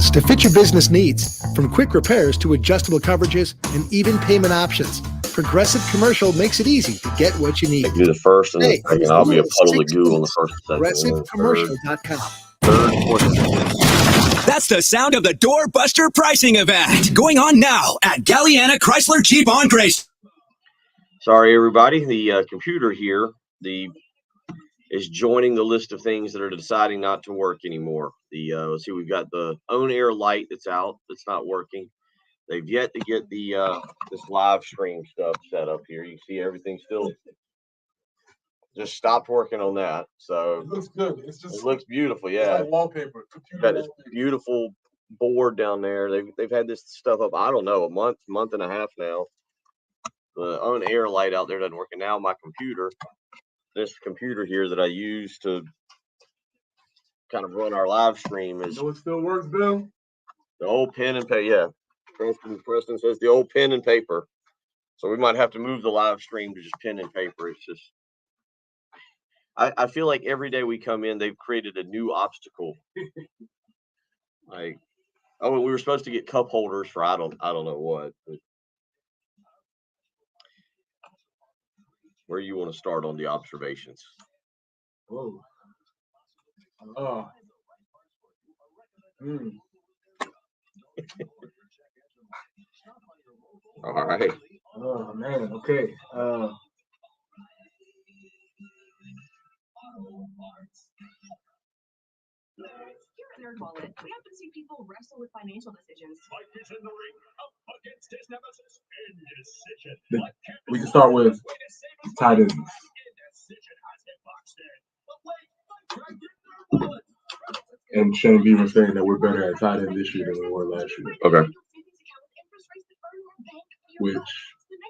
plans to fit your business needs, from quick repairs to adjustable coverages and even payment options. Progressive Commercial makes it easy to get what you need. Do the first and the second. I'll be a puddle of goo on the first and second. ProgressiveCommercial.com. That's the sound of the Doorbuster pricing event going on now at Galliana Chrysler Jeep on Grace. Sorry, everybody. The computer here is joining the list of things that are deciding not to work anymore. Let's see, we've got the on air light that's out, that's not working. They've yet to get the this live stream stuff set up here. You can see everything still just stopped working on that. So it looks good. It looks beautiful. Yeah, it's like wallpaper. Got this beautiful board down there. They've had this stuff up, I don't know, a month and a half now. The on air light out there doesn't work. And now my computer, this computer here that I use to kind of run our live stream is. You know what still works, Bill? The old pen and paper. Yeah, Preston says the old pen and paper. So we might have to move the live stream to just pen and paper. It's just. I feel like every day we come in, they've created a new obstacle. Like, we were supposed to get cup holders for I don't know what. But where you want to start on the observations? Whoa. All right. Oh man. Okay. Nerd Wallet. We often see people wrestle with financial decisions. We can start with tight ends. And Shane Beaver saying that we're better at tight end this year than we were last year. Okay. Which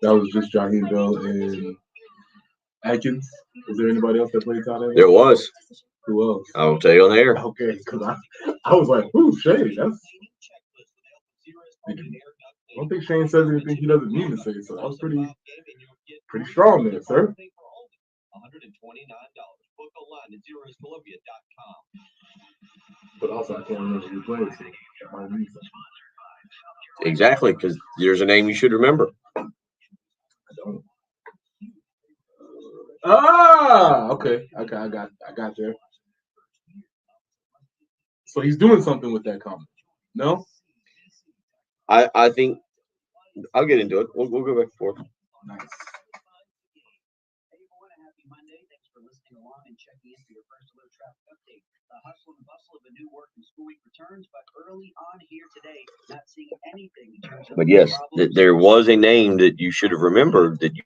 that was just Jaheim Bell and Atkins. Was there anybody else that played tight end? There was. Who else? I will tell you on the air. Okay, because I was like, ooh, Shane, that's. I don't think Shane says anything he doesn't mean to say, so that was pretty strong there, sir. But also, I can't remember who played. So exactly, because there's a name you should remember. I don't. Okay. I got there. So he's doing something with that comment. No? I think I'll get into it. We'll go back and forth. Nice. Hey everyone, a happy Monday. Thanks for listening along and checking in for your first alert traffic update. The hustle and bustle of a new work and school week returns, but early on here today, not seeing anything in terms of. But yes, there was a name that you should have remembered that you.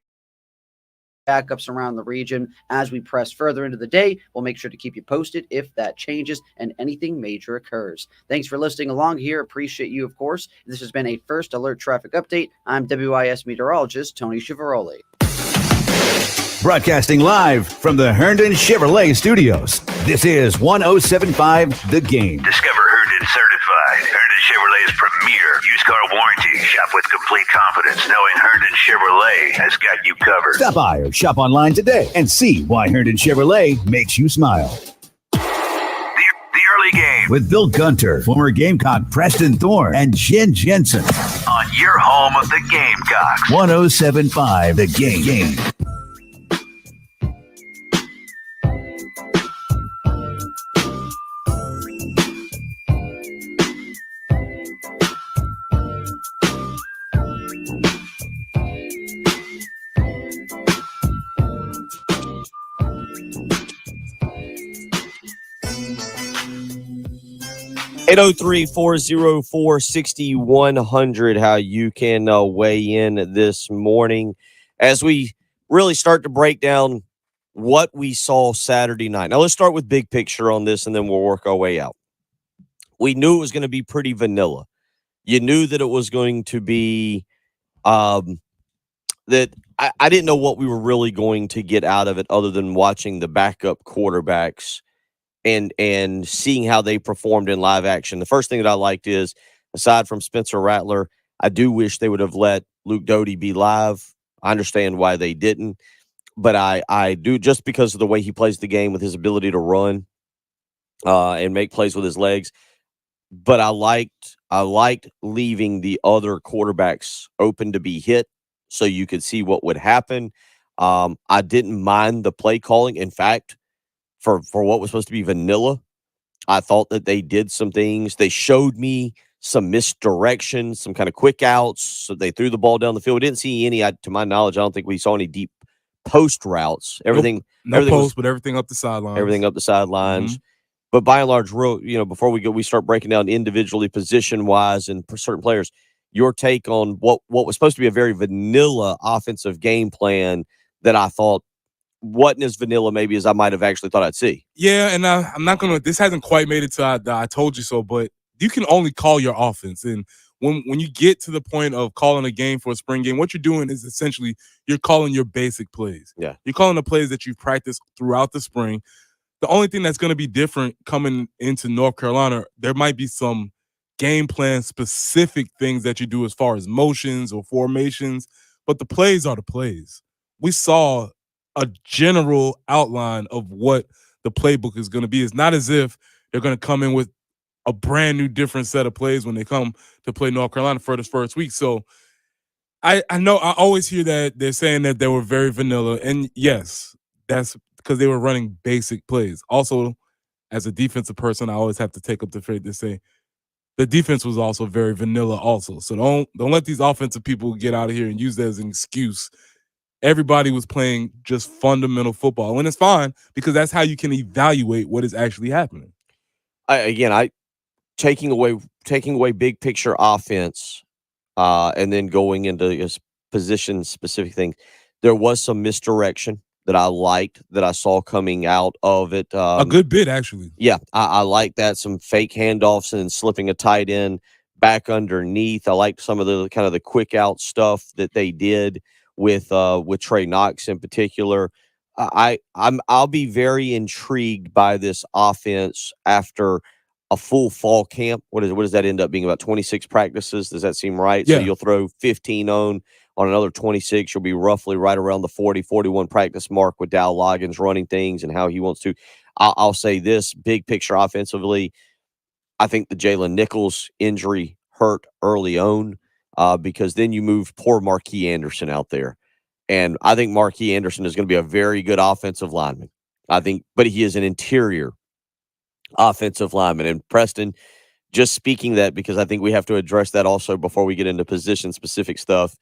Backups around the region as we press further into the day. We'll make sure to keep you posted if that changes and anything major occurs. Thanks for listening along here. Appreciate you, of course. This has been a First Alert Traffic Update. I'm WIS meteorologist Tony Chiavaroli. Broadcasting live from the Herndon Chevrolet Studios. This is 107.5 The Game. Discover Herndon Certified, Herndon Chevrolet's premier used car warranty. Shop with complete confidence knowing Herndon Chevrolet has got you covered. Stop by or shop online today and see why Herndon Chevrolet makes you smile. The early game with Bill Gunter, former Gamecock Preston Thorne, and Jen Jensen on your home of the Gamecocks. 107.5 The Game. 803-404-6100, how you can weigh in this morning as we really start to break down what we saw Saturday night. Now, let's start with big picture on this, and then we'll work our way out. We knew it was going to be pretty vanilla. You knew that it was going to be that I didn't know what we were really going to get out of it other than watching the backup quarterbacks and seeing how they performed in live action. The first thing that I liked is, aside from Spencer Rattler, I do wish they would have let Luke Doty be live. I understand why they didn't, but I do, just because of the way he plays the game with his ability to run and make plays with his legs. but I liked leaving the other quarterbacks open to be hit so you could see what would happen. I didn't mind the play calling. In fact, for what was supposed to be vanilla, I thought that they did some things. They showed me some misdirection, some kind of quick outs. So they threw the ball down the field. We didn't see any, to my knowledge, I don't think we saw any deep post routes. Everything, no everything post, was but everything up the sidelines. everything up the sidelines. But by and large, before we start breaking down individually, position wise, and for certain players, your take on what was supposed to be a very vanilla offensive game plan that I thought wasn't as vanilla maybe as I might have actually thought I'd see. Yeah, and I'm not gonna. This hasn't quite made it to I told you so, but you can only call your offense, and when you get to the point of calling a game for a spring game, what you're doing is essentially you're calling your basic plays. Yeah, you're calling the plays that you've practiced throughout the spring. The only thing that's going to be different coming into North Carolina, there might be some game plan specific things that you do as far as motions or formations, but the plays are the plays. We saw a general outline of what the playbook is going to be. It's not as if they're going to come in with a brand new different set of plays when they come to play North Carolina for this first week. So I know I always hear that they're saying that they were very vanilla. And yes, that's because they were running basic plays. Also, as a defensive person, I always have to take up the faith to say the defense was also very vanilla also. So don't let these offensive people get out of here and use that as an excuse. Everybody was playing just fundamental football. And it's fine because that's how you can evaluate what is actually happening. Taking away big picture offense, and then going into position specific things, there was some misdirection that I liked that I saw coming out of it. A good bit, actually. Yeah, I like that. Some fake handoffs and slipping a tight end back underneath. I liked some of the kind of the quick out stuff that they did with Trey Knox in particular. I'll be very intrigued by this offense after a full fall camp. What does that end up being? About 26 practices? Does that seem right? Yeah. So you'll throw 15 on another 26. You'll be roughly right around the 40, 41 practice mark with Dow Loggins running things and how he wants to. I'll say this, big picture offensively, I think the Jalen Nichols injury hurt early on, because then you moved poor Marquis Anderson out there. And I think Marquis Anderson is going to be a very good offensive lineman. But he is an interior offensive lineman. And Preston, just speaking that because I think we have to address that also before we get into position-specific stuff.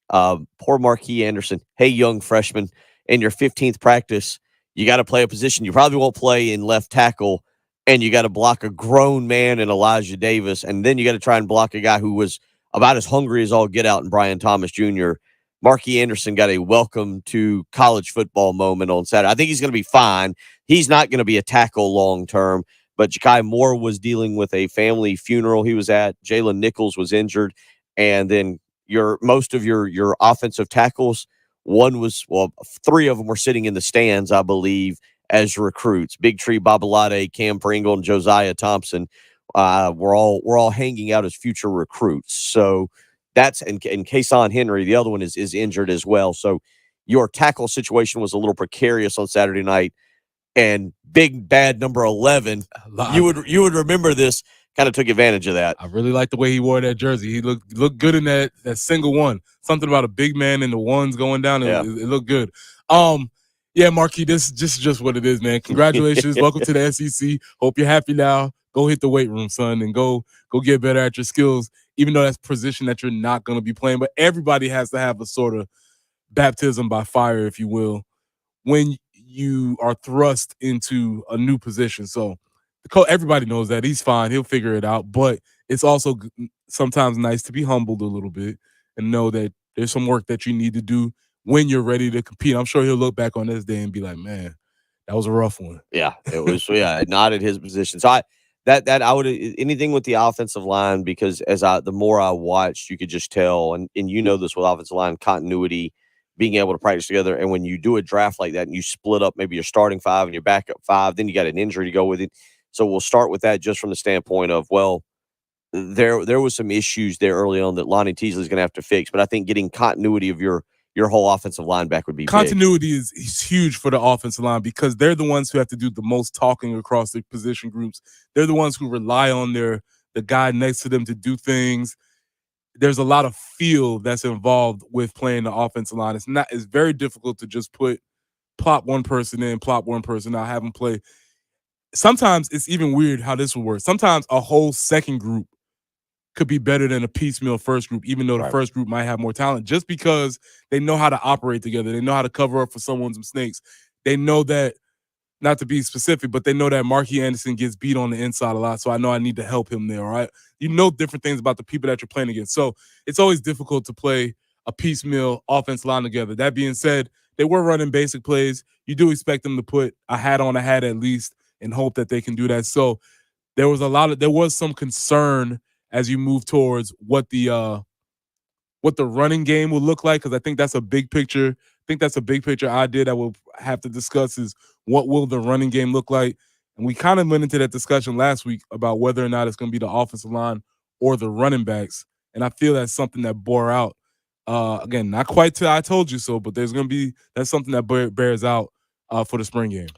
Poor Marquis Anderson. Hey, young freshman, in your 15th practice, you got to play a position you probably won't play in left tackle, and you got to block a grown man in Elijah Davis, and then you got to try and block a guy who was about as hungry as all get out in Brian Thomas Jr. Marquis Anderson got a welcome to college football moment on Saturday. I think he's going to be fine. He's not going to be a tackle long term, but Ja'Kai Moore was dealing with a family funeral he was at. Jalen Nichols was injured, and then most of your offensive tackles, three of them were sitting in the stands, I believe, as recruits. Big Tree Babalade, Cam Pringle, and Josiah Thompson were all hanging out as future recruits. So that's and Kason Henry, the other one is injured as well. So your tackle situation was a little precarious on Saturday night. And big bad number 11, you would remember this, kind of took advantage of that. I really like the way he wore that jersey. He looked good in that single one. Something about a big man in the ones going down. It looked good. Yeah, Marquis, this is just what it is, man. Congratulations. Welcome to the SEC. Hope you're happy now. Go hit the weight room, son, and go get better at your skills, even though that's a position that you're not going to be playing. But everybody has to have a sort of baptism by fire, if you will, when you are thrust into a new position. So everybody knows that. He's fine. He'll figure it out. But it's also sometimes nice to be humbled a little bit and know that there's some work that you need to do when you're ready to compete. I'm sure he'll look back on this day and be like, man, that was a rough one. Yeah, it was. Not at his position. So I would anything with the offensive line, because the more I watched, you could just tell, and you know this with offensive line continuity, being able to practice together. And when you do a draft like that and you split up maybe your starting five and your backup five, then you got an injury to go with it. So we'll start with that just from the standpoint of, there was some issues there early on that Lonnie Teasley's going to have to fix. But I think getting continuity of your whole offensive line back would be continuity big. is huge for the offensive line, because they're the ones who have to do the most talking across the position groups. They're the ones who rely on their the guy next to them to do things. There's a lot of feel that's involved with playing the offensive line. It's very difficult to just plop one person in, plop one person out, have them play. Sometimes it's even weird how this will work. Sometimes a whole second group could be better than a piecemeal first group, even though the first group might have more talent, just because they know how to operate together. They know how to cover up for someone's mistakes. They know that, not to be specific, but they know that Marquis Anderson gets beat on the inside a lot, so I know I need to help him there, all right? You know different things about the people that you're playing against. So it's always difficult to play a piecemeal offense line together. That being said, they were running basic plays. You do expect them to put a hat on a hat at least and hope that they can do that. So there was some concern as you move towards what the running game will look like, because I think that's a big picture. I think that's a big picture idea that we'll have to discuss is what will the running game look like. And we kind of went into that discussion last week about whether or not it's going to be the offensive line or the running backs. And I feel that's something that bore out. Again, not quite till I told you so, but that's something that bears out for the spring game.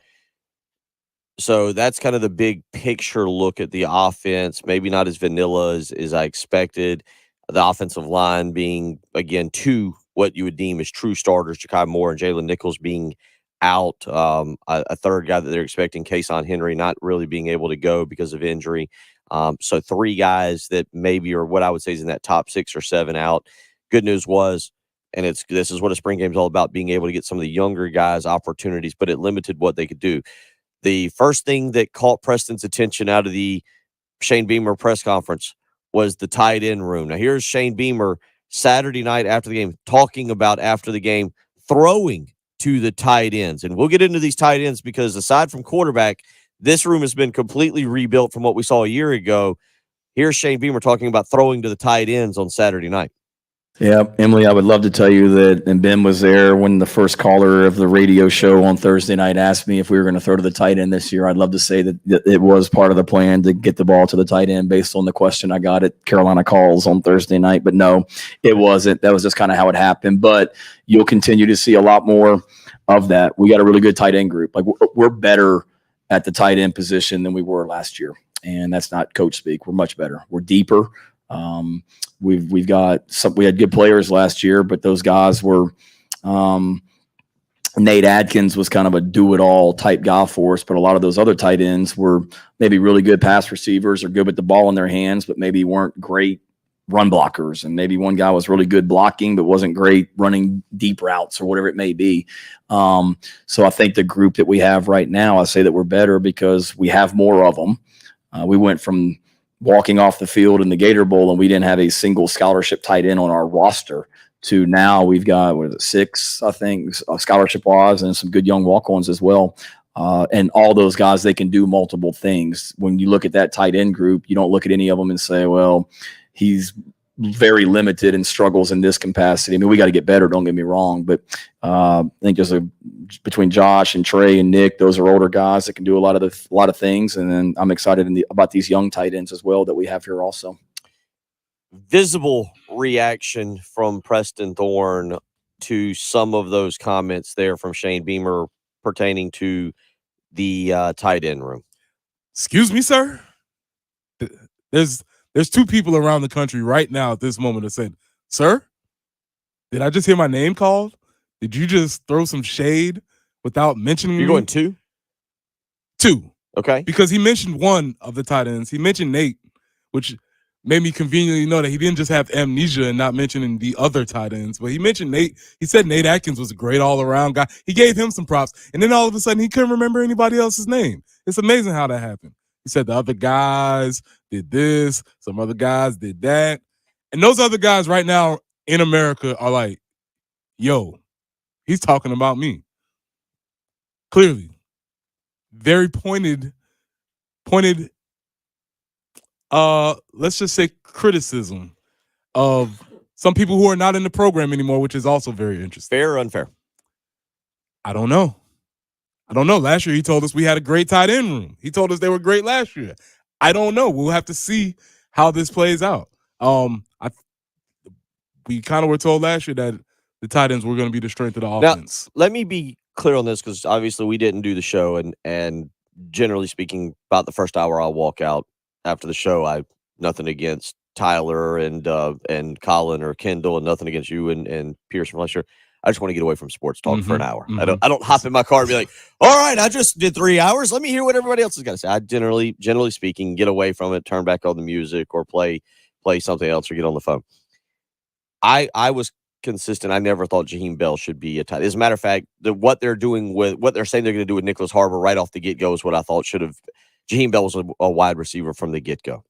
So that's kind of the big picture look at the offense. Maybe not as vanilla as I expected. The offensive line being, again, two what you would deem as true starters, Ja'Kai Moore and Jalen Nichols being out. A third guy that they're expecting, Kason Henry, not really being able to go because of injury. So three guys that maybe are what I would say is in that top 6 or 7 out. Good news was, and this is what a spring game is all about, being able to get some of the younger guys opportunities, but it limited what they could do. The first thing that caught Preston's attention out of the Shane Beamer press conference was the tight end room. Now, here's Shane Beamer Saturday night after the game, talking about after the game, throwing to the tight ends. And we'll get into these tight ends because aside from quarterback, this room has been completely rebuilt from what we saw a year ago. Here's Shane Beamer talking about throwing to the tight ends on Saturday night. Yeah, Emily, I would love to tell you that, and Ben was there when the first caller of the radio show on Thursday night asked me if we were going to throw to the tight end this year. I'd love to say that it was part of the plan to get the ball to the tight end based on the question I got at Carolina Calls on Thursday night. But no, it wasn't. That was just kind of how it happened. But you'll continue to see a lot more of that. We got a really good tight end group. Like we're better at the tight end position than we were last year. And that's not coach speak. We're much better. We're deeper. We had good players last year, but those guys were, Nate Adkins was kind of a do-it-all type guy for us, but a lot of those other tight ends were maybe really good pass receivers or good with the ball in their hands, but maybe weren't great run blockers. And maybe one guy was really good blocking, but wasn't great running deep routes or whatever it may be. So I think the group that we have right now, I say that we're better because we have more of them. We went from walking off the field in the Gator Bowl and we didn't have a single scholarship tight end on our roster to now we've got, 6, I think, scholarship-wise, and some good young walk-ons as well. And all those guys, they can do multiple things. When you look at that tight end group, you don't look at any of them and say, well, he's very limited and struggles in this capacity. I mean, we got to get better, don't get me wrong, but I think between Josh and Trey and Nick, those are older guys that can do a lot of things. And then I'm excited about these young tight ends as well that we have here also. Visible reaction from Preston Thorne to some of those comments there from Shane Beamer pertaining to the tight end room. Excuse me, sir. There's 2 people around the country right now at this moment that said, sir, did I just hear my name called? Did you just throw some shade without mentioning me? You're going 2? 2. Okay. Because he mentioned one of the tight ends. He mentioned Nate, which made me conveniently know that he didn't just have amnesia and not mentioning the other tight ends, but he mentioned Nate. He said Nate Atkins was a great all-around guy. He gave him some props, and then all of a sudden he couldn't remember anybody else's name. It's amazing how that happened. He said the other guys did this, some other guys did that. And those other guys right now in America are like, yo, he's talking about me. Clearly. Very pointed, let's just say criticism of some people who are not in the program anymore, which is also very interesting. Fair or unfair? I don't know. Last year he told us we had a great tight end room. He told us they were great last year. I don't know. We'll have to see how this plays out. We kind of were told last year that the tight ends were going to be the strength of the offense. Now, let me be clear on this because obviously we didn't do the show, and generally speaking, about the first hour I'll walk out after the show. I'm Nothing against Tyler and Colin or Kendall, and nothing against you and Pierce from last year. I just want to get away from sports talk for an hour. I don't hop in my car and be like, all right, I just did 3 hours. Let me hear what everybody else has got to say. I generally speaking, get away from it, turn back on the music or play something else or get on the phone. I was consistent. I never thought Jaheim Bell should be a tight end. As a matter of fact, what they're saying they're going to do with Nicholas Harbor right off the get-go is what I thought should have. Jaheim Bell was a wide receiver from the get-go.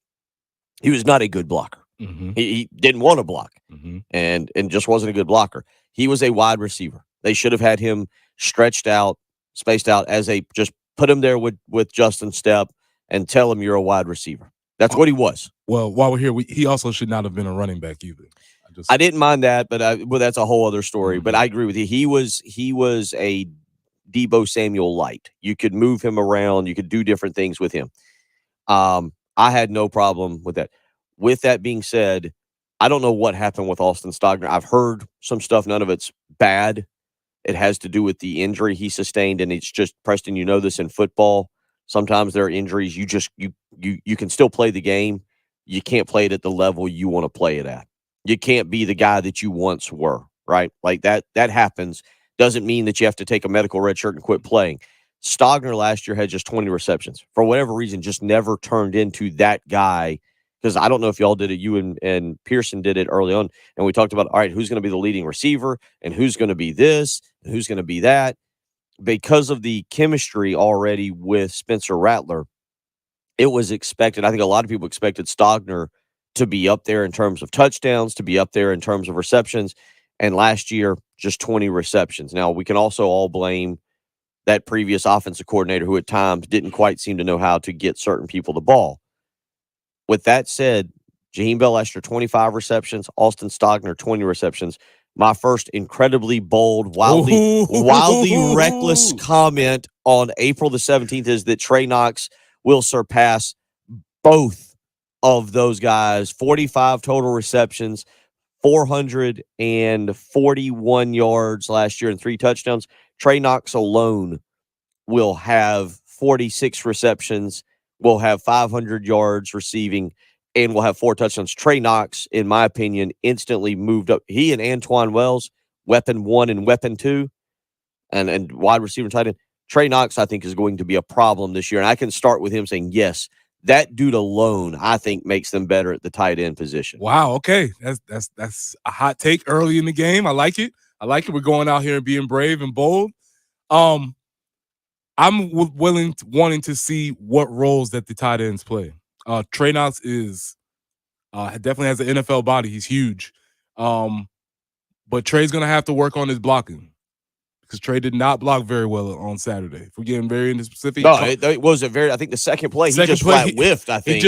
He was not a good blocker. He didn't want to block and just wasn't a good blocker. He was a wide receiver. They should have had him stretched out, spaced out just put him there with Justin Stepp and tell him you're a wide receiver. That's what he was. Well, while we're here, he also should not have been a running back either. I didn't mind that, but that's a whole other story. But I agree with you. He was a Deebo Samuel light. You could move him around. You could do different things with him. I had no problem with that. With that being said, I don't know what happened with Austin Stogner. I've heard some stuff. None of it's bad. It has to do with the injury he sustained, and it's just, Preston, you know this in football. Sometimes there are injuries. You can still play the game. You can't play it at the level you want to play it at. You can't be the guy that you once were, right? Like that happens. Doesn't mean that you have to take a medical red shirt and quit playing. Stogner last year had just 20 receptions. For whatever reason, just never turned into that guy. Because I don't know if y'all did it, you and Pearson did it early on, and we talked about, all right, who's going to be the leading receiver, and who's going to be this, and who's going to be that. Because of the chemistry already with Spencer Rattler, it was expected. I think a lot of people expected Stogner to be up there in terms of touchdowns, to be up there in terms of receptions, and last year, just 20 receptions. Now, we can also all blame that previous offensive coordinator who at times didn't quite seem to know how to get certain people the ball. With that said, Jaheim Bell last year, 25 receptions. Austin Stogner, 20 receptions. My first incredibly bold, wildly reckless comment on April the 17th is that Trey Knox will surpass both of those guys. 45 total receptions, 441 yards last year and 3 touchdowns. Trey Knox alone will have 46 receptions, will have 500 yards receiving, and will have 4 touchdowns. Trey Knox, in my opinion, instantly moved up. He and Antoine Wells, weapon 1 and weapon 2, and wide receiver tight end. Trey Knox, I think, is going to be a problem this year. And I can start with him saying, yes, that dude alone, I think, makes them better at the tight end position. Wow. Okay. That's a hot take early in the game. I like it. We're going out here and being brave and bold. I'm wanting to see what roles that the tight ends play. Trey Knox is definitely has an NFL body. He's huge. But Trey's going to have to work on his blocking because Trey did not block very well on Saturday. If we're getting very into specific. No, it was I think the second play, he just flat whiffed, I think.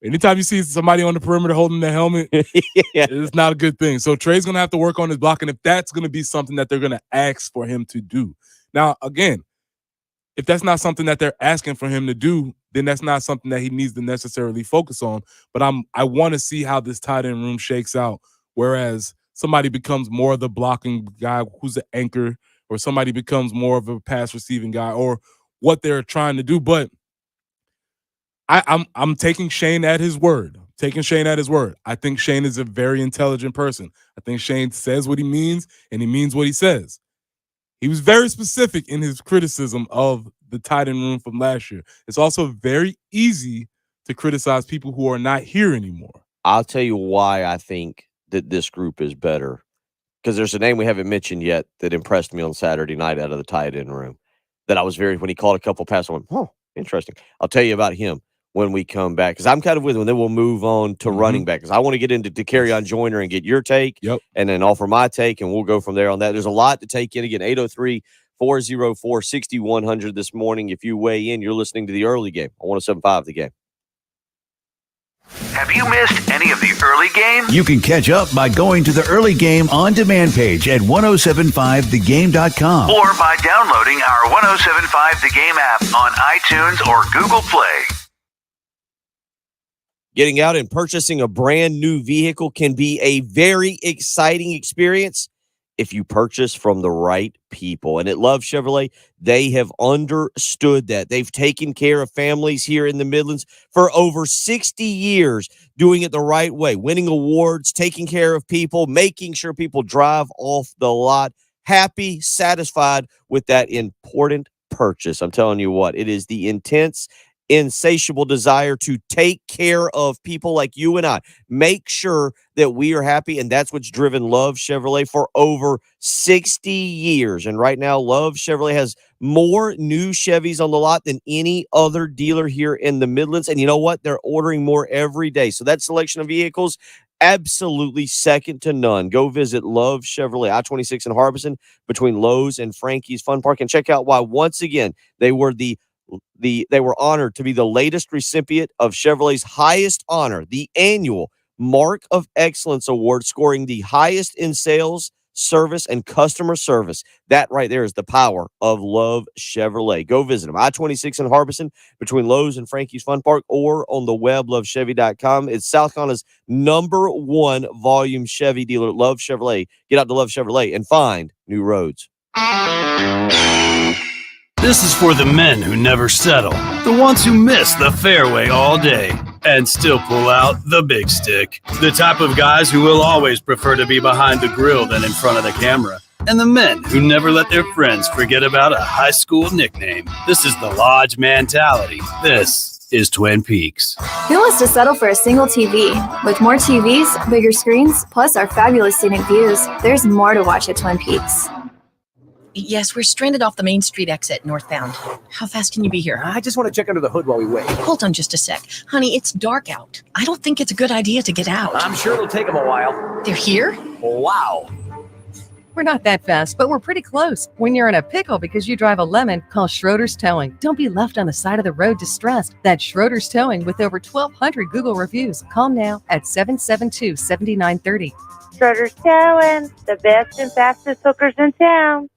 Anytime you see somebody on the perimeter holding the helmet, it's not a good thing. So Trey's going to have to work on his blocking if that's going to be something that they're going to ask for him to do. Now, again, if that's not something that they're asking for him to do, then that's not something that he needs to necessarily focus on. But I want to see how this tight end room shakes out, whereas somebody becomes more of the blocking guy who's an anchor, or somebody becomes more of a pass receiving guy, or what they're trying to do. But I'm taking Shane at his word. I think Shane is a very intelligent person. I think Shane says what he means, and he means what he says. He was very specific in his criticism of the tight end room from last year. It's also very easy to criticize people who are not here anymore. I'll tell you why I think that this group is better. Because there's a name we haven't mentioned yet that impressed me on Saturday night out of the tight end room. That I was when he called a couple passes, I went, oh, interesting. I'll tell you about him when we come back. Because I'm kind of with him. Then we'll move on to running back. Because I want to get into Carryon Joyner and get your take. Yep. And then offer my take, and we'll go from there on that. There's a lot to take in. Again, 803-404-6100 this morning. If you weigh in, you're listening to the early game on 107.5 The Game. Have you missed any of the early game? You can catch up by going to the early game on demand page at 1075thegame.com. Or by downloading our 107.5 The Game app on iTunes or Google Play. Getting out and purchasing a brand new vehicle can be a very exciting experience if you purchase from the right people. And at Love Chevrolet, they have understood that. They've taken care of families here in the Midlands for over 60 years, doing it the right way, winning awards, taking care of people, making sure people drive off the lot happy, satisfied with that important purchase. I'm telling you what, it is the intense, insatiable desire to take care of people like you and I, make sure that we are happy, and that's what's driven Love Chevrolet for over 60 years. And right now, Love Chevrolet has more new Chevys on the lot than any other dealer here in the Midlands, and you know what? They're ordering more every day. So that selection of vehicles, absolutely second to none. Go visit Love Chevrolet, I-26 in Harbison, between Lowe's and Frankie's Fun Park, and check out why, once again, they were honored to be the latest recipient of Chevrolet's highest honor, the annual Mark of Excellence Award, scoring the highest in sales, service, and customer service. That right there is the power of Love Chevrolet. Go visit them. I-26 in Harbison, between Lowe's and Frankie's Fun Park, or on the web, lovechevy.com. It's South Carolina's #1 volume Chevy dealer, Love Chevrolet. Get out to Love Chevrolet and find new roads. This is for the men who never settle, the ones who miss the fairway all day and still pull out the big stick, the type of guys who will always prefer to be behind the grill than in front of the camera, and the men who never let their friends forget about a high school nickname. This is the Lodge mentality. This is Twin Peaks. Who wants to settle for a single TV? With more TVs, bigger screens, plus our fabulous scenic views, there's more to watch at Twin Peaks. Yes, we're stranded off the Main Street exit northbound. How fast can you be here? I just want to check under the hood while we wait. Hold on just a sec. Honey, it's dark out. I don't think it's a good idea to get out. I'm sure it'll take them a while. They're here? Wow. We're not that fast, but we're pretty close. When you're in a pickle because you drive a lemon, call Schroeder's Towing. Don't be left on the side of the road distressed. That's Schroeder's Towing with over 1,200 Google reviews. Call now at 772-7930. Schroeder's Towing, the best and fastest hookers in town.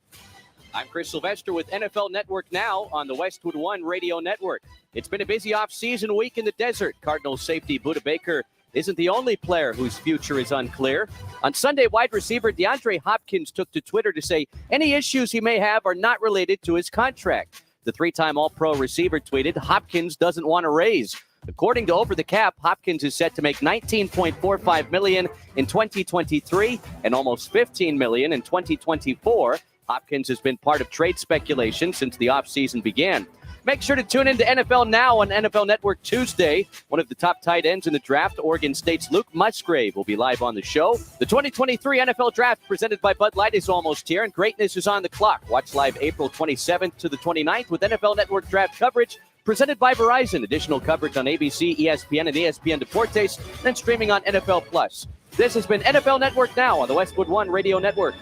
I'm Chris Sylvester with NFL Network Now on the Westwood One Radio Network. It's been a busy off-season week in the desert. Cardinals safety Budda Baker isn't the only player whose future is unclear. On Sunday, wide receiver DeAndre Hopkins took to Twitter to say any issues he may have are not related to his contract. The three-time All-Pro receiver tweeted, Hopkins doesn't want a raise. According to Over the Cap, Hopkins is set to make $19.45 million in 2023 and almost $15 million in 2024. Hopkins has been part of trade speculation since the offseason began. Make sure to tune in to NFL Now on NFL Network Tuesday. One of the top tight ends in the draft, Oregon State's Luke Musgrave, will be live on the show. The 2023 NFL Draft presented by Bud Light is almost here, and greatness is on the clock. Watch live April 27th to the 29th with NFL Network Draft coverage presented by Verizon. Additional coverage on ABC, ESPN, and ESPN Deportes, then streaming on NFL Plus. This has been NFL Network Now on the Westwood One Radio Network.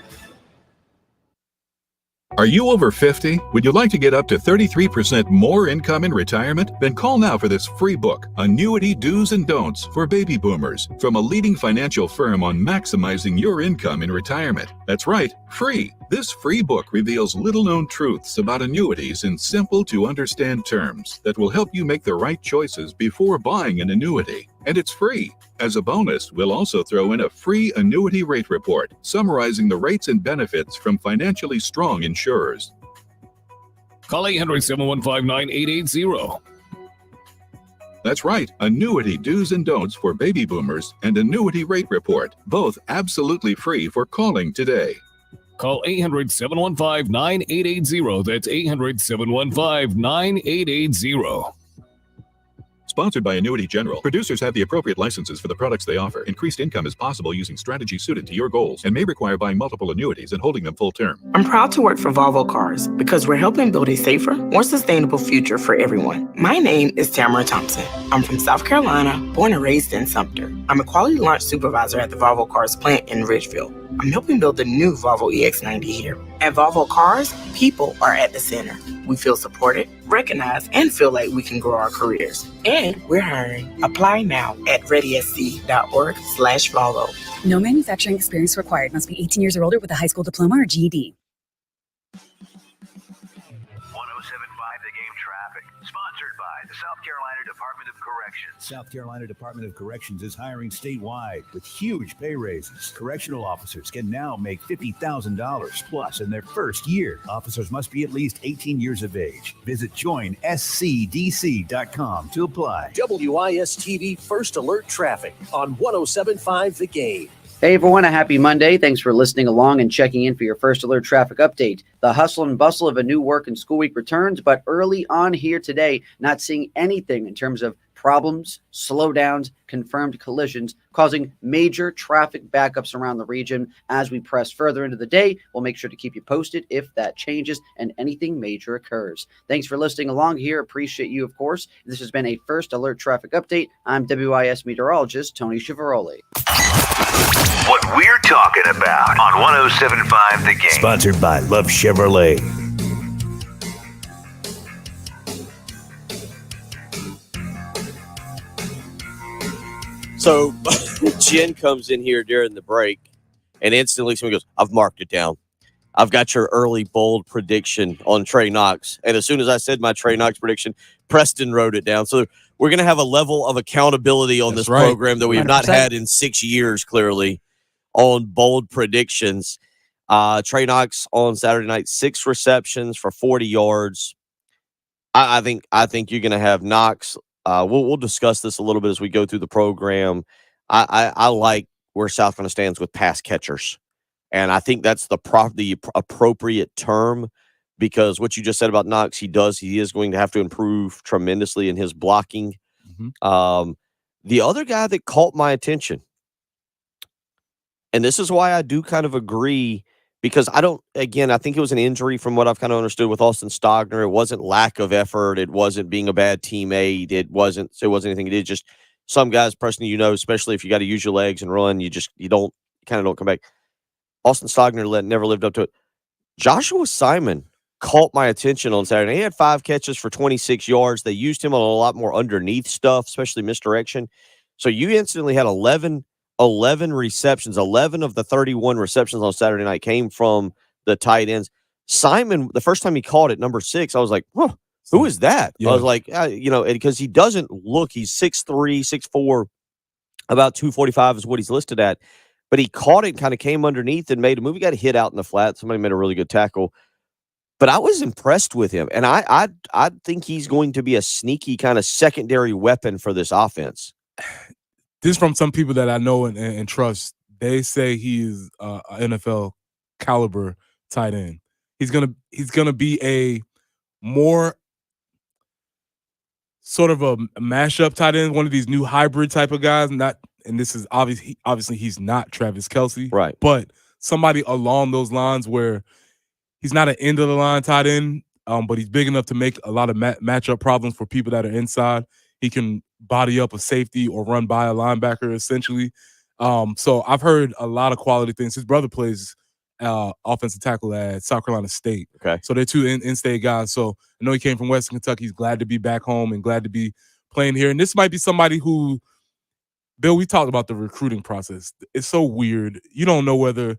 Are you over 50? Would you like to get up to 33% more income in retirement? Then call now for this free book, Annuity Do's and Don'ts for Baby Boomers, from a leading financial firm on maximizing your income in retirement. That's right, free. This free book reveals little-known truths about annuities in simple-to-understand terms that will help you make the right choices before buying an annuity. And it's free. As a bonus, we'll also throw in a free annuity rate report summarizing the rates and benefits from financially strong insurers. Call 800-715-9880. That's right, Annuity Do's and Don'ts for Baby Boomers and Annuity Rate Report, both absolutely free for calling today. Call 800-715-9880. That's 800-715-9880. Sponsored by Annuity General. Producers have the appropriate licenses for the products they offer. Increased income is possible using strategies suited to your goals and may require buying multiple annuities and holding them full term. I'm proud to work for Volvo Cars because we're helping build a safer, more sustainable future for everyone. My name is Tamara Thompson. I'm from South Carolina, born and raised in Sumter. I'm a quality launch supervisor at the Volvo Cars plant in Ridgeville. I'm helping build the new Volvo EX90 here. At Volvo Cars, people are at the center. We feel supported, recognized, and feel like we can grow our careers. And we're hiring. Apply now at readysc.org/Volvo. No manufacturing experience required. Must be 18 years or older with a high school diploma or GED. 107.5 The Game traffic. Sponsored by the South Carolina Department of Corrections. South Carolina Department of Corrections is hiring statewide with huge pay raises. Correctional officers can now make $50,000 plus in their first year. Officers must be at least 18 years of age. Visit joinscdc.com to apply. WIS-TV First Alert Traffic on 107.5 The Game. Hey everyone, a happy Monday. Thanks for listening along and checking in for your First Alert traffic update. The hustle and bustle of a new work and school week returns, but early on here today, not seeing anything in terms of problems, slowdowns, confirmed collisions, causing major traffic backups around the region. As we press further into the day, we'll make sure to keep you posted if that changes and anything major occurs. Thanks for listening along here. Appreciate you, of course. This has been a First Alert traffic update. I'm WIS meteorologist Tony Chiavaroli. What we're talking about on 107.5 The Game. Sponsored by Love Chevrolet. So Jen comes in here during the break and instantly somebody goes, I've marked it down. I've got your early bold prediction on Trey Knox. And as soon as I said my Trey Knox prediction, Preston wrote it down. So we're going to have a level of accountability on this program that we have not had in 6 years, clearly, on bold predictions. Trey Knox on Saturday night, 6 receptions for 40 yards. I think you're going to have Knox. We'll discuss this a little bit as we go through the program. I like where South Carolina stands with pass catchers, and I think that's the appropriate term, because what you just said about Knox, he is going to have to improve tremendously in his blocking. Mm-hmm. The other guy that caught my attention, and this is why I do kind of agree, because I think it was an injury from what I've kind of understood with Austin Stogner. It wasn't lack of effort. It wasn't being a bad teammate. It wasn't anything. It is just some guys, personally, especially if you got to use your legs and run, you don't come back. Austin Stogner never lived up to it. Joshua Simon caught my attention on Saturday. He had 5 catches for 26 yards. They used him on a lot more underneath stuff, especially misdirection. So you instantly had 11 receptions. 11 of the 31 receptions on Saturday night came from the tight ends. Simon, the first time he caught it, number 6, I was like, huh, who is that? Yeah. I was like, because he doesn't look, he's 6'3", 6'4", about 245 is what he's listed at. But he caught it and kind of came underneath and made a move. He got hit out in the flat. Somebody made a really good tackle. But I was impressed with him. And I think he's going to be a sneaky kind of secondary weapon for this offense. This from some people that I know and trust. They say he's an NFL caliber tight end. He's gonna be a more sort of a mashup tight end, one of these new hybrid type of guys. And this is obviously he's not Travis Kelce, right? But somebody along those lines where he's not an end of the line tight end, but he's big enough to make a lot of matchup problems for people that are inside. He can body up a safety or run by a linebacker, essentially. So I've heard a lot of quality things. His brother plays offensive tackle at South Carolina State. Okay. So they're 2 in-state guys. So I know he came from Western Kentucky. He's glad to be back home and glad to be playing here. And this might be somebody who, Bill, we talked about the recruiting process. It's so weird. You don't know whether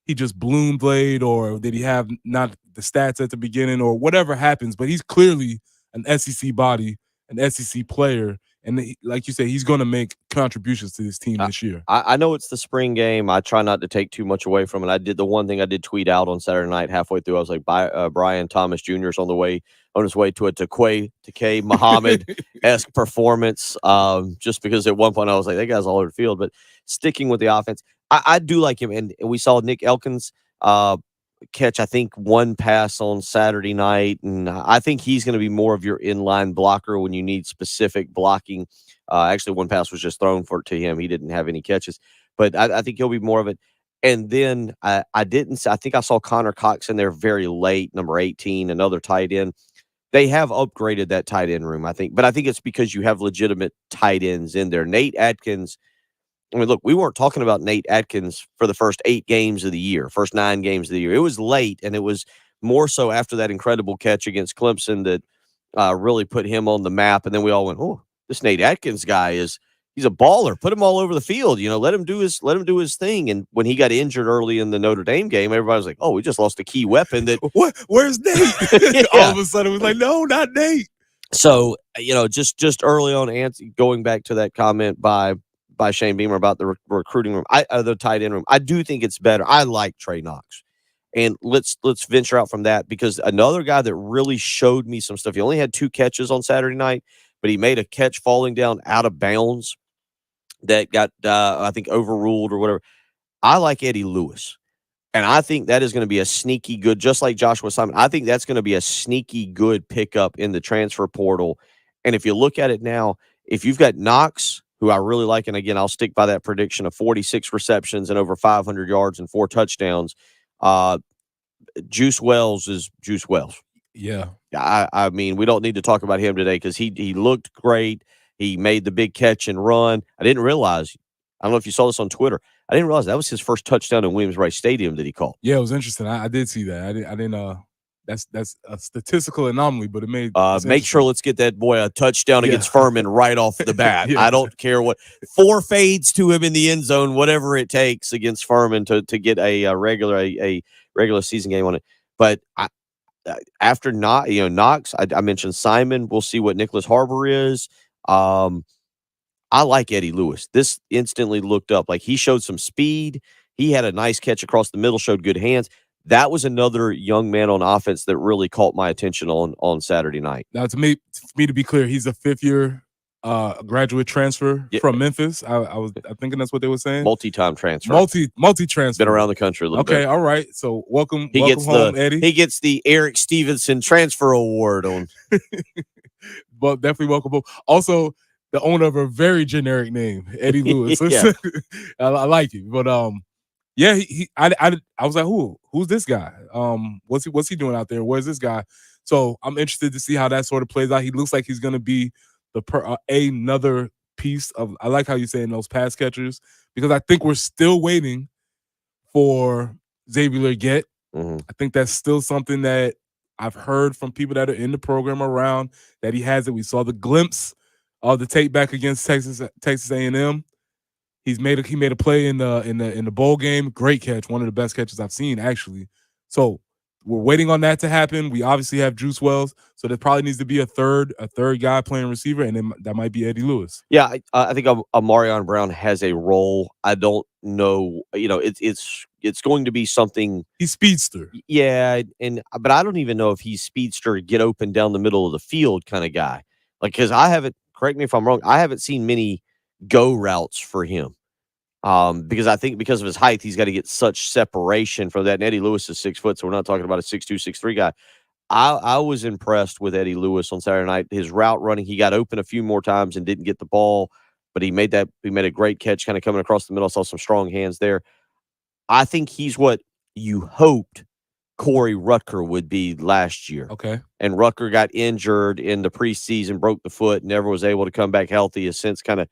he just bloomed late or did he have not the stats at the beginning or whatever happens. But he's clearly an SEC body, an SEC player, and like you say, he's going to make contributions to this team this year. I know it's the spring game. I try not to take too much away from it. I did the one thing I did tweet out on Saturday night halfway through. I was like, Brian Thomas Jr. is on his way to a Takei Muhammad-esque performance. Just because at one point I was like, that guy's all over the field. But sticking with the offense, I do like him. And we saw Nick Elkins catch, I think, 1 pass on Saturday night, and I think he's going to be more of your inline blocker when you need specific blocking. Actually, 1 pass was just thrown to him. He didn't have any catches, but I think he'll be more of it. And then I think I saw Connor Cox in there very late, number 18, another tight end. They have upgraded that tight end room, I think, but I think it's because you have legitimate tight ends in there. Nate Atkins. I mean, look, we weren't talking about Nate Atkins for the first 8 games of the year, first 9 games of the year. It was late, and it was more so after that incredible catch against Clemson that really put him on the map. And then we all went, oh, this Nate Atkins guy he's a baller. Put him all over the field. Let him do his thing. And when he got injured early in the Notre Dame game, everybody was like, oh, we just lost a key weapon. Where's Nate? Yeah. All of a sudden, it was like, no, not Nate. So, just early on, going back to that comment by Shane Beamer about the recruiting room, the tight end room, I do think it's better. I like Trey Knox. And let's venture out from that, because another guy that really showed me some stuff. He only had 2 catches on Saturday night, but he made a catch falling down out of bounds that got, I think, overruled or whatever. I like Eddie Lewis. And I think that is going to be a sneaky good, just like Joshua Simon. I think that's going to be a sneaky good pickup in the transfer portal. And if you look at it now, if you've got Knox, who I really like, and again, I'll stick by that prediction of 46 receptions and over 500 yards and 4 touchdowns. Juice Wells is Juice Wells. Yeah. I mean, we don't need to talk about him today because he looked great. He made the big catch and run. I didn't realize, I don't know if you saw this on Twitter, I didn't realize that was his first touchdown in Williams-Brice Stadium that he caught. Yeah, it was interesting. I did see that. I didn't that's a statistical anomaly, but it made make sure let's get that boy a touchdown against Furman right off the bat. I don't care what 4 fades to him in the end zone, whatever it takes against Furman to get a regular season game on it. But after Knox, I mentioned Simon. We'll see what Nicholas Harbor is. I like Eddie Lewis. This instantly looked up. Like, he showed some speed. He had a nice catch across the middle, showed good hands. That was another young man on offense that really caught my attention on Saturday night. Now, for me to be clear, he's a 5th-year graduate transfer from Memphis. I'm thinking that's what they were saying. Multi-time transfer. Multi-transfer. Been around the country a little bit. Okay, all right. So welcome gets home, Eddie. He gets the Eric Stevenson Transfer Award on. But definitely welcome home. Also, the owner of a very generic name, Eddie Lewis. Yeah. I like it. But yeah, I was like, who's this guy? What's he doing out there? Where's this guy? So I'm interested to see how that sort of plays out. He looks like he's going to be another piece of. I like how you saying those pass catchers, because I think we're still waiting for Xavier Leggett. Mm-hmm. I think that's still something that I've heard from people that are in the program around that he has it. We saw the glimpse of the tape back against Texas A&M. He made a play in the bowl game. Great catch, one of the best catches I've seen, actually. So we're waiting on that to happen. We obviously have Juice Wells, so there probably needs to be a third guy playing receiver, and then that might be Eddie Lewis. Yeah, I think Amarion Brown has a role. I don't know. It's going to be something. He's speedster. Yeah, but I don't even know if he's speedster, get open down the middle of the field kind of guy. Like, because I haven't. Correct me if I'm wrong. I haven't seen many go routes for him. Because I think because of his height, he's got to get such separation from that. And Eddie Lewis is 6 foot, so we're not talking about a 6'2", 6'3" guy. I was impressed with Eddie Lewis on Saturday night. His route running, he got open a few more times and didn't get the ball, but he made a great catch kind of coming across the middle. I saw some strong hands there. I think he's what you hoped Corey Rutger would be last year. Okay. And Rutger got injured in the preseason, broke the foot, never was able to come back healthy. Has since kind of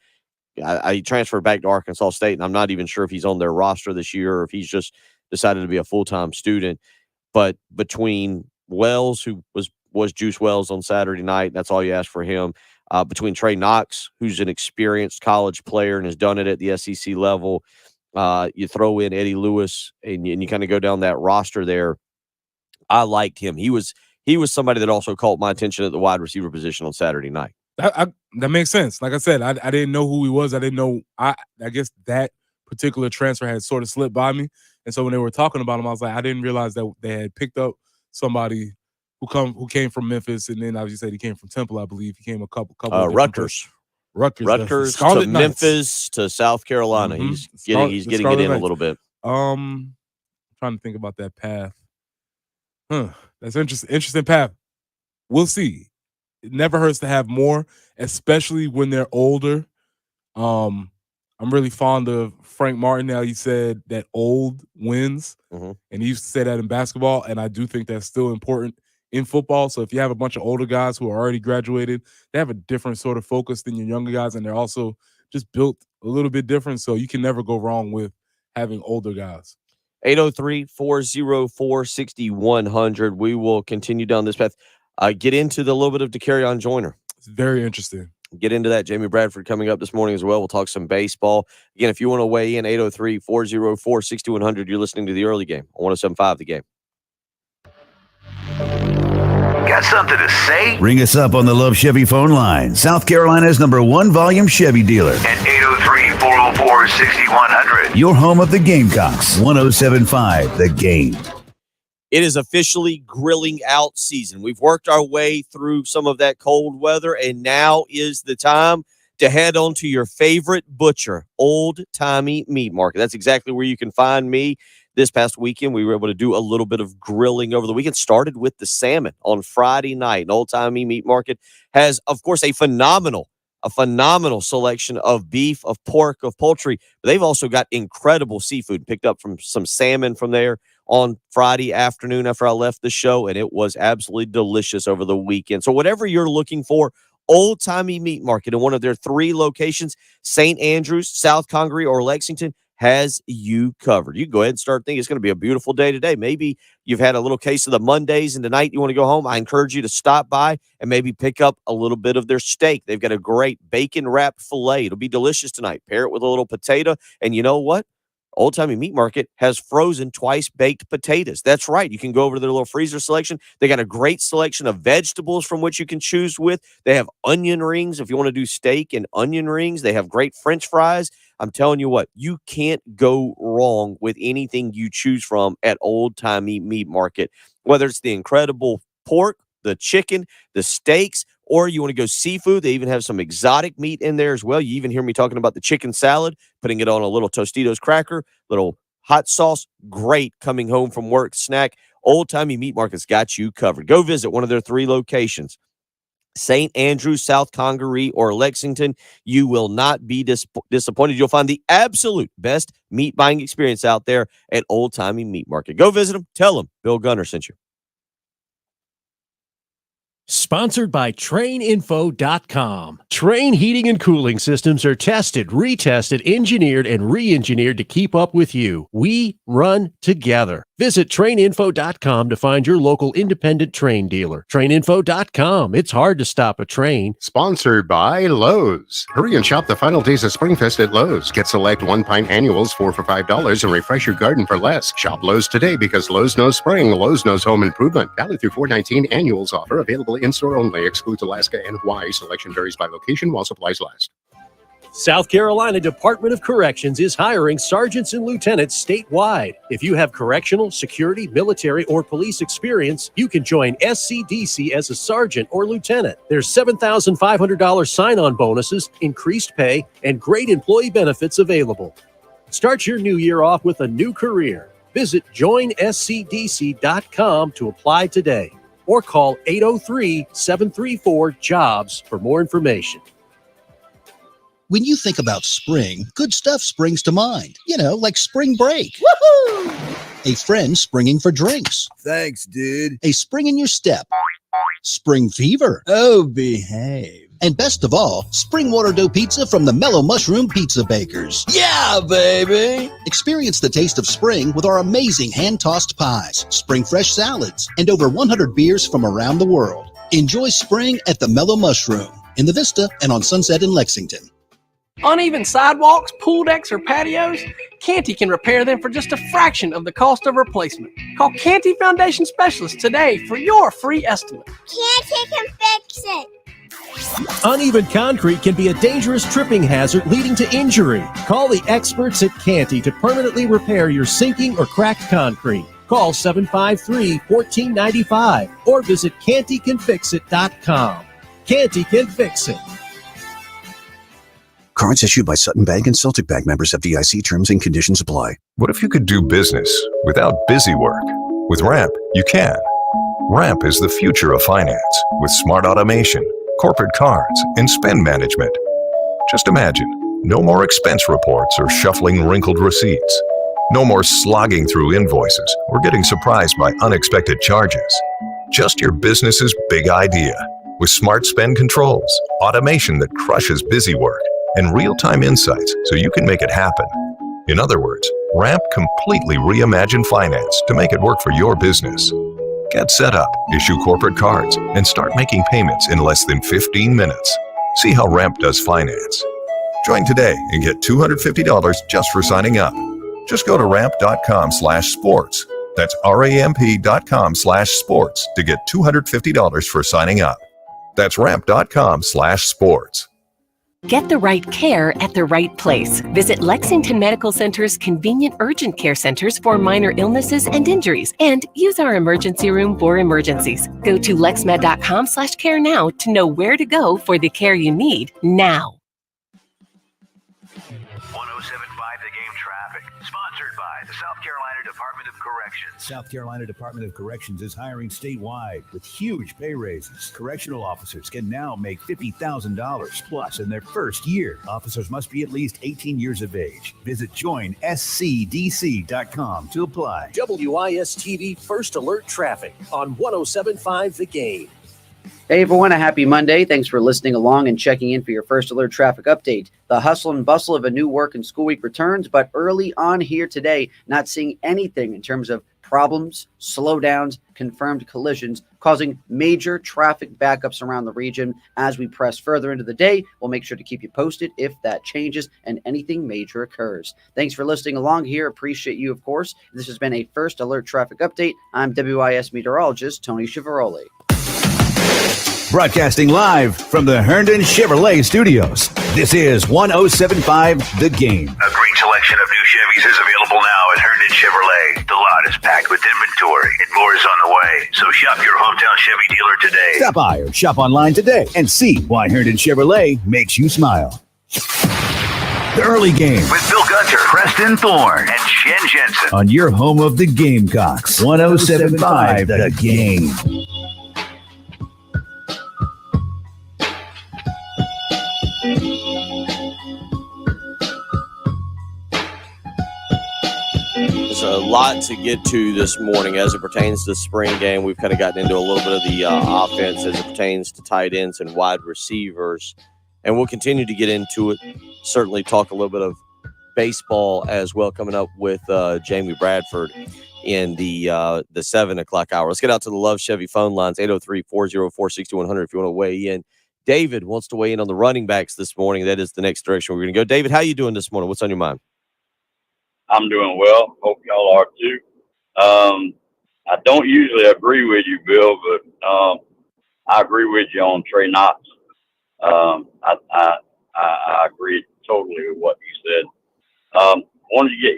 I transferred back to Arkansas State, and I'm not even sure if he's on their roster this year or if he's just decided to be a full-time student. But between Wells, who was Juice Wells on Saturday night, that's all you ask for him. Between Trey Knox, who's an experienced college player and has done it at the SEC level, you throw in Eddie Lewis, and you kind of go down that roster there. I liked him. He was somebody that also caught my attention at the wide receiver position on Saturday night. That makes sense. Like I said, I didn't know who he was. I didn't know. I guess that particular transfer had sort of slipped by me. And so when they were talking about him, I was like, I didn't realize that they had picked up somebody who came from Memphis, and then as you said, he came from Temple, I believe. He came a couple Rutgers to Memphis to South Carolina. Mm-hmm. He's getting it in a little bit. Trying to think about that path. That's interesting path. We'll see. It never hurts to have more, especially when they're older. I'm really fond of Frank Martin. Now, he said that old wins, and he used to say that in basketball, and I do think that's still important in football. So if you have a bunch of older guys who are already graduated, they have a different sort of focus than your younger guys, and they're also just built a little bit different. So you can never go wrong with having older guys. 803-404-6100. We will continue down this path. Get into the little bit of Dakereon Joyner. It's very interesting. Get into that. Jamie Bradford coming up this morning as well. We'll talk some baseball. Again, if you want to weigh in, 803-404-6100. You're listening to The Early Game on 107.5 The Game. Got Got something to say? Ring us up on the Love Chevy phone line. South Carolina's #1 volume Chevy dealer. At 803-404-6100. Your home of the Gamecocks. 107.5 The Game. It is officially grilling out season. We've worked our way through some of that cold weather, and now is the time to head on to your favorite butcher, Old Timey Meat Market. That's exactly where you can find me. This past weekend, we were able to do a little bit of grilling over the weekend. Started with the salmon on Friday night. And Old Timey Meat Market has, of course, a phenomenal selection of beef, of pork, of poultry. But they've also got incredible seafood. Picked up from some salmon from there on Friday afternoon after I left the show, and it was absolutely delicious over the weekend. So whatever you're looking for, Old Timey Meat Market in one of their 3 locations, St. Andrews, South Congaree, or Lexington, has you covered. You go ahead and start thinking it's going to be a beautiful day today. Maybe you've had a little case of the Mondays and tonight you want to go home. I encourage you to stop by and maybe pick up a little bit of their steak. They've got a great bacon wrapped filet. It'll be delicious tonight. Pair it with a little potato. And you know what? Old Timey Meat Market has frozen twice-baked potatoes. That's right. You can go over to their little freezer selection. They got a great selection of vegetables from which you can choose with. They have onion rings if you want to do steak and onion rings. They have great French fries. I'm telling you what, you can't go wrong with anything you choose from at Old Timey Meat Market, whether it's the incredible pork, the chicken, the steaks, or you want to go seafood. They even have some exotic meat in there as well. You even hear me talking about the chicken salad, putting it on a little Tostitos cracker, little hot sauce. Great coming home from work snack. Old Timey Meat Market's got you covered. Go visit one of their 3 locations, St. Andrews, South Congaree, or Lexington. You will not be disappointed. You'll find the absolute best meat buying experience out there at Old Timey Meat Market. Go visit them. Tell them Bill Gunner sent you. Sponsored by TrainInfo.com. Train heating and cooling systems are tested, retested, engineered, and re-engineered to keep up with you. We run together. Visit TrainInfo.com to find your local independent Train dealer. TrainInfo.com. It's hard to stop a train. Sponsored by Lowe's. Hurry and shop the final days of Springfest at Lowe's. Get select 1-pint annuals 4 for $5 and refresh your garden for less. Shop Lowe's today because Lowe's knows spring. Lowe's knows home improvement. Valid through 4/19. Annuals offer available in-store only. Excludes Alaska and Hawaii. Selection varies by location while supplies last. South Carolina Department of Corrections is hiring sergeants and lieutenants statewide. If you have correctional, security, military, or police experience, you can join SCDC as a sergeant or lieutenant. There's $7,500 sign-on bonuses, increased pay, and great employee benefits available. Start your new year off with a new career. Visit joinscdc.com to apply today or call 803-734-JOBS for more information. When you think about spring, good stuff springs to mind. You know, like spring break. Woohoo! A friend springing for drinks. Thanks, dude. A spring in your step. Spring fever. Oh, behave. And best of all, spring water dough pizza from the Mellow Mushroom Pizza Bakers. Yeah, baby! Experience the taste of spring with our amazing hand-tossed pies, spring fresh salads, and over 100 beers from around the world. Enjoy spring at the Mellow Mushroom in the Vista and on Sunset in Lexington. Uneven sidewalks, pool decks, or patios? Canty can repair them for just a fraction of the cost of replacement. Call Canty Foundation Specialists today for your free estimate. Canty can fix it. Uneven concrete can be a dangerous tripping hazard leading to injury. Call the experts at Canty to permanently repair your sinking or cracked concrete. Call 753-1495 or visit CantyCanFixIt.com. Canty can fix it. Cards issued by Sutton Bank and Celtic Bank, members FDIC. Terms and conditions apply. What if you could do business without busy work? With Ramp, you can. Ramp is the future of finance with smart automation, corporate cards, and spend management. Just imagine, no more expense reports or shuffling wrinkled receipts. No more slogging through invoices or getting surprised by unexpected charges. Just your business's big idea with smart spend controls, automation that crushes busy work, and real-time insights so you can make it happen. In other words, Ramp completely reimagined finance to make it work for your business. Get set up, issue corporate cards, and start making payments in less than 15 minutes. See how Ramp does finance. Join today and get $250 just for signing up. Just go to ramp.com/sports. That's ramp.com/sports to get $250 for signing up. That's ramp.com/sports. Get the right care at the right place. Visit Lexington Medical Center's convenient urgent care centers for minor illnesses and injuries, and use our emergency room for emergencies. Go to lexmed.com/care now to know where to go for the care you need now. 107.5 The Game traffic, sponsored by the South Carolina Department of Corrections. South Carolina Department of Corrections is hiring statewide with huge pay raises. Correctional officers can now make $50,000 plus in their first year. Officers must be at least 18 years of age. Visit joinscdc.com to apply. WIS-TV First Alert Traffic on 107.5 The Game. Hey everyone, a happy Monday. Thanks for listening along and checking in for your First Alert traffic update. The hustle and bustle of a new work and school week returns, but early on here today, not seeing anything in terms of problems, slowdowns, confirmed collisions, causing major traffic backups around the region. As we press further into the day, we'll make sure to keep you posted if that changes and anything major occurs. Thanks for listening along here. Appreciate you, of course. This has been a First Alert traffic update. I'm WIS meteorologist Tony Chiavaroli. Broadcasting live from the Herndon Chevrolet Studios. This is 107.5 The Game. A great selection of new Chevys is available now at Herndon Chevrolet. The lot is packed with inventory and more is on the way. So shop your hometown Chevy dealer today. Stop by or shop online today and see why Herndon Chevrolet makes you smile. The early game With Bill Gunter, Preston Thorne, and Shen Jensen. on your home of the Gamecocks. 107.5 The Game. There's a lot to get to this morning as it pertains to the spring game. We've kind of gotten into a little bit of the offense as it pertains to tight ends and wide receivers, and we'll continue to get into it. Certainly talk a little bit of baseball as well coming up with Jamie Bradford in the 7 o'clock hour. Let's get out to the Love Chevy phone lines, 803-404-6100 if you want to weigh in. David wants to weigh in on the running backs this morning. That is the next direction we're going to go. David, how you doing this morning? What's on your mind? I'm doing well. Hope y'all are too. I don't usually agree with you, Bill, but I agree with you on Trey Knox. I agree totally with what you said. Wanted to get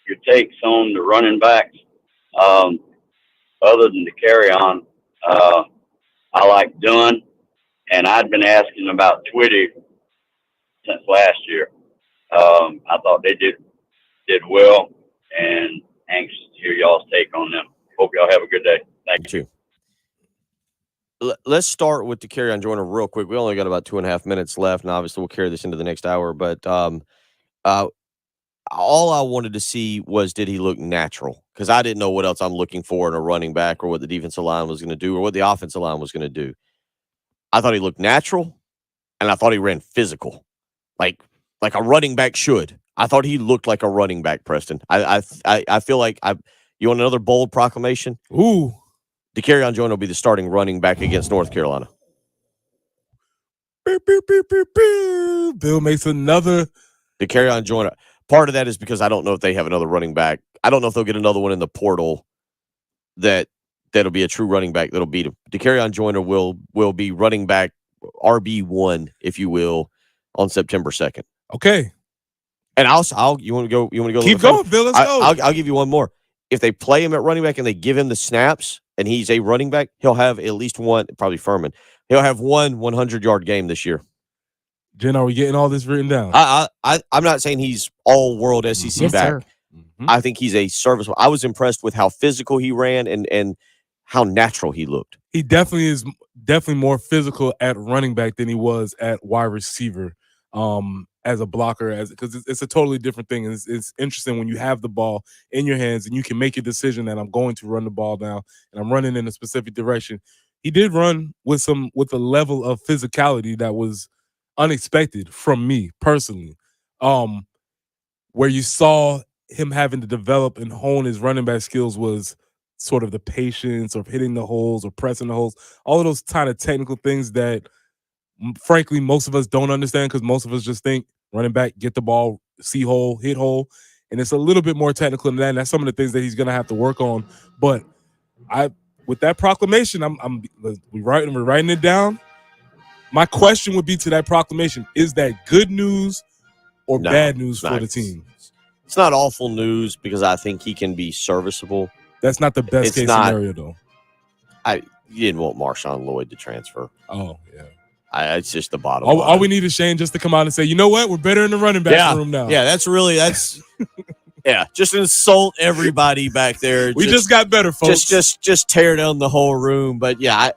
your takes on the running backs. Other than the carry on, I like Dunn, and I'd been asking about Twitty since last year. I thought they did well, and anxious to hear y'all's take on them. Hope y'all have a good day. Thank you. Let's start with the carry on Joyner real quick. We only got about 2.5 minutes left, and obviously we'll carry this into the next hour. But all I wanted to see was, did he look natural? Because I didn't know what else I'm looking for in a running back or what the defensive line was going to do or what the offensive line was going to do. I thought he looked natural, and I thought he ran physical, like a running back should. I thought he looked like a running back, Preston. I feel like you want another bold proclamation? Ooh. Dakereon Joyner will be the starting running back against North Carolina. Bill makes another. Dakereon Joyner. Part of that is because I don't know if they have another running back. I don't know if they'll get another one in the portal that'll be a true running back that'll beat him. Dakereon Joyner will be running back RB1, if you will, on September 2nd. Okay. And you want to go? You want to go? Keep going, Bill. Let's go. I'll give you one more. If they play him at running back and they give him the snaps and he's a running back, he'll have at least one. Probably Furman. He'll have one 100-yard game this year. Jen, are we getting all this written down? I'm not saying he's all world SEC back. Mm-hmm. I think he's a serviceable. I was impressed with how physical he ran and how natural he looked. He definitely is more physical at running back than he was at wide receiver. As a blocker, because it's a totally different thing. It's interesting when you have the ball in your hands and you can make a decision that I'm going to run the ball down and I'm running in a specific direction. He did run with a level of physicality that was unexpected from me personally, where you saw him having to develop and hone his running back skills was sort of the patience of hitting the holes or pressing the holes, all of those kind of technical things that frankly, most of us don't understand because most of us just think running back, get the ball, see hole, hit hole. and it's a little bit more technical than that. And that's some of the things that he's going to have to work on. But with that proclamation, we're writing it down. My question would be to that proclamation: is that good news or bad news for the team? It's not awful news because I think he can be serviceable. That's not the best case scenario, though. You didn't want Marshawn Lloyd to transfer. Oh, yeah. It's just the bottom line. All we need is Shane just to come out and say, you know what? We're better in the running back room now. Yeah, that's yeah, just insult everybody back there. We just got better, folks. Just tear down the whole room. But yeah,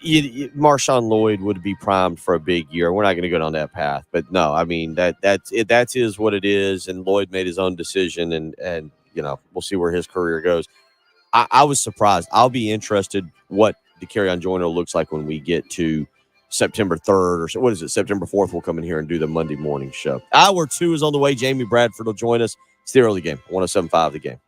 Marshawn Lloyd would be primed for a big year. We're not going to go down that path. But no, I mean that is what it is. And Lloyd made his own decision, and we'll see where his career goes. I was surprised. I'll be interested what Dakereon Joyner looks like when we get to September 3rd or so. What is it? September 4th. We'll come in here and do the Monday morning show. Hour 2 is on the way. Jamie Bradford will join us. It's the early game. 107.5 The Game.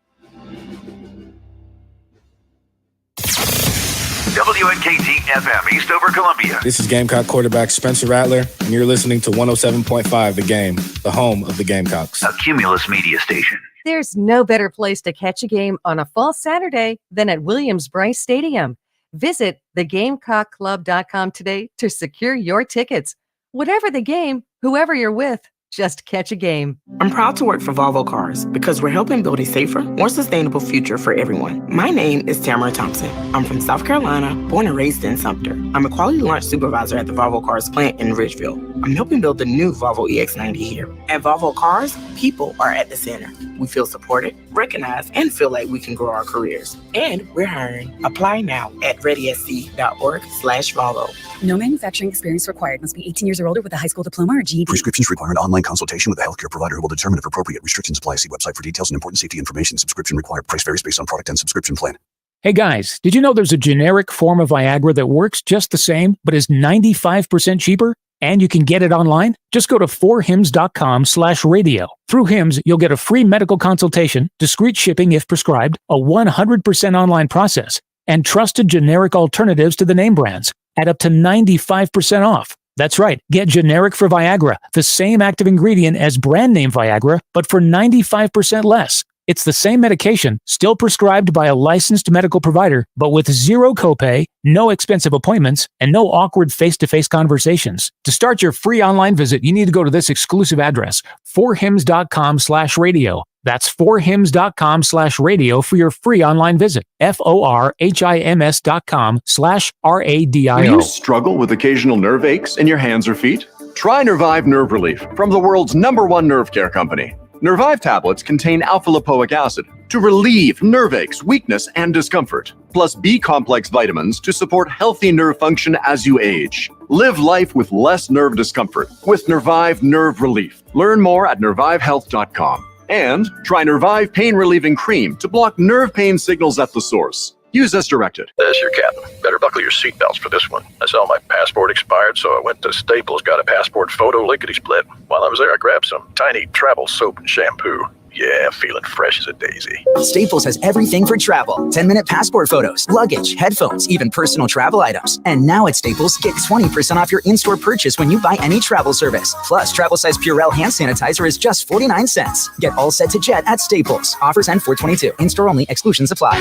WNKT FM, Eastover, Columbia. This is Gamecock quarterback Spencer Rattler, and you're listening to 107.5 The Game, the home of the Gamecocks. A Cumulus media station. There's no better place to catch a game on a fall Saturday than at Williams-Brice Stadium. Visit thegamecockclub.com today to secure your tickets. Whatever the game, whoever you're with, just catch a game. I'm proud to work for Volvo Cars because we're helping build a safer, more sustainable future for everyone. My name is Tamara Thompson. I'm from South Carolina, born and raised in Sumter. I'm a quality launch supervisor at the Volvo Cars plant in Ridgeville. I'm helping build the new Volvo EX90 here. At Volvo Cars, people are at the center. We feel supported, recognized, and feel like we can grow our careers. And we're hiring. Apply now at readysc.org/Volvo. No manufacturing experience required. Must be 18 years or older with a high school diploma or GED. Prescriptions require an online consultation with a healthcare provider who will determine if appropriate. Restrictions apply. See website for details and important safety information. Subscription required. Price varies based on product and subscription plan. Hey guys, did you know there's a generic form of Viagra that works just the same, but is 95% cheaper? And you can get it online? Just go to 4hims.com/radio. Through Hims, you'll get a free medical consultation, discreet shipping if prescribed, a 100% online process, and trusted generic alternatives to the name brands at up to 95% off. That's right. Get generic for Viagra, the same active ingredient as brand name Viagra, but for 95% less. It's the same medication, still prescribed by a licensed medical provider, but with zero copay, no expensive appointments, and no awkward face-to-face conversations. To start your free online visit, you need to go to this exclusive address, 4hims.com/radio. That's 4hims.com/radio for your free online visit. FORHIMS.com/RADIO. Do you struggle with occasional nerve aches in your hands or feet? Try Nervive Nerve Relief from the world's #1 nerve care company. Nervive tablets contain alpha-lipoic acid to relieve nerve aches, weakness, and discomfort, plus B-complex vitamins to support healthy nerve function as you age. Live life with less nerve discomfort with Nervive Nerve Relief. Learn more at nervivehealth.com. And try Nervive Pain Relieving Cream to block nerve pain signals at the source. Use as directed. This your captain. Better buckle your seatbelts for this one. I saw my passport expired, so I went to Staples, got a passport photo lickety-split. While I was there, I grabbed some tiny travel soap and shampoo. Yeah, feeling fresh as a daisy. Staples has everything for travel. 10-minute passport photos, luggage, headphones, even personal travel items. And now at Staples, get 20% off your in-store purchase when you buy any travel service. Plus, travel size Purell hand sanitizer is just 49 cents. Get all set to jet at Staples. Offers end 4/22. In-store only. Exclusions apply.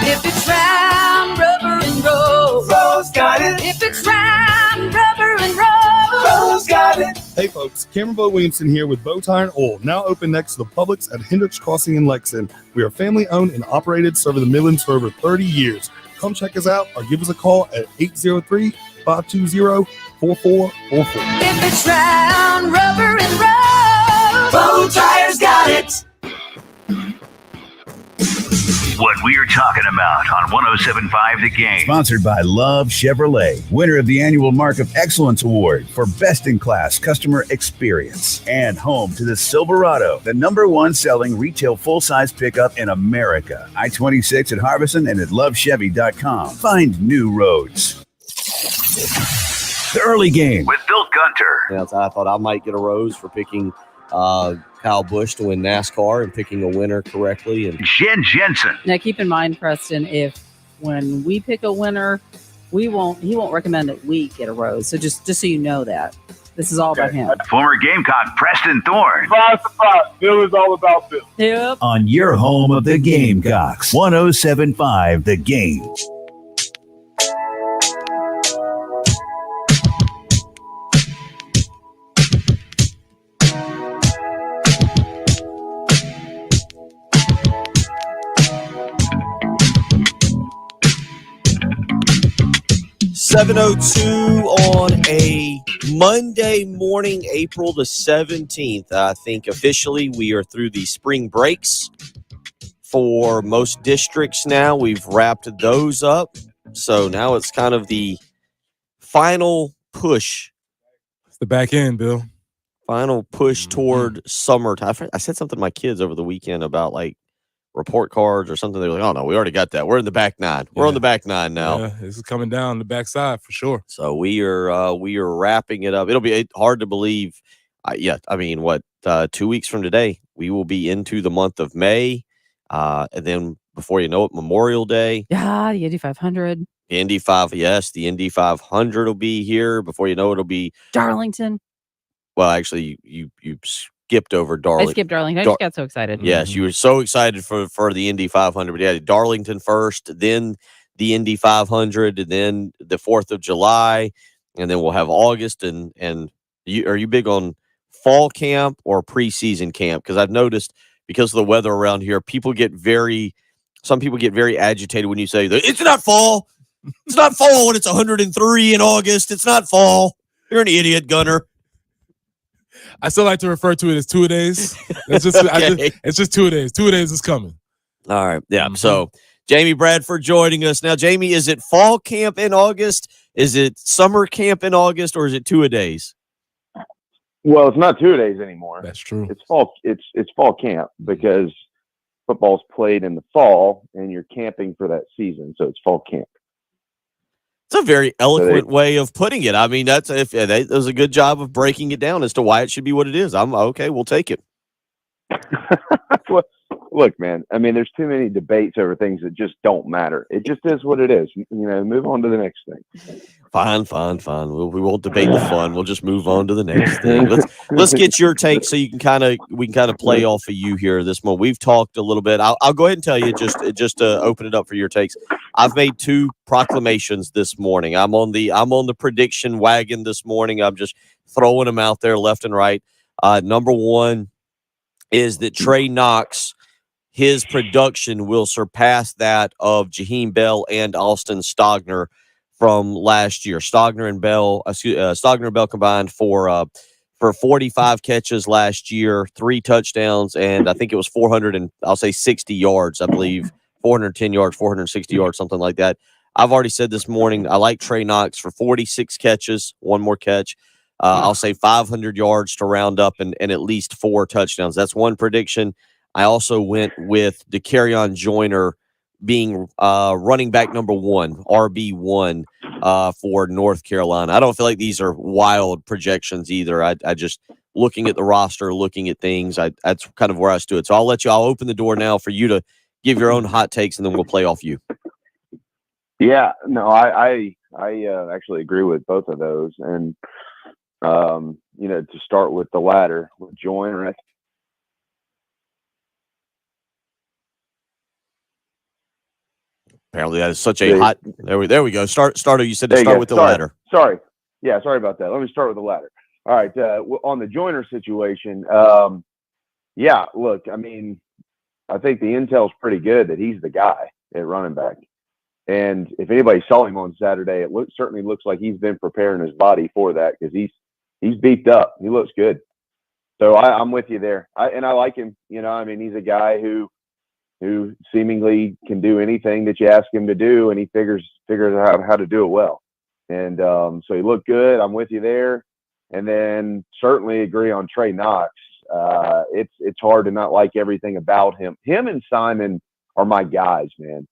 If it's round, rubber, and roll, Rose got it. If it's round, rubber, and roll, Rose got it. Hey folks, Cameron Bo Williamson here with Bow Tie and Oil, now open next to the Publix at Hendricks Crossing in Lexington. We are family owned and operated, serving the Midlands for over 30 years. Come check us out or give us a call at 803-520-4444. If it's round, rubber, and roll, Bow Tires got it. What we're talking about on 107.5 The Game. Sponsored by Love Chevrolet, winner of the annual Mark of Excellence Award for best-in-class customer experience. And home to the Silverado, the #1 selling retail full-size pickup in America. I-26 at Harbison and at lovechevy.com. Find new roads. The early game. With Bill Gunter. Yeah, I thought I might get a rose for picking Kyle Busch to win NASCAR and picking a winner correctly. And Jen Jensen. Now, keep in mind, Preston, if when we pick a winner, he won't recommend that we get a rose. So just so you know that. This is all about him. Former Gamecock Preston Thorne. Surprise. Bill is all about Bill. Yep. On your home of the Gamecocks, 107.5 The Game. .702 on a Monday morning, April the 17th. I think officially we are through the spring breaks for most districts now. We've wrapped those up. So now it's kind of the final push. It's the back end, Bill. Final push toward summertime. I said something to my kids over the weekend about like report cards or something. They're like, oh no, we already got that. We're in the back nine. We're on the back nine now. Yeah, this is coming down the backside for sure. So we are wrapping it up. It'll be hard to believe. 2 weeks from today, we will be into the month of May. And then before you know it, Memorial Day. Yeah, the Indy 500. The Indy 5, yes, the Indy 500 will be here. Before you know it, it'll be Darlington. Well, actually, you skipped over Darlington. I skipped Darlington. I just got so excited. Yes, you were so excited for the Indy 500. But yeah, Darlington first, then the Indy 500, and then the 4th of July, and then we'll have August. And are you big on fall camp or preseason camp? Because I've noticed because of the weather around here, some people get very agitated when you say it's not fall. It's not fall when it's 103 in August. It's not fall. You're an idiot, Gunner. I still like to refer to it as 2 days. It's just, it's just 2 days. 2 days is coming. All right. Yeah. So Jamie Bradford joining us now. Jamie, is it fall camp in August? Is it summer camp in August, or is it 2 days? Well, it's not 2 days anymore. That's true. It's fall. It's fall camp because football's played in the fall, and you're camping for that season. So it's fall camp. It's a very eloquent way of putting it. I mean, that was a good job of breaking it down as to why it should be what it is. I'm okay. We'll take it. Look, man. I mean, there's too many debates over things that just don't matter. It just is what it is. Move on to the next thing. Fine. We won't debate the fun. We'll just move on to the next thing. Let's get your take so we can kind of play off of you here this month. We've talked a little bit. I'll go ahead and tell you just to open it up for your takes. I've made 2 proclamations this morning. I'm on the prediction wagon this morning. I'm just throwing them out there left and right. Number one is that Trey Knox, his production will surpass that of Jaheim Bell and Austin Stogner from last year. Stogner and Bell combined for 45 catches last year, 3 touchdowns, and I think it was 60 yards, I believe. 410 yards, 460 yards, something like that. I've already said this morning, I like Trey Knox for 46 catches, one more catch. I'll say 500 yards to round up and at least 4 touchdowns. That's one prediction. I also went with DeCarrion Joyner being running back number 1, RB1 for North Carolina. I don't feel like these are wild projections either. I just, looking at the roster, looking at things, that's kind of where I stood. So I'll open the door now for you to give your own hot takes, and then we'll play off you. Yeah, no, I actually agree with both of those. And, to start with the latter, with Joyner, apparently that is such a hot. There we go. Starter. You said to start with the ladder. Sorry. Yeah, sorry about that. Let me start with the ladder. All right. On the Joyner situation, yeah, look, I mean, I think the intel's pretty good that he's the guy at running back. And if anybody saw him on Saturday, it certainly looks like he's been preparing his body for that because he's beefed up. He looks good. So I'm with you there. I like him. I mean, he's a guy who seemingly can do anything that you ask him to do, and he figures out how to do it well. And so he looked good. I'm with you there. And then certainly agree on Trey Knox. It's hard to not like everything about him. Him and Simon are my guys, man.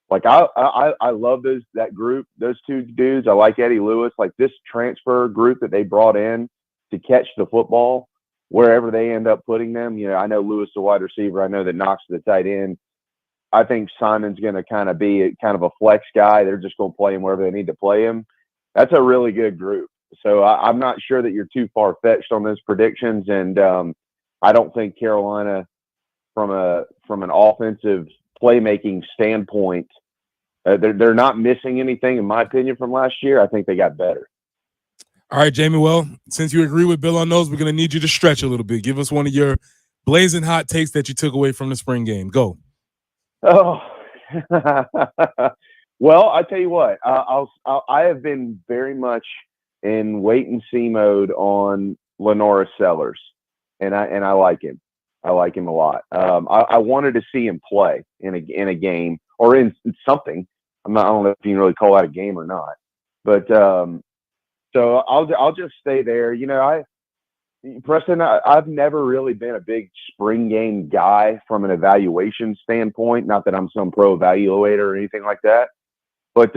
Like I love that group, those 2 dudes. I like Eddie Lewis, like this transfer group that they brought in to catch the football wherever they end up putting them. I know Lewis the wide receiver. I know that Knox the tight end. I think Simon's going to kind of be a flex guy. They're just going to play him wherever they need to play him. That's a really good group. So I'm not sure that you're too far fetched on those predictions, and I don't think Carolina, from an offensive playmaking standpoint, they're not missing anything in my opinion from last year. I think they got better. All right, Jamie. Well, since you agree with Bill on those, we're going to need you to stretch a little bit. Give us one of your blazing hot takes that you took away from the spring game. Go. Oh, well, I tell you what, I have been very much in wait and see mode on Lenora Sellers, and I like him. I like him a lot. I wanted to see him play in a game or in something. I don't know if you can really call that a game or not, but so I'll just stay there. You know, Preston, I've never really been a big spring game guy from an evaluation standpoint. Not that I'm some pro evaluator or anything like that, but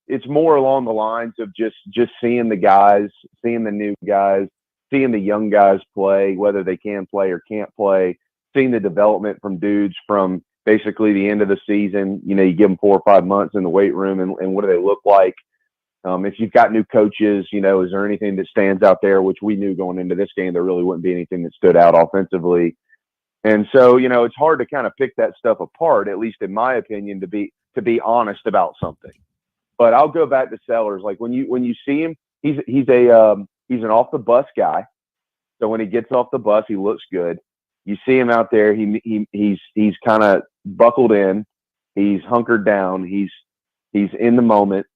it's more along the lines of just seeing the guys, seeing the new guys, seeing the young guys play, whether they can play or can't play, seeing the development from dudes from basically the end of the season. You know, you give them 4 or 5 months in the weight room, and what do they look like? If you've got new coaches, you know, is there anything that stands out there? Which we knew going into this game, there really wouldn't be anything that stood out offensively. And so, you know, it's hard to kind of pick that stuff apart, at least in my opinion, to be honest about something. But I'll go back to Sellers. Like when you see him, he's an off the bus guy. So when he gets off the bus, he looks good. You see him out there, he's kind of buckled in, he's hunkered down, he's in the moment.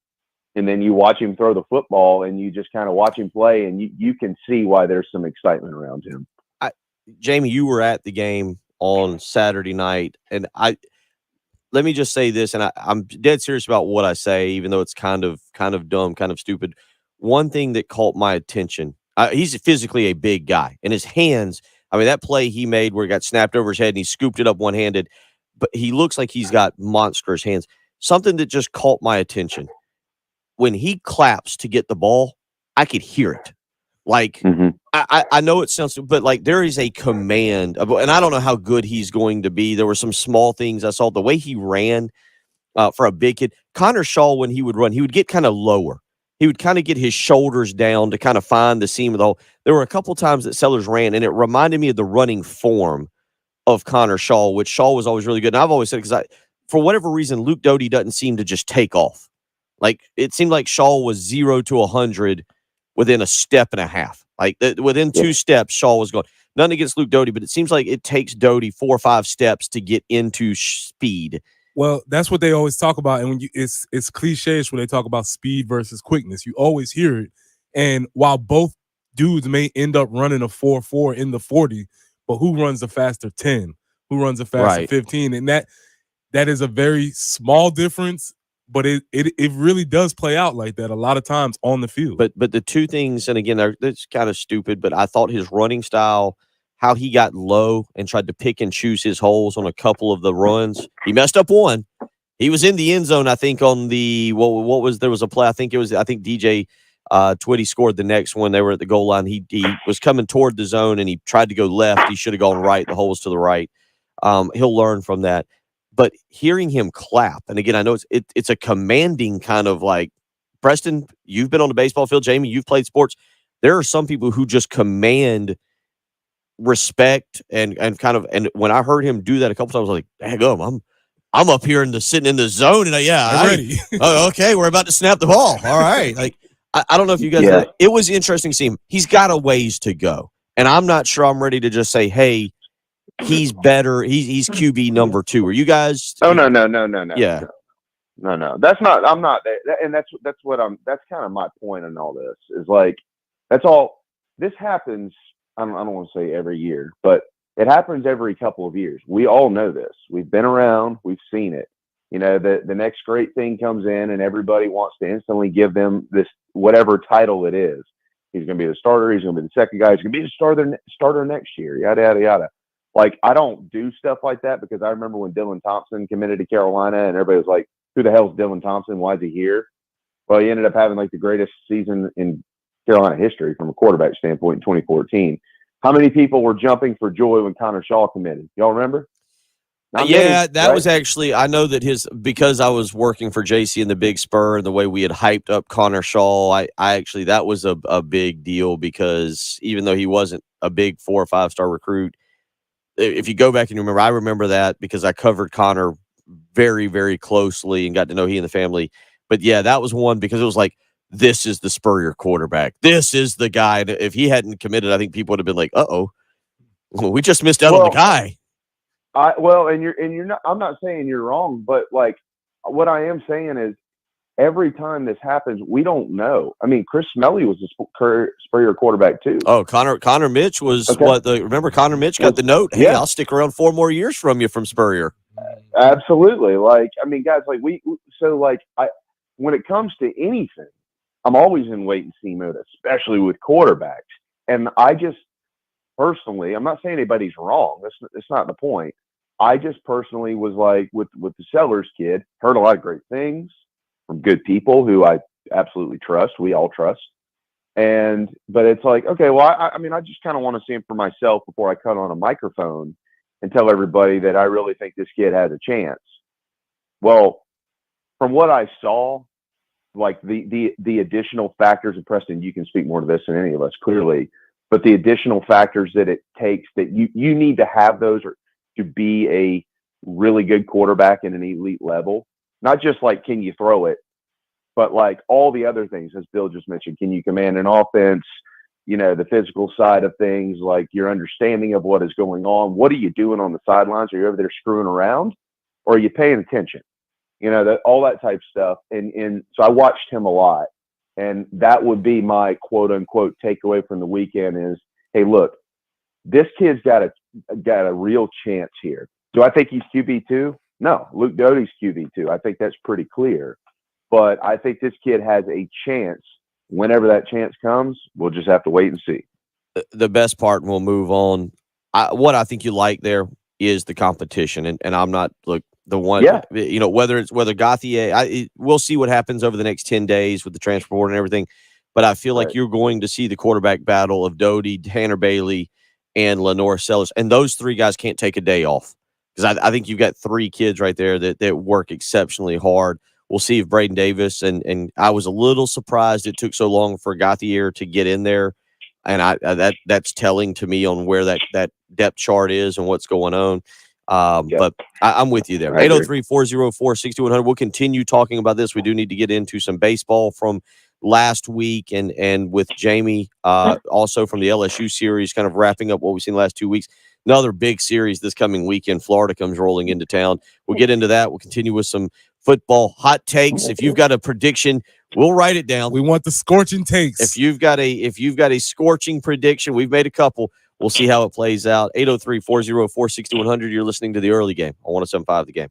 And then you watch him throw the football, and you just kind of watch him play, and you can see why there's some excitement around him. Jamie, you were at the game on Saturday night, and let me just say this, and I'm dead serious about what I say, even though it's kind of dumb, kind of stupid. One thing that caught my attention, he's physically a big guy, and his hands, I mean, that play he made where he got snapped over his head and he scooped it up one-handed, but he looks like he's got monstrous hands. Something that just caught my attention. When he claps to get the ball, I could hear it. Like, I know it sounds, but like there is a command, and I don't know how good he's going to be. There were some small things I saw. The way he ran for a big kid. Connor Shaw, when he would run, he would get kind of lower. He would kind of get his shoulders down to kind of find the seam of the hole. There were a couple times that Sellers ran, and it reminded me of the running form of Connor Shaw, which Shaw was always really good. And I've always said, because for whatever reason, Luke Doty doesn't seem to just take off. Like, it seemed like Shaw was 0 to 100 within a step and a half. Like, within 2 steps, Shaw was going. Nothing against Luke Doty, but it seems like it takes Doty 4 or 5 steps to get into speed. Well, that's what they always talk about, and when it's cliche-ish when they talk about speed versus quickness. You always hear it, and while both dudes may end up running a 4.4 in the 40, but who runs the faster 10? Who runs the faster 15? And that is a very small difference. But it really does play out like that a lot of times on the field. But the two things, and again, that's kind of stupid, but I thought his running style, how he got low and tried to pick and choose his holes on a couple of the runs. He messed up one. He was in the end zone, I think, on the there was a play. I think DJ Twitty scored the next one. They were at the goal line. He was coming toward the zone and he tried to go left. He should have gone right. The hole was to the right. He'll learn from that. But hearing him clap, and again, I know it's a commanding kind of like, Preston, you've been on the baseball field, Jamie, you've played sports. There are some people who just command respect and when I heard him do that a couple times, I was like, daggum, I'm up here sitting in the zone, and I'm ready. Okay, we're about to snap the ball. All right. Like, I don't know if you guys know, it was interesting to see him. He's got a ways to go. And I'm not sure I'm ready to just say, hey, he's better. He's QB number 2. Are you guys? Oh, no. Yeah. No. That's not. I'm not. And that's what I'm. That's kind of my point in all this. Is like, that's all. This happens. I don't want to say every year, but it happens every couple of years. We all know this. We've been around. We've seen it. You know, the next great thing comes in, and everybody wants to instantly give them this whatever title it is. He's going to be the starter. He's going to be the second guy. He's going to be the starter next year. Yada yada yada. Like, I don't do stuff like that because I remember when Dylan Thompson committed to Carolina and everybody was like, who the hell is Dylan Thompson? Why is he here? Well, he ended up having like the greatest season in Carolina history from a quarterback standpoint in 2014. How many people were jumping for joy when Connor Shaw committed? Y'all remember? Not Yeah, many, that right? was actually, I know that because I was working for JC in the Big Spur and the way we had hyped up Connor Shaw, I actually, that was a big deal because even though he wasn't a big 4 or 5 star recruit, if you go back and you remember, I remember that because I covered Connor very, very closely and got to know he and the family. But yeah, that was one because it was like, this is the Spurrier quarterback. This is the guy. If he hadn't committed, I think people would have been like, uh-oh, we just missed out on the guy. And you're not. I'm not saying you're wrong, but like what I am saying is, every time this happens, we don't know. I mean, Chris Smelly was a Spurrier quarterback too. Oh, Connor Mitch was remember Connor Mitch got the note. Hey, I'll stick around 4 more years from you from Spurrier. Absolutely. Like, I mean, guys, like when it comes to anything, I'm always in wait and see mode, especially with quarterbacks. And I just personally, I'm not saying anybody's wrong. That's not the point. I just personally was like with the Sellers kid, heard a lot of great things from good people who I absolutely trust. We all trust. But it's like, okay, well, I mean, I just kind of want to see him for myself before I cut on a microphone and tell everybody that I really think this kid has a chance. Well, from what I saw, like the additional factors, and Preston, you can speak more to this than any of us clearly, but the additional factors that it takes that you need to have those to be a really good quarterback in an elite level. Not just like, can you throw it, but like all the other things, as Bill just mentioned. Can you command an offense? You know, the physical side of things, like your understanding of what is going on. What are you doing on the sidelines? Are you over there screwing around, or are you paying attention? You know, all that type of stuff. And so I watched him a lot, and that would be my quote unquote takeaway from the weekend is, hey, look, this kid's got a real chance here. Do I think he's QB2? No, Luke Doty's QB2. I think that's pretty clear. But I think this kid has a chance. Whenever that chance comes, we'll just have to wait and see. The best part, and we'll move on. What I think you like there is the competition, and I'm not the one. Yeah. You know, whether Gauthier, we'll see what happens over the next 10 days with the transfer board and everything. But I feel like you're going to see the quarterback battle of Doty, Tanner Bailey, and Lenore Sellers, and those 3 guys can't take a day off because I think you've got 3 kids right there that work exceptionally hard. We'll see if Braden Davis and I was a little surprised it took so long for Gauthier to get in there, and that's telling to me on where that depth chart is and what's going on. But I'm with you there. 803-404-6100. We'll continue talking about this. We do need to get into some baseball from last week and with Jamie also from the LSU series, kind of wrapping up what we've seen the last 2 weeks. Another big series this coming weekend. Florida comes rolling into town. We'll get into that. We'll continue with some football hot takes. If you've got a prediction, we'll write it down. We want the scorching takes. If you've got a scorching prediction, we've made a couple. We'll see how it plays out. 803-404-6100. You're listening to the early game on 107.5 The Game.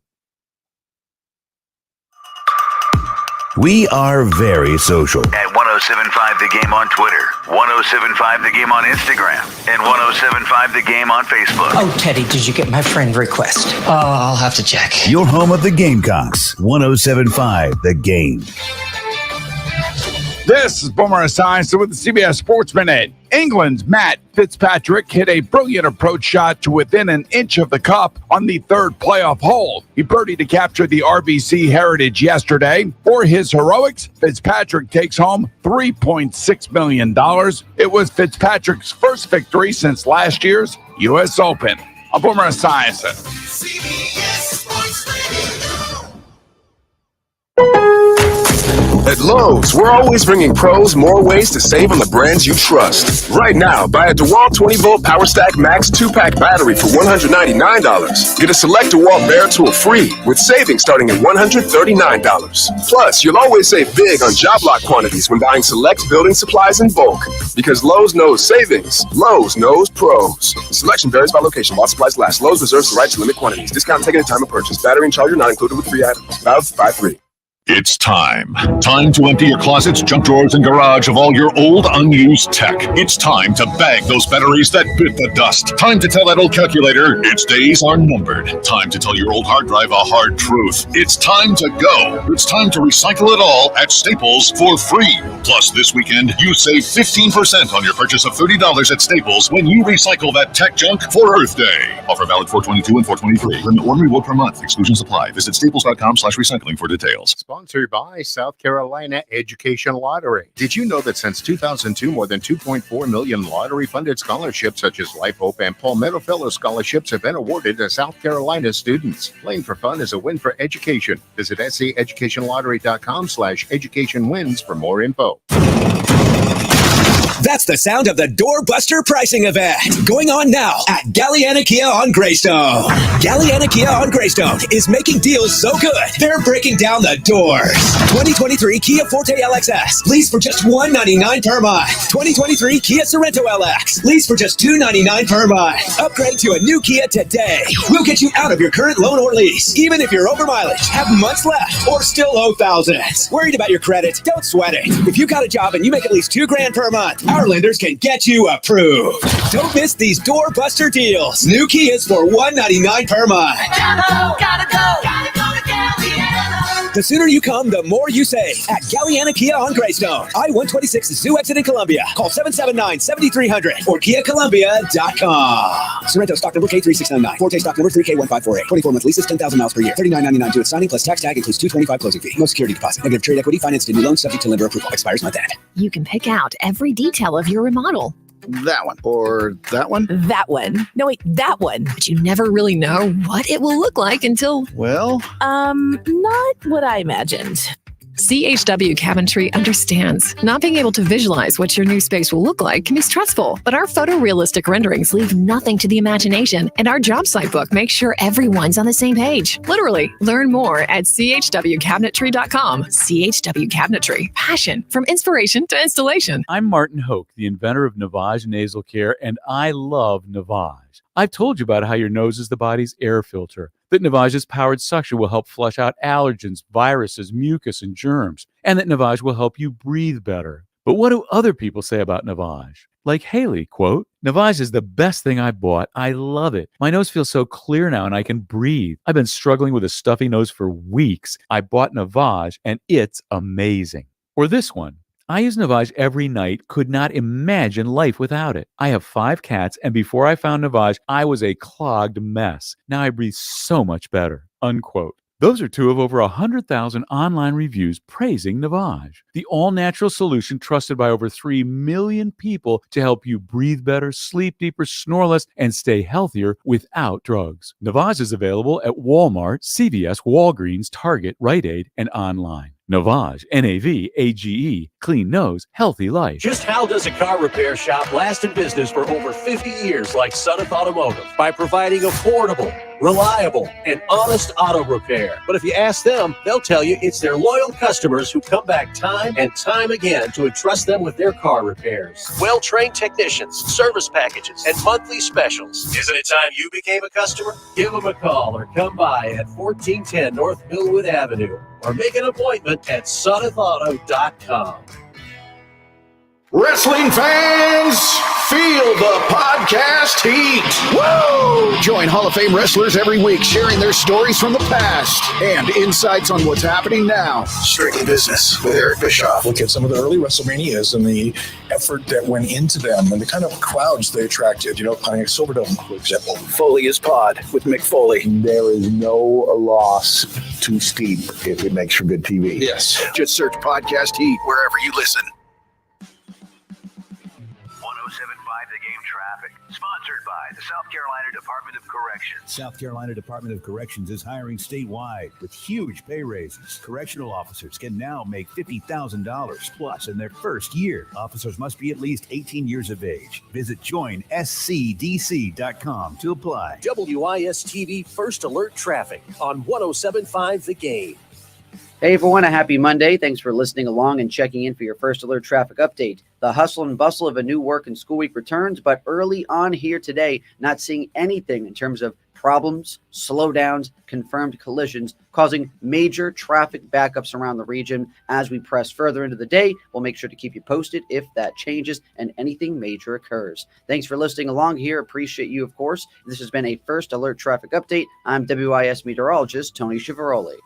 We are very social. At 107.5 The Game on Twitter, 107.5 The Game on Instagram, and 107.5 The Game on Facebook. Oh, Teddy, did you get my friend request? Oh, I'll have to check. Your home of the Gamecocks, 107.5 The Game. This is Boomer Esiason with the CBS Sports Minute. England's Matt Fitzpatrick hit a brilliant approach shot to within an inch of the cup on the 3rd playoff hole. He birdied to capture the RBC Heritage yesterday. For his heroics, Fitzpatrick takes home $3.6 million. It was Fitzpatrick's first victory since last year's U.S. Open. I'm Boomer Esiason. CBS Sports Radio. At Lowe's, we're always bringing pros more ways to save on the brands you trust. Right now, buy a DeWalt 20-volt PowerStack Max 2-pack battery for $199. Get a select DeWalt Bear Tool free with savings starting at $139. Plus, you'll always save big on job lot quantities when buying select building supplies in bulk. Because Lowe's knows savings, Lowe's knows pros. Selection varies by location while supplies last. Lowe's reserves the right to limit quantities. Discount taken at time of purchase. Battery and charger not included with free items. Valid by 3. It's time. Time to empty your closets, junk drawers, and garage of all your old, unused tech. It's time to bag those batteries that bit the dust. Time to tell that old calculator its days are numbered. Time to tell your old hard drive a hard truth. It's time to go. It's time to recycle it all at Staples for free. Plus, this weekend, you save 15% on your purchase of $30 at Staples when you recycle that tech junk for Earth Day. Offer valid 4/22 and 4/23. Limit one reward per month. Exclusions apply. Visit staples.com/recycling for details. Sponsored by South Carolina Education Lottery. Did you know that since 2002, more than 2.4 million lottery-funded scholarships such as Life Hope and Palmetto Fellow scholarships have been awarded to South Carolina students? Playing for fun is a win for education. Visit sceducationlottery.com/educationwins for more info. That's the sound of the Doorbuster pricing event going on now at Galliana Kia on Greystone. Galliana Kia on Greystone is making deals so good, they're breaking down the doors. 2023 Kia Forte LXS, lease for just $199 per month. 2023 Kia Sorento LX, lease for just $299 per month. Upgrade to a new Kia today. We'll get you out of your current loan or lease, even if you're over mileage, have months left, or still owe thousands. Worried about your credit? Don't sweat it. If you got a job and you make at least $2,000 per month, our lenders can get you approved. Don't miss these doorbuster deals. New Kias for $199 per month. Gotta go to Galliana. The sooner you come, the more you save at Galliana Kia on Greystone. I-126 Zoo Exit in Columbia. Call 779-7300 or KiaColumbia.com. Sorrento stock number K3699. Forte stock number 3K1548. 24-month leases, 10,000 miles per year. $39.99 due at signing plus tax tag includes $225 closing fee. No security deposit. Negative trade equity financed in new loan subject to lender approval. Expires month end. You can pick out every detail of your remodel. That one. Or that one? That one. No, wait, that one. But you never really know what it will look like until... Well... not what I imagined. CHW Cabinetry understands. Not being able to visualize what your new space will look like can be stressful, but our photorealistic renderings leave nothing to the imagination, and our job site book makes sure everyone's on the same page. Literally. Learn more at chwcabinetry.com. CHW Cabinetry. Passion from inspiration to installation. I'm Martin Hoke, the inventor of Navage Nasal Care, and I love Navage. I've told you about how your nose is the body's air filter, that Navage's powered suction will help flush out allergens, viruses, mucus, and germs, and that Navage will help you breathe better. But what do other people say about Navage? Like Haley, quote, Navage is the best thing I bought. I love it. My nose feels so clear now and I can breathe. I've been struggling with a stuffy nose for weeks. I bought Navage and it's amazing. Or this one. I use Navage every night, could not imagine life without it. I have 5 cats, and before I found Navage, I was a clogged mess. Now I breathe so much better, unquote. Those are 2 of over 100,000 online reviews praising Navage, the all-natural solution trusted by over 3 million people to help you breathe better, sleep deeper, snore less, and stay healthier without drugs. Navage is available at Walmart, CVS, Walgreens, Target, Rite Aid, and online. Navage, N-A-V-A-G-E, clean nose, healthy life. Just how does a car repair shop last in business for over 50 years like Sunneth Automotive? By providing affordable, reliable, and honest auto repair. But if you ask them, they'll tell you it's their loyal customers who come back time and time again to entrust them with their car repairs. Well-trained technicians, service packages, and monthly specials. Isn't it time you became a customer? Give them a call or come by at 1410 North Millwood Avenue or make an appointment at SunnethAuto.com. Wrestling fans, feel the podcast heat. Woo! Join Hall of Fame wrestlers every week sharing their stories from the past and insights on what's happening now. Strictly Business with Eric Bischoff. Look at some of the early WrestleManias and the effort that went into them and the kind of crowds they attracted. You know, Pontiac Silverdome, for example. Foley is Pod with Mick Foley. There is no loss too steep if it makes for good TV. Yes. Just search Podcast Heat wherever you listen. 107.5 The Game traffic. Sponsored by the South Carolina Department of Corrections. South Carolina Department of Corrections is hiring statewide with huge pay raises. Correctional officers can now make $50,000 plus in their first year. Officers must be at least 18 years of age. Visit joinscdc.com to apply. WIS-TV First Alert Traffic on 107.5 The Game. Hey everyone, a happy Monday. Thanks for listening along and checking in for your first alert traffic update. The hustle and bustle of a new work and school week returns, but early on here today, not seeing anything in terms of problems, slowdowns, confirmed collisions, causing major traffic backups around the region. As we press further into the day, we'll make sure to keep you posted if that changes and anything major occurs. Thanks for listening along here. Appreciate you, of course. This has been a first alert traffic update. I'm WIS meteorologist Tony Chiavaroli.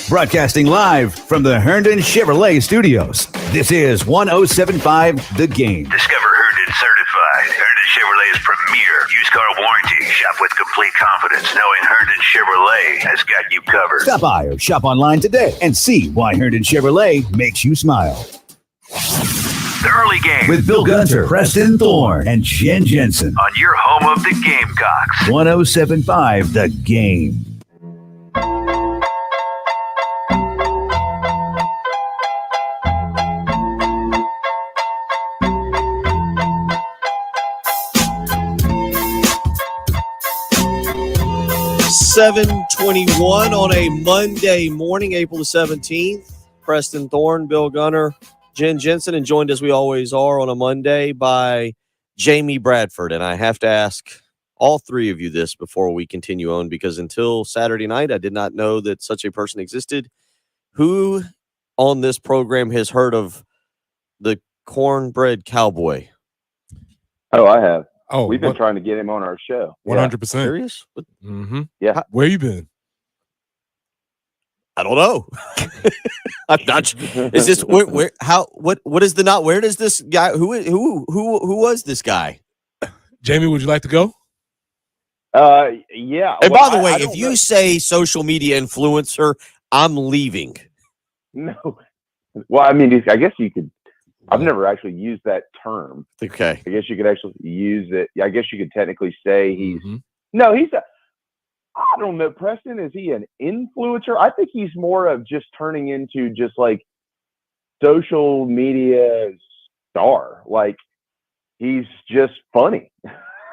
Broadcasting live from the Herndon Chevrolet Studios. This is 107.5 The Game. Discover Herndon Certified, Herndon Chevrolet's premier used car warranty. Shop with complete confidence, knowing Herndon Chevrolet has got you covered. Stop by or shop online today and see why Herndon Chevrolet makes you smile. The early game With Bill Gunter, Preston Thorne, and Jen Jensen. on your home of the Gamecocks. 107.5 The Game. $7:21 on a Monday morning, April the 17th. Preston Thorne, Bill Gunner, Jen Jensen, and joined as we always are on a Monday by Jamie Bradford. And I have to ask all three of you this before we continue on, because until Saturday night, I did not know that such a person existed. Who on this program has heard of the cornbread cowboy? Oh, I have. Oh, we've been trying to get him on our show. 100%. Serious? Mm-hmm. Yeah. Where you been? I don't know. I'm not. Is this where? How? What is the not? Where does this guy? Who was this guy? Jamie, would you like to go? Yeah. And well, by the way, I if don't you know. say social media influencer, I'm leaving. No. Well, I mean, I guess you could. I've never actually used that term. Okay. I guess you could actually use it. I guess you could technically say he's. Mm-hmm. No, he's a. I don't know, Preston. Is he an influencer? I think he's more of just turning into just like social media star. Like he's just funny.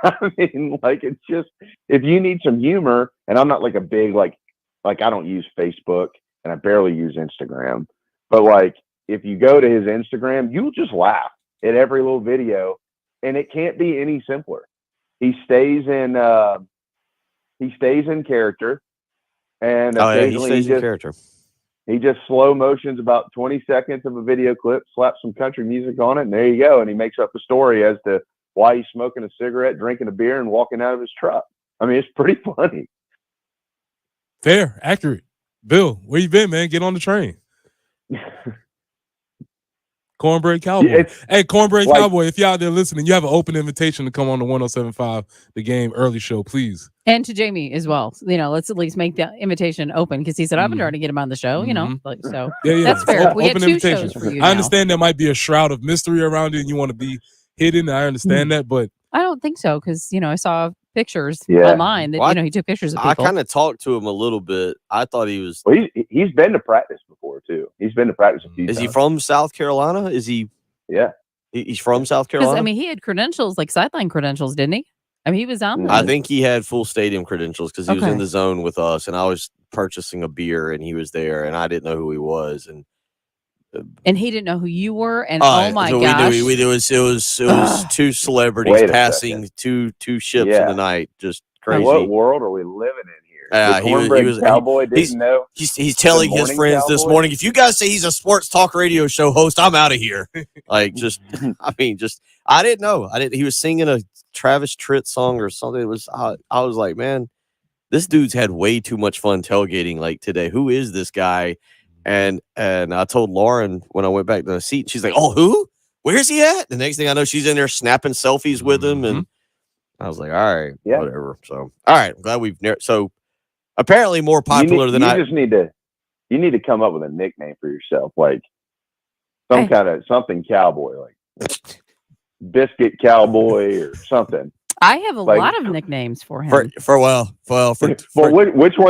I mean, like it's just if you need some humor, and I'm not like a big like I don't use Facebook and I barely use Instagram, but like if you go to his Instagram, you'll just laugh at every little video, and it can't be any simpler. He stays in character, and He stays in character. He just slow motions about 20 seconds of a video clip, slaps some country music on it, and there you go. And he makes up a story as to why he's smoking a cigarette, drinking a beer, and walking out of his truck. I mean, it's pretty funny. Fair, accurate. Bill, where you been, man? Get on the train. Cornbread Cowboy. Hey, Cornbread Cowboy, if you're out there listening, you have an open invitation to come on the 107.5 The Game early show, please. And to Jamie as well. You know, let's at least make the invitation open because he said, I've been trying to get him on the show, you know. Like, so that's fair. We had two shows for you. I understand there might be a shroud of mystery around it and you want to be hidden. I understand that, but I don't think so because, you know, I saw pictures online that, Well, you know, he took pictures of people. I kind of talked to him a little bit. I thought he was. Well, he's been to practice before too. He's been to practice a few times. Is he from South Carolina? Is he? Yeah, he's from South Because, Carolina. I mean, he had credentials, like sideline credentials, didn't he? I mean, he was on there. I think he had full stadium credentials because he was Okay. in the zone with us, and I was purchasing a beer, and he was there, and I didn't know who he was, and he didn't know who you were. And oh my so gosh. it was two celebrities Wait a passing two ships in the night, just crazy. What world are we living in here? The Cornbread Cowboy didn't know. He's telling his Morning friends this Cowboy? morning, if you guys say he's a sports talk radio show host, I'm out of here. Like, just, I mean, just, I didn't know. He was singing a Travis Tritt song or something. It was, I was like, man, this dude's had way too much fun tailgating like today. Who is this guy? And I told Lauren when I went back to the seat, she's like, oh, who? Where's he at? The next thing I know, she's in there snapping selfies with him. And I was like, all right, whatever. So, all right. I'm glad we've, so apparently more popular than I. You need to come up with a nickname for yourself, like some kind of something cowboy, like Biscuit Cowboy or something. I have a lot of nicknames for him. Which one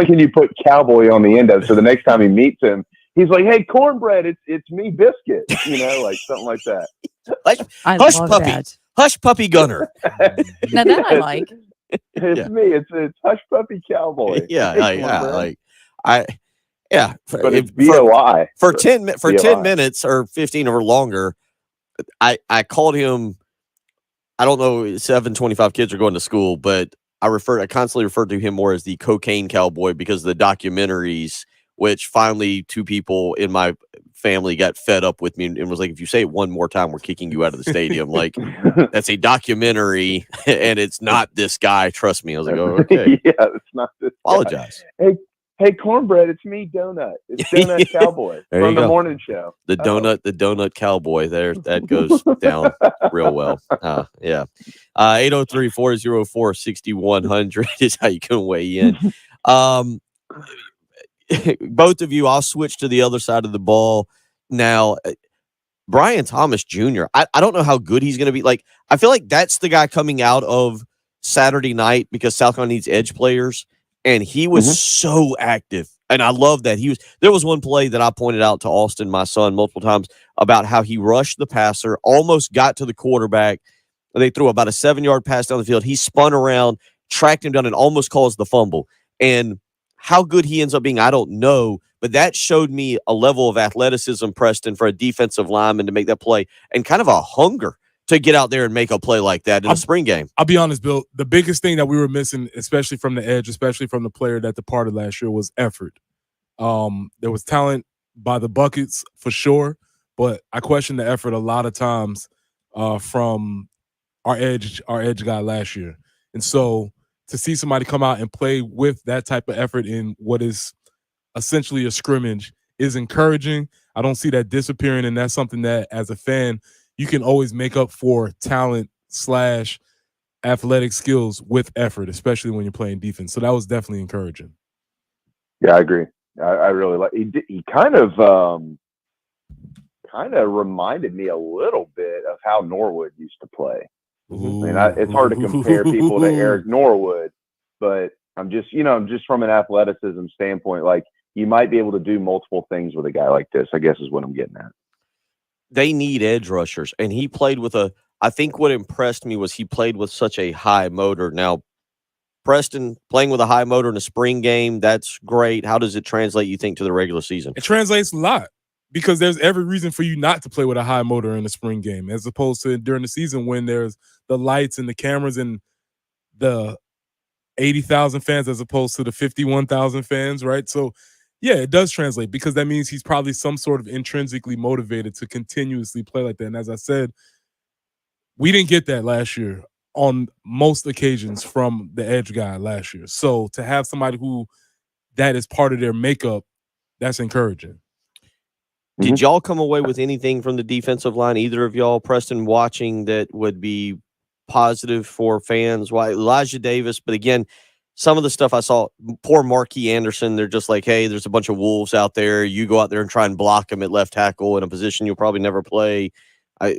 can you put cowboy on the end of so the next time he meets him, he's like, hey, Cornbread, it's me, Biscuit, you know, like something like that. Hush puppy. Hush puppy Gunner. Now that I like. It's me. It's Hush Puppy Cowboy. Yeah, Hey, Cornbread. Yeah, but it's BOI for 10 minutes or 15 or longer. I called him. I don't know. 725 kids are going to school, but I constantly referred to him more as the cocaine cowboy because of the documentaries. Which finally, two people in my family got fed up with me and was like, "If you say it one more time, we're kicking you out of the stadium." Like, that's a documentary, and it's not this guy. Trust me. I was like, "Oh, okay." Yeah, it's not this Apologize. Guy. Hey, Cornbread, it's me, Donut. It's Donut Cowboy There from you the go. morning show. The donut cowboy. There, that goes down real well. Yeah. 803-404-6100 is how you can weigh in. Both of you, I'll switch to the other side of the ball now. Brian Thomas Jr. I don't know how good he's going to be. Like, I feel like that's the guy coming out of Saturday night because South Carolina needs edge players, and he was so active. And I love that there was one play that I pointed out to Austin, my son, multiple times about how he rushed the passer, almost got to the quarterback. They threw about a 7-yard pass down the field. He spun around, tracked him down, and almost caused the fumble. And how good he ends up being, I don't know, but that showed me a level of athleticism, Preston, for a defensive lineman to make that play and kind of a hunger to get out there and make a play like that in a spring game. I'll be honest, Bill, the biggest thing that we were missing, especially from the edge, especially from the player that departed last year, was effort. There was talent by the buckets for sure, but I question the effort a lot of times from our edge guy last year. And so to see somebody come out and play with that type of effort in what is essentially a scrimmage is encouraging. I don't see that disappearing, and that's something that as a fan you can always make up for talent / athletic skills with effort, especially when you're playing defense. So that was definitely encouraging. Yeah, I agree. I really like. He kind of reminded me a little bit of how Norwood used to play. I mean, it's hard to compare people to Eric Norwood, but I'm just from an athleticism standpoint, like you might be able to do multiple things with a guy like this, I guess is what I'm getting at. They need edge rushers, and he played with I think what impressed me was he played with such a high motor. Now, Preston, playing with a high motor in a spring game, that's great. How does it translate, you think, to the regular season? It translates a lot because there's every reason for you not to play with a high motor in the spring game as opposed to during the season when there's the lights and the cameras and the 80,000 fans as opposed to the 51,000 fans, right? So, yeah, it does translate because that means he's probably some sort of intrinsically motivated to continuously play like that. And as I said, we didn't get that last year on most occasions from the edge guy last year. So to have somebody who that is part of their makeup, that's encouraging. Did y'all come away with anything from the defensive line, either of y'all, Preston, watching that would be positive for fans? Why Elijah Davis, but again, some of the stuff I saw, poor Marquis Anderson, they're just like, hey, there's a bunch of wolves out there. You go out there and try and block him at left tackle in a position you'll probably never play. I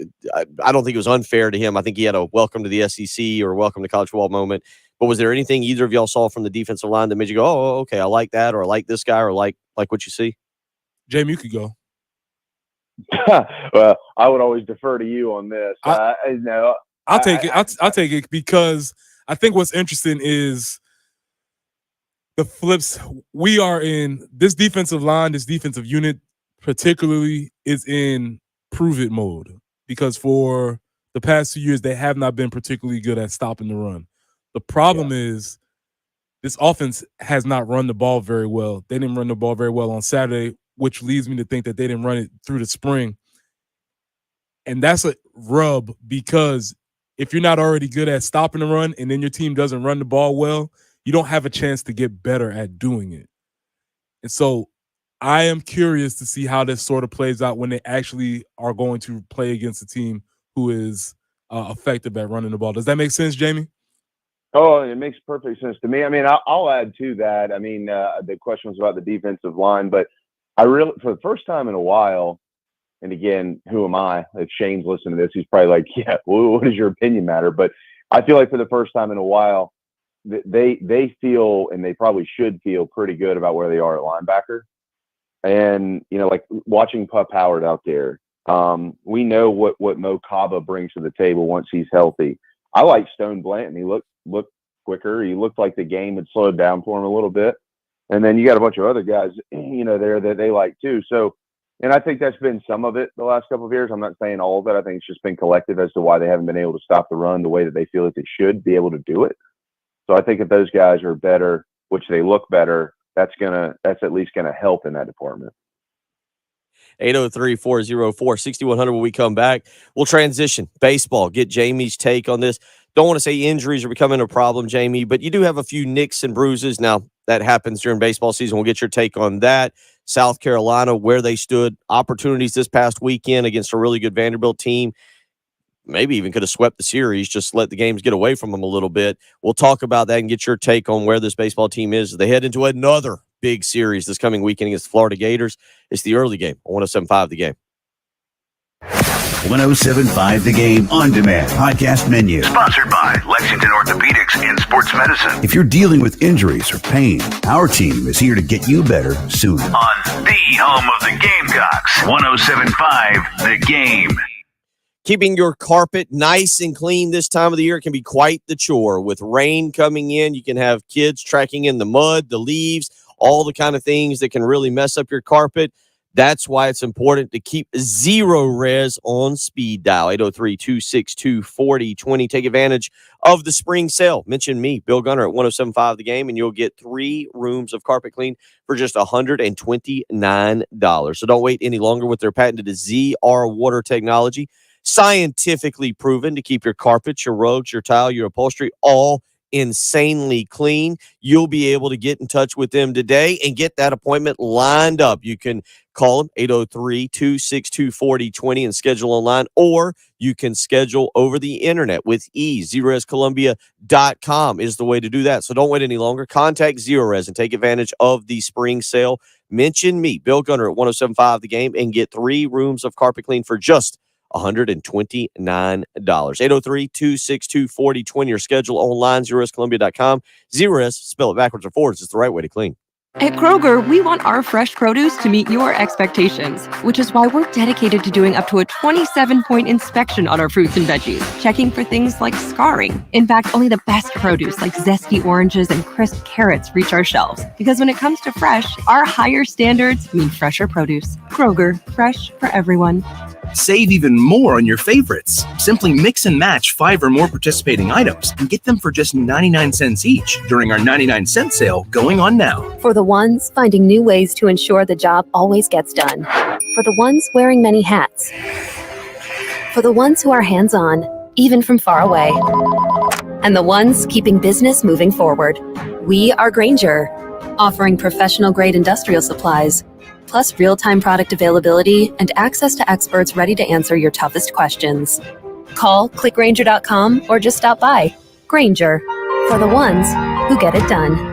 don't think it was unfair to him. I think he had a welcome to the SEC or welcome to college football moment. But was there anything either of y'all saw from the defensive line that made you go, oh, okay, I like that, or I like this guy, or like what you see? Jamie, you could go. Well, I would always defer to you on this. I'll take it. I'll take it because I think what's interesting is the flips. We are in this defensive line, this defensive unit particularly is in prove it mode because for the past 2 years, they have not been particularly good at stopping the run. The problem is this offense has not run the ball very well. They didn't run the ball very well on Saturday, which leads me to think that they didn't run it through the spring. And that's a rub because if you're not already good at stopping the run and then your team doesn't run the ball well, you don't have a chance to get better at doing it. And so I am curious to see how this sort of plays out when they actually are going to play against a team who is effective at running the ball. Does that make sense, Jamie? Oh, it makes perfect sense to me. I mean, I'll add to that. I mean, the question was about the defensive line, but I really, for the first time in a while, and again, who am I? If Shane's listening to this, he's probably like, yeah, well, what does your opinion matter? But I feel like for the first time in a while, they feel, and they probably should feel pretty good about where they are at linebacker. And, you know, like watching Pup Howard out there, we know what Mo Kaba brings to the table once he's healthy. I like Stone Blanton. He looked quicker. He looked like the game had slowed down for him a little bit. And then you got a bunch of other guys, there that they like too. So, and I think that's been some of it the last couple of years. I'm not saying all of it. I think it's just been collective as to why they haven't been able to stop the run the way that they feel that they should be able to do it. So I think if those guys are better, which they look better, that's at least gonna help in that department. 803-404-6100 when we come back. We'll transition. Baseball. Get Jamie's take on this. Don't want to say injuries are becoming a problem, Jamie, but you do have a few nicks and bruises. Now, that happens during baseball season. We'll get your take on that. South Carolina, where they stood, opportunities this past weekend against a really good Vanderbilt team. Maybe even could have swept the series, just let the games get away from them a little bit. We'll talk about that and get your take on where this baseball team is as they head into another big series this coming weekend against the Florida Gators. It's the early game on 107.5 The Game. 107.5 The Game on demand podcast menu. Sponsored by Lexington Orthopedics and Sports Medicine. If you're dealing with injuries or pain, our team is here to get you better sooner. On the home of the Gamecocks, 107.5 The Game. Keeping your carpet nice and clean this time of the year can be quite the chore. With rain coming in, you can have kids tracking in the mud, the leaves, all the kind of things that can really mess up your carpet. That's why it's important to keep zero res on speed dial. 803-262-4020. Take advantage of the spring sale. Mention me, Bill Gunner, at 107.5 The Game, and you'll get 3 rooms of carpet clean for just $129. So don't wait any longer with their patented ZR water technology. Scientifically proven to keep your carpets, your rugs, your tile, your upholstery all insanely clean. You'll be able to get in touch with them today and get that appointment lined up. You can call them 803-262-4020 and schedule online, or you can schedule over the internet with ease. ZeroResColumbia.com is the way to do that. So don't wait any longer. Contact ZeroRes and take advantage of the spring sale. Mention me, Bill Gunner, at 107.5 The Game, and get 3 rooms of carpet clean for just $129. 803-262-4020 or schedule online, ZeroResColumbia.com. ZeroRes, spell it backwards or forwards, is the right way to clean. At Kroger, we want our fresh produce to meet your expectations, which is why we're dedicated to doing up to a 27-point inspection on our fruits and veggies, checking for things like scarring. In fact, only the best produce like zesty oranges and crisp carrots reach our shelves. Because when it comes to fresh, our higher standards mean fresher produce. Kroger, fresh for everyone. Save even more on your favorites. Simply mix and match 5 or more participating items and get them for just 99 cents each during our 99-cent sale going on now. For the ones finding new ways to ensure the job always gets done. For the ones wearing many hats. For the ones who are hands-on, even from far away. And the ones keeping business moving forward. We are Grainger, offering professional-grade industrial supplies, plus real-time product availability and access to experts ready to answer your toughest questions. Call, click Grainger.com, or just stop by. Grainger, for the ones who get it done.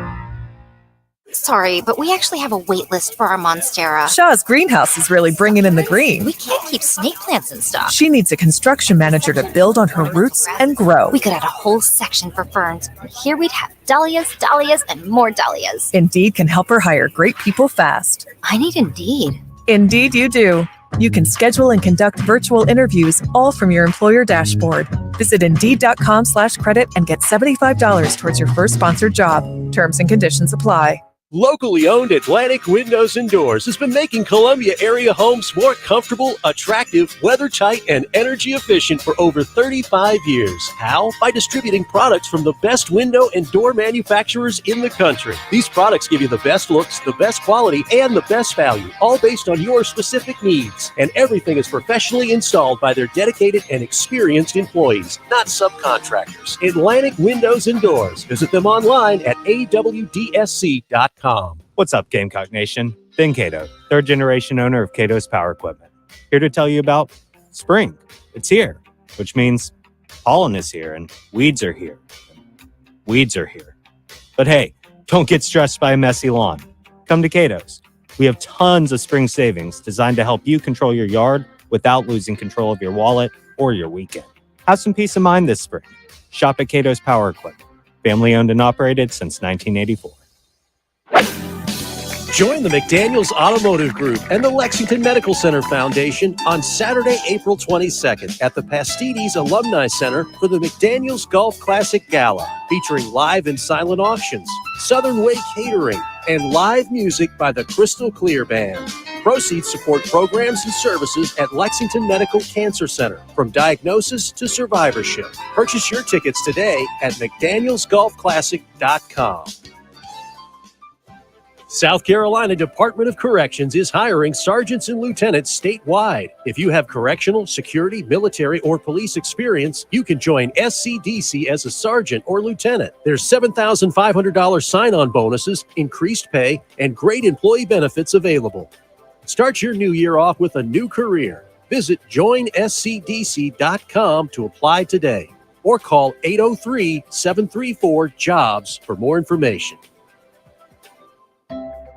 Sorry, but we actually have a wait list for our Monstera. Shaw's greenhouse is really bringing in the green. We can't keep snake plants in stock. She needs a construction manager to build on her roots and grow. We could add a whole section for ferns. Here we'd have dahlias, dahlias, and more dahlias. Indeed can help her hire great people fast. I need Indeed. Indeed you do. You can schedule and conduct virtual interviews all from your employer dashboard. Visit Indeed.com/credit and get $75 towards your first sponsored job. Terms and conditions apply. Locally owned Atlantic Windows and Doors has been making Columbia area homes more comfortable, attractive, weather-tight, and energy efficient for over 35 years. How? By distributing products from the best window and door manufacturers in the country. These products give you the best looks, the best quality, and the best value, all based on your specific needs. And everything is professionally installed by their dedicated and experienced employees, not subcontractors. Atlantic Windows and Doors. Visit them online at awdsc.com. What's up, Gamecock Nation? Ben Cato, third generation owner of Cato's Power Equipment. Here to tell you about spring. It's here, which means pollen is here and weeds are here. Weeds are here. But hey, don't get stressed by a messy lawn. Come to Cato's. We have tons of spring savings designed to help you control your yard without losing control of your wallet or your weekend. Have some peace of mind this spring. Shop at Cato's Power Equipment. Family owned and operated since 1984. Join the McDaniels Automotive Group and the Lexington Medical Center Foundation on Saturday, April 22nd at the Pastides Alumni Center for the McDaniels Golf Classic Gala, featuring live and silent auctions, Southern Way Catering, and live music by the Crystal Clear Band. Proceeds support programs and services at Lexington Medical Cancer Center, from diagnosis to survivorship. Purchase your tickets today at McDanielsGolfClassic.com. South Carolina Department of Corrections is hiring sergeants and lieutenants statewide. If you have correctional, security, military, or police experience, you can join SCDC as a sergeant or lieutenant. There's $7,500 sign-on bonuses, increased pay, and great employee benefits available. Start your new year off with a new career. Visit joinscdc.com to apply today, or call 803-734-JOBS for more information.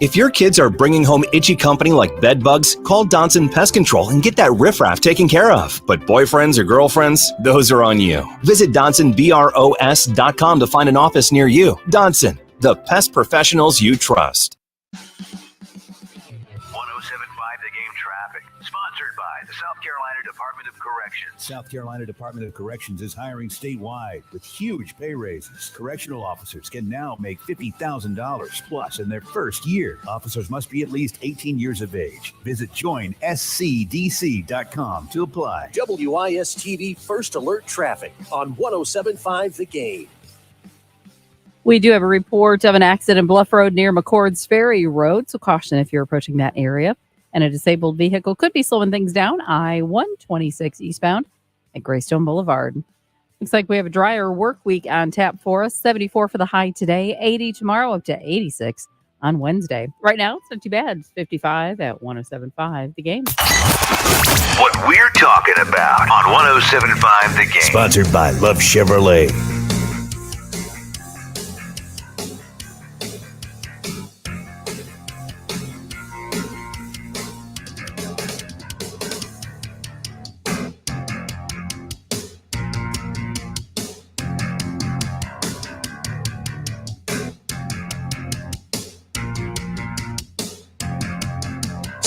If your kids are bringing home itchy company like bed bugs, call Donson Pest Control and get that riffraff taken care of. But boyfriends or girlfriends, those are on you. Visit DonsonBROS.com to find an office near you. Donson, the pest professionals you trust. 107.5 The Game traffic, sponsored by the South Carolina Department of Corrections. South Carolina Department of Corrections is hiring statewide with huge pay raises. Correctional officers can now make $50,000 plus in their first year. Officers must be at least 18 years of age. Visit joinscdc.com to apply. WIS-TV First Alert Traffic on 107.5 The Game. We do have a report of an accident Bluff Road near McCord's Ferry Road, so caution if you're approaching that area. And a disabled vehicle could be slowing things down I-126 eastbound at Greystone Boulevard. Looks like we have a drier work week on tap for us. 74 for the high today, 80 tomorrow, up to 86 on Wednesday. Right now, it's not too bad. It's 55 at 107.5 The Game. What we're talking about on 107.5 The Game. Sponsored by Love Chevrolet.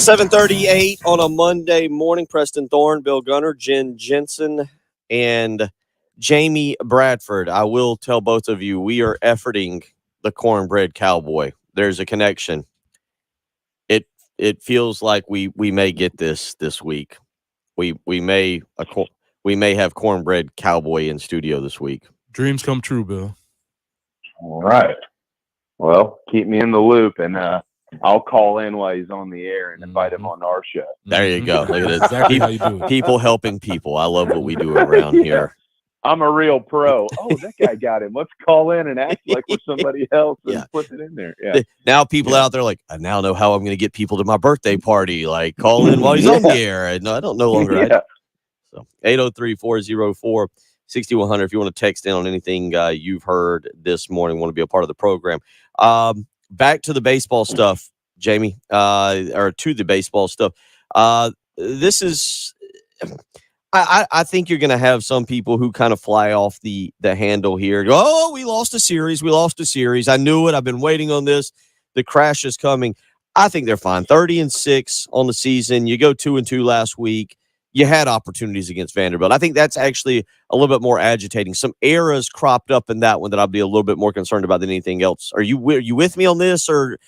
$7:38 on a Monday morning. Preston Thorne, Bill Gunner, Jen Jensen, and Jamie Bradford. I will tell both of you, we are efforting the Cornbread Cowboy. There's a connection. It feels like we may get this week. We may have Cornbread Cowboy in studio this week. Dreams come true, Bill. All right. Well, keep me in the loop, and I'll call in while he's on the air and invite him on our show. There you go. Look at this. Exactly how you do it. People helping people. I love what we do around here. I'm a real pro. Oh, that guy got him. Let's call in and act like we're somebody else and put it in there. Yeah. Now people out there like, I now know how I'm going to get people to my birthday party. Like, call in while he's on the air. And I don't no longer. So 803-404-6100. If you want to text in on anything you've heard this morning, want to be a part of the program. Back to the baseball stuff, Jamie, or to the baseball stuff. This is, I think you're going to have some people who kind of fly off the handle here. Go, oh, we lost a series. I knew it. I've been waiting on this. The crash is coming. I think they're fine. 30-6 on the season. You go 2-2 last week. You had opportunities against Vanderbilt. I think that's actually a little bit more agitating. Some errors cropped up in that one that I'll be a little bit more concerned about than anything else. Are you with me on this, or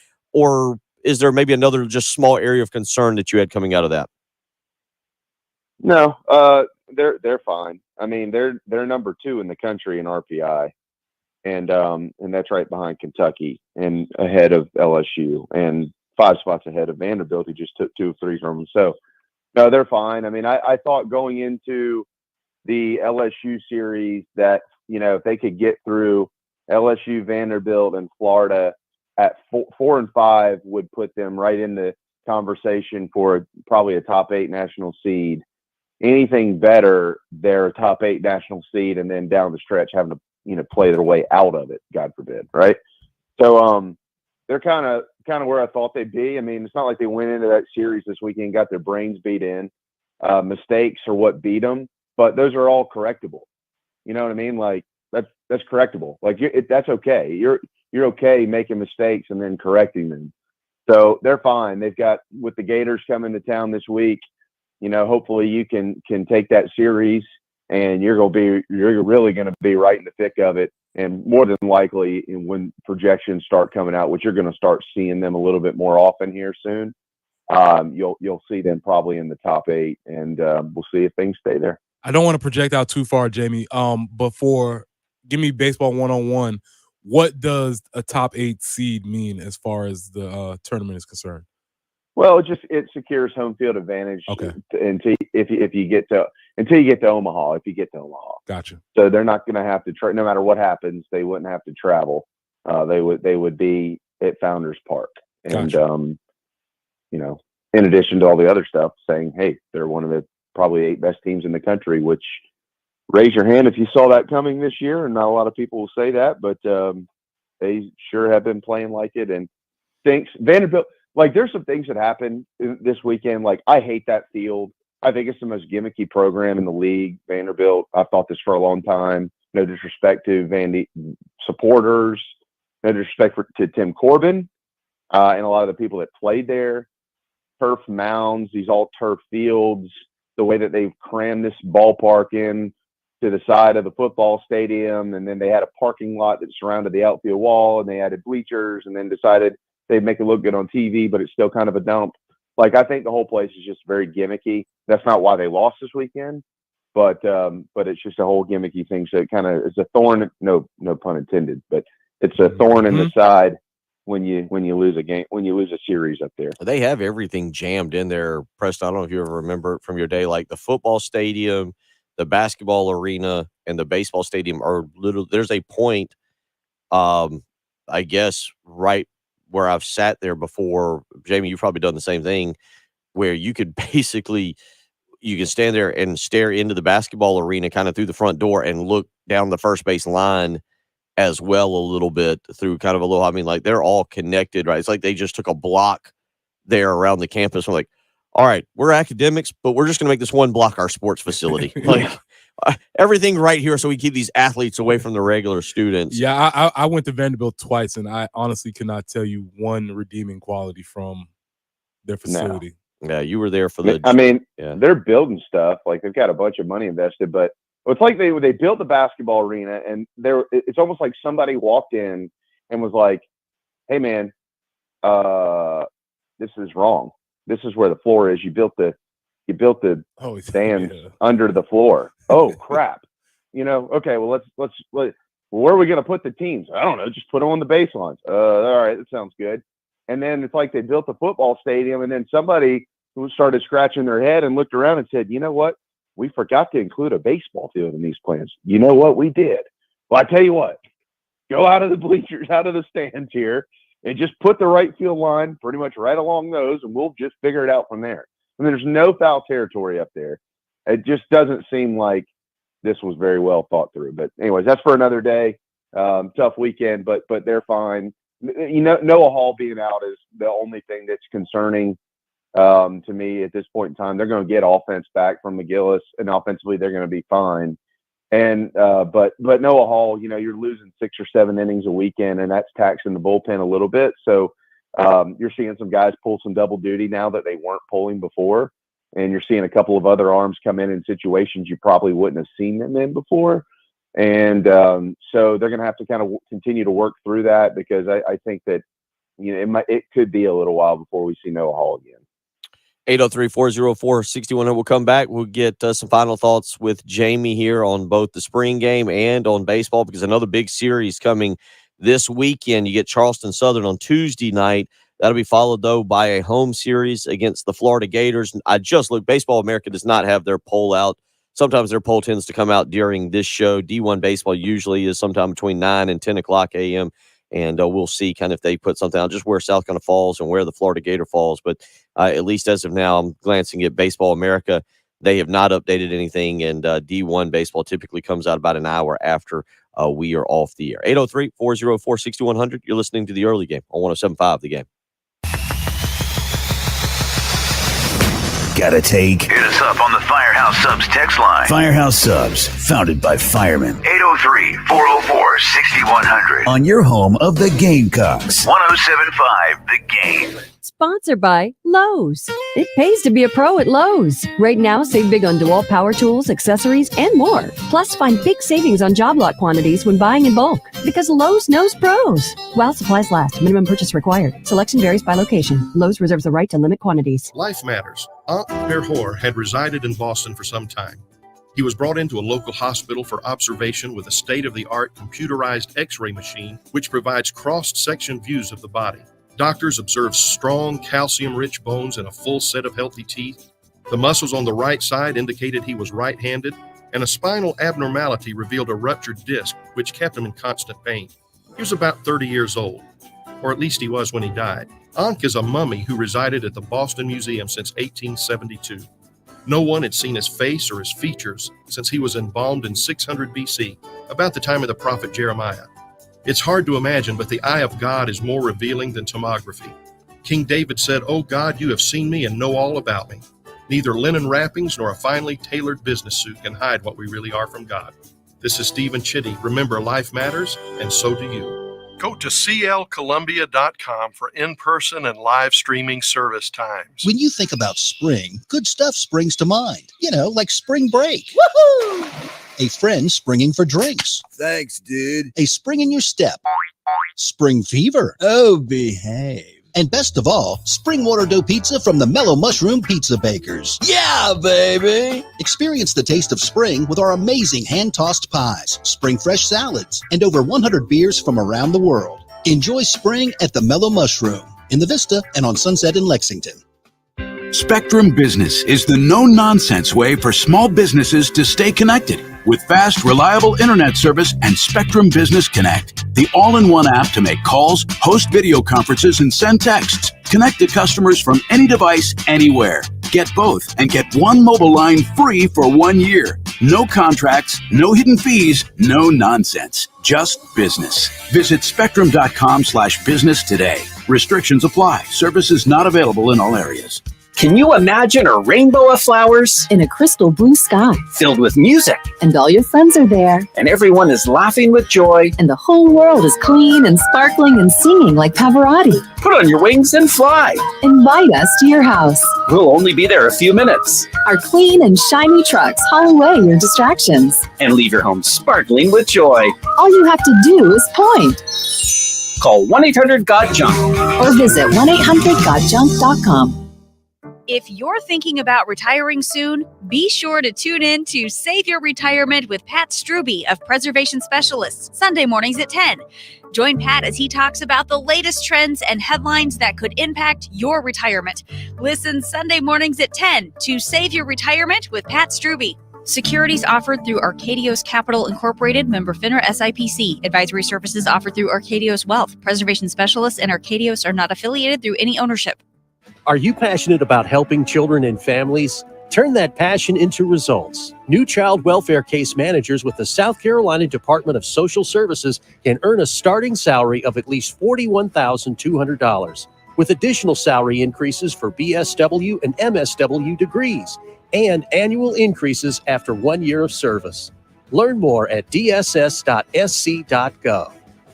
is there maybe another just small area of concern that you had coming out of that? No, they're fine. I mean, they're number 2 in the country in RPI, and that's right behind Kentucky and ahead of LSU and 5 spots ahead of Vanderbilt, who just took 2 of 3 from them. So. No, they're fine. I mean, I thought going into the LSU series that, if they could get through LSU, Vanderbilt, and Florida at 4 and 5 would put them right in the conversation for probably a top 8 national seed. Anything better, they're a top 8 national seed, and then down the stretch having to, play their way out of it, God forbid, right? So, they're kind of where I thought they'd be. I mean, it's not like they went into that series this weekend and got their brains beat in. Mistakes are what beat them, but those are all correctable. You know what I mean? Like that's correctable. Like that's okay. You're okay making mistakes and then correcting them. So they're fine. They've got, with the Gators coming to town this week, hopefully you can take that series and you're really going to be right in the thick of it And more than likely, when projections start coming out, which you're going to start seeing them a little bit more often here soon, you'll see them probably in the top 8, and we'll see if things stay there. I don't want to project out too far, Jamie. Give me baseball 101. What does a top 8 seed mean as far as the tournament is concerned? Well, it secures home field advantage until you get to Omaha. If you get to Omaha, gotcha. So they're not going to have to no matter what happens, they wouldn't have to travel. They would be at Founders Park, and gotcha. In addition to all the other stuff, saying, hey, they're one of the probably 8 best teams in the country. Which, raise your hand if you saw that coming this year, and not a lot of people will say that, but they sure have been playing like it. And thanks, Vanderbilt. Like, there's some things that happened this weekend. Like, I hate that field. I think it's the most gimmicky program in the league, Vanderbilt. I've thought this for a long time. No disrespect to Vandy supporters. No disrespect to Tim Corbin and a lot of the people that played there. Turf mounds, these all-turf fields, the way that they've crammed this ballpark in to the side of the football stadium, and then they had a parking lot that surrounded the outfield wall, and they added bleachers, and then decided they'd make it look good on TV, but it's still kind of a dump. Like, I think the whole place is just very gimmicky. That's not why they lost this weekend, but it's just a whole gimmicky thing. So it kind of is a thorn, no pun intended, but it's a thorn in the side when you lose a game, when you lose a series up there. They have everything jammed in there, Preston. I don't know if you ever remember it from your day, like the football stadium, the basketball arena, and the baseball stadium are there's a point, I guess, right where I've sat there before. Jamie, you've probably done the same thing, where you could basically, you can stand there and stare into the basketball arena kind of through the front door and look down the first base line as well a little bit through kind of a little, I mean, like, they're all connected, right? It's like they just took a block there around the campus. We're like, all right, we're academics, but we're just going to make this one block our sports facility. Like, everything right here so we keep these athletes away from the regular students. Yeah, I went to Vanderbilt twice, and I honestly cannot tell you one redeeming quality from their facility. No. Yeah, you were there for they're building stuff. Like, they've got a bunch of money invested, but it's like they built the basketball arena, and it's almost like somebody walked in and was like, hey, man, this is wrong. This is where the floor is. You built the stands under the floor. Oh, crap. Okay, well, where are we going to put the teams? I don't know. Just put them on the baselines. All right, that sounds good. And then it's like they built the football stadium, and then somebody who started scratching their head and looked around and said, you know what? We forgot to include a baseball field in these plans. You know what? We did. Well, I tell you what, go out of the bleachers, out of the stands here, and just put the right field line pretty much right along those, and we'll just figure it out from there. And there's no foul territory up there. It just doesn't seem like this was very well thought through. But anyways, that's for another day. Tough weekend, but they're fine. Noah Hall being out is the only thing that's concerning to me at this point in time. They're going to get offense back from McGillis, and offensively they're going to be fine. And but Noah Hall, you're losing 6 or 7 innings a weekend, and that's taxing the bullpen a little bit. So you're seeing some guys pull some double duty now that they weren't pulling before, and you're seeing a couple of other arms come in situations you probably wouldn't have seen them in before. And so they're going to have to kind of continue to work through that, because I think that it could be a little while before we see Noah Hall again. 803-404-6100. We'll come back. We'll get some final thoughts with Jamie here on both the spring game and on baseball, because another big series coming this weekend. You get Charleston Southern on Tuesday night. That'll be followed, though, by a home series against the Florida Gators. I just looked. Baseball America does not have their poll out. Sometimes their poll tends to come out during this show. D1 Baseball usually is sometime between 9 and 10 o'clock a.m., and we'll see kind of if they put something out, just where South Carolina falls and where the Florida Gator falls. But at least as of now, I'm glancing at Baseball America. They have not updated anything, and D1 Baseball typically comes out about an hour after we are off the air. 803-404-6100. You're listening to The Early Game on 107.5 The Game. Gotta take. Hit us up on the Firehouse Subs text line. Firehouse Subs, founded by firemen. 803-404-6100. On your home of the Gamecocks. 107.5 The Game. Sponsored by Lowe's. It pays to be a pro at Lowe's. Right now, save big on DeWalt power tools, accessories, and more. Plus, find big savings on job lot quantities when buying in bulk. Because Lowe's knows pros. While supplies last, minimum purchase required. Selection varies by location. Lowe's reserves the right to limit quantities. Life matters. Aunt Perhor had resided in Boston for some time. He was brought into a local hospital for observation with a state-of-the-art computerized X-ray machine, which provides cross-section views of the body. Doctors observed strong, calcium-rich bones and a full set of healthy teeth. The muscles on the right side indicated he was right-handed, and a spinal abnormality revealed a ruptured disc, which kept him in constant pain. He was about 30 years old, or at least he was when he died. Ankh is a mummy who resided at the Boston Museum since 1872. No one had seen his face or his features since he was embalmed in 600 BC, about the time of the prophet Jeremiah. It's hard to imagine, but the eye of God is more revealing than tomography. King David said, "O God, you have seen me and know all about me. Neither linen wrappings nor a finely tailored business suit can hide what we really are from God." This is Stephen Chitty. Remember, life matters, and so do you. Go to clcolumbia.com for in-person and live streaming service times. When you think about spring, good stuff springs to mind. You know, like spring break. Woohoo! A friend springing for drinks. Thanks, dude. A spring in your step. Spring fever. Oh, behave. And best of all, spring water dough pizza from the Mellow Mushroom Pizza Bakers. Yeah, baby! Experience the taste of spring with our amazing hand-tossed pies, spring fresh salads, and over 100 beers from around the world. Enjoy spring at the Mellow Mushroom in the Vista and on Sunset in Lexington. Spectrum Business is the no-nonsense way for small businesses to stay connected with fast, reliable internet service and Spectrum Business Connect, the all-in-one app to make calls, host video conferences, and send texts. Connect to customers from any device, anywhere. Get both and get one mobile line free for 1 year. No contracts, no hidden fees, no nonsense. Just business. Visit spectrum.com/business today. Restrictions apply. Services not available in all areas. Can you imagine a rainbow of flowers? In a crystal blue sky. Filled with music. And all your friends are there. And everyone is laughing with joy. And the whole world is clean and sparkling and singing like Pavarotti. Put on your wings and fly. Invite us to your house. We'll only be there a few minutes. Our clean and shiny trucks haul away your distractions. And leave your home sparkling with joy. All you have to do is point. Call 1-800-GOT-JUNK. Or visit 1-800-GOTJUNK.com. If you're thinking about retiring soon, be sure to tune in to Save Your Retirement with Pat Struby of Preservation Specialists, Sunday mornings at 10. Join Pat as he talks about the latest trends and headlines that could impact your retirement. Listen Sunday mornings at 10 to Save Your Retirement with Pat Struby. Securities offered through Arcadios Capital Incorporated, member FINRA SIPC. Advisory services offered through Arcadios Wealth. Preservation Specialists and Arcadios are not affiliated through any ownership. Are you passionate about helping children and families? Turn that passion into results. New child welfare case managers with the South Carolina Department of Social Services can earn a starting salary of at least $41,200, with additional salary increases for BSW and MSW degrees, and annual increases after 1 year of service. Learn more at dss.sc.gov.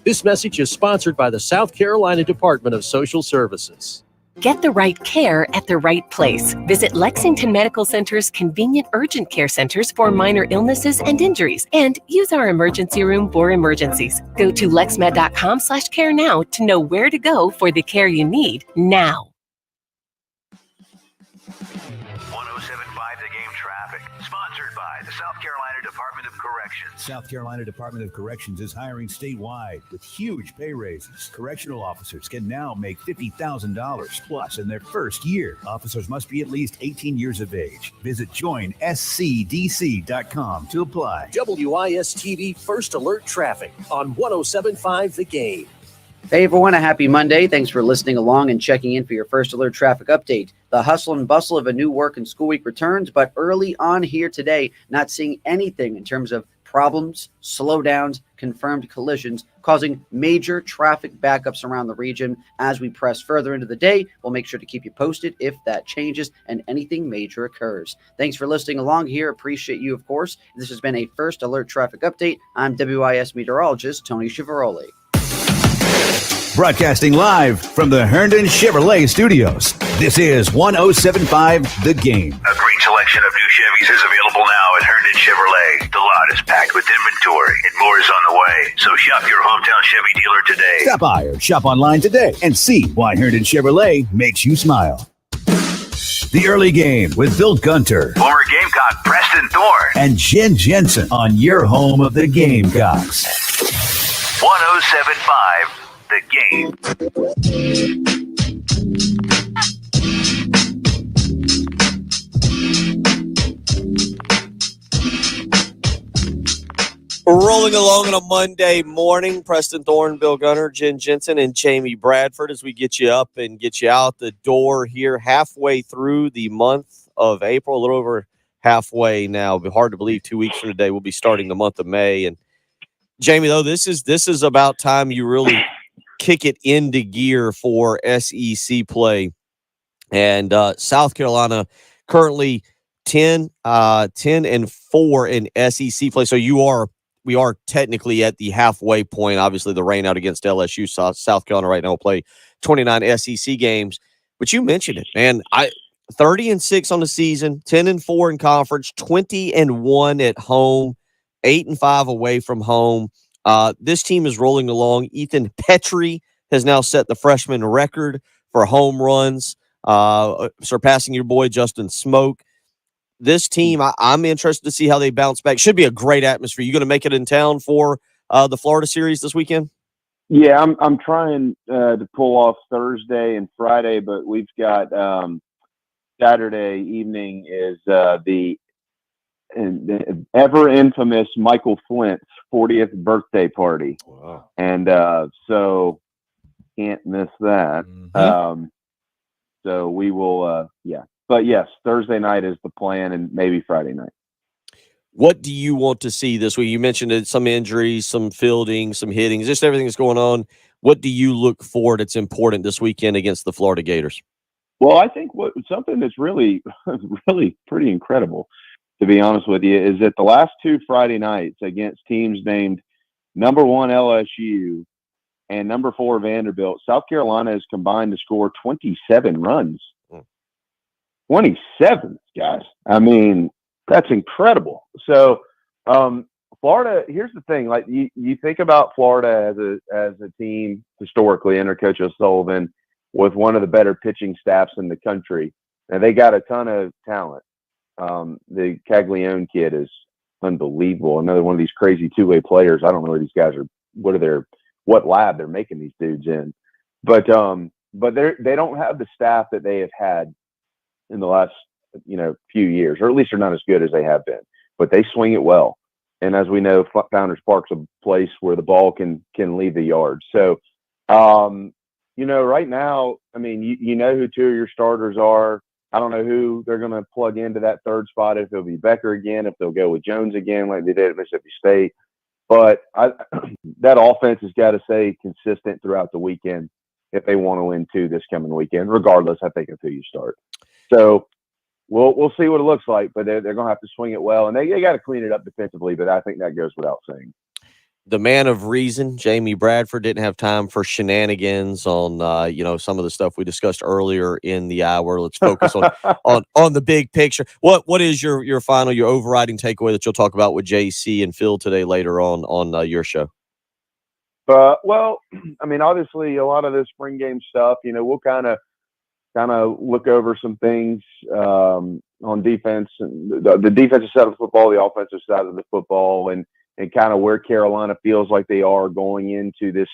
This message is sponsored by the South Carolina Department of Social Services. Get the right care at the right place. Visit Lexington Medical Center's convenient urgent care centers for minor illnesses and injuries, and use our emergency room for emergencies. Go to lexmed.com/care now to know where to go for the care you need now. 107.5 The Game traffic, sponsored by the South Carolina Department of Corrections. South Carolina Department of Corrections is hiring statewide with huge pay raises. Correctional officers can now make $50,000 plus in their first year. Officers must be at least 18 years of age. Visit joinscdc.com to apply. WIS-TV First Alert Traffic on 107.5 The Game. Hey everyone, a happy Monday. Thanks for listening along and checking in for your First Alert traffic update. The hustle and bustle of a new work and school week returns, but early on here today, not seeing anything in terms of problems, slowdowns, confirmed collisions, causing major traffic backups around the region. As we press further into the day, we'll make sure to keep you posted if that changes and anything major occurs. Thanks for listening along here. Appreciate you, of course. This has been a First Alert traffic update. I'm WIS meteorologist Tony Chiavaroli. Broadcasting live from the Herndon Chevrolet Studios. This is 107.5 The Game. A great selection of new Chevys is available now at Herndon Chevrolet. The lot is packed with inventory and more is on the way. So shop your hometown Chevy dealer today. Stop by or shop online today and see why Herndon Chevrolet makes you smile. The Early Game with Bill Gunter. Former Gamecock Preston Thorne. And Jen Jensen on your home of the Gamecocks. 107.5 The Game. We're rolling along on a Monday morning. Preston Thorne, Bill Gunner, Jen Jensen, and Jamie Bradford as we get you up and get you out the door here halfway through the month of April, a little over halfway now. It'll be hard to believe 2 weeks from today we'll be starting the month of May. And Jamie, though, this is about time you really kick it into gear for SEC play. And South Carolina currently 10-4 in SEC play. So we are technically at the halfway point. Obviously, the rain out against LSU. South Carolina right now will play 29 SEC games. But you mentioned it, man. 30-6 on the season, 10-4 in conference, 20-1 at home, 8-5 away from home. This team is rolling along. Ethan Petrie has now set the freshman record for home runs, surpassing your boy Justin Smoke. This team, I'm interested to see how they bounce back. Should be a great atmosphere. You going to make it in town for the Florida series this weekend? Yeah, I'm trying to pull off Thursday and Friday, but we've got Saturday evening is the ever infamous Michael Flint's 40th birthday party. Wow. And so can't miss that. Mm-hmm. So we will, yeah. But yes, Thursday night is the plan and maybe Friday night. What do you want to see this week? You mentioned some injuries, some fielding, some hitting, just everything that's going on. What do you look for that's important this weekend against the Florida Gators? Well, I think something that's really, really pretty incredible, to be honest with you, is that the last two Friday nights against teams named number 1 LSU and number 4 Vanderbilt, South Carolina has combined to score 27 runs. 27, guys. I mean, that's incredible. So, Florida, here's the thing. Like, you think about Florida as a team historically under Coach O'Sullivan with one of the better pitching staffs in the country. And they got a ton of talent. The Caglione kid is unbelievable. Another one of these crazy two-way players. I don't know where these guys are, what lab they're making these dudes in. But they don't have the staff that they have had in the last, few years, or at least they're not as good as they have been, but they swing it well. And as we know, Founders Park's a place where the ball can leave the yard. So, right now, I mean, you know who two of your starters are. I don't know who they're going to plug into that third spot, if it'll be Becker again, if they'll go with Jones again, like they did at Mississippi State. But that offense has got to stay consistent throughout the weekend if they want to win 2 this coming weekend, regardless, I think, of who you start. So we'll see what it looks like, but they're going to have to swing it well, and they got to clean it up defensively, but I think that goes without saying. The man of reason, Jamie Bradford, didn't have time for shenanigans on some of the stuff we discussed earlier in the hour. Let's focus on the big picture. What is your overriding takeaway that you'll talk about with JC and Phil today later on your show? Well, I mean, obviously a lot of the spring game stuff, we'll kind of look over some things on defense, and the defensive side of the football, the offensive side of the football, and kind of where Carolina feels like they are going into this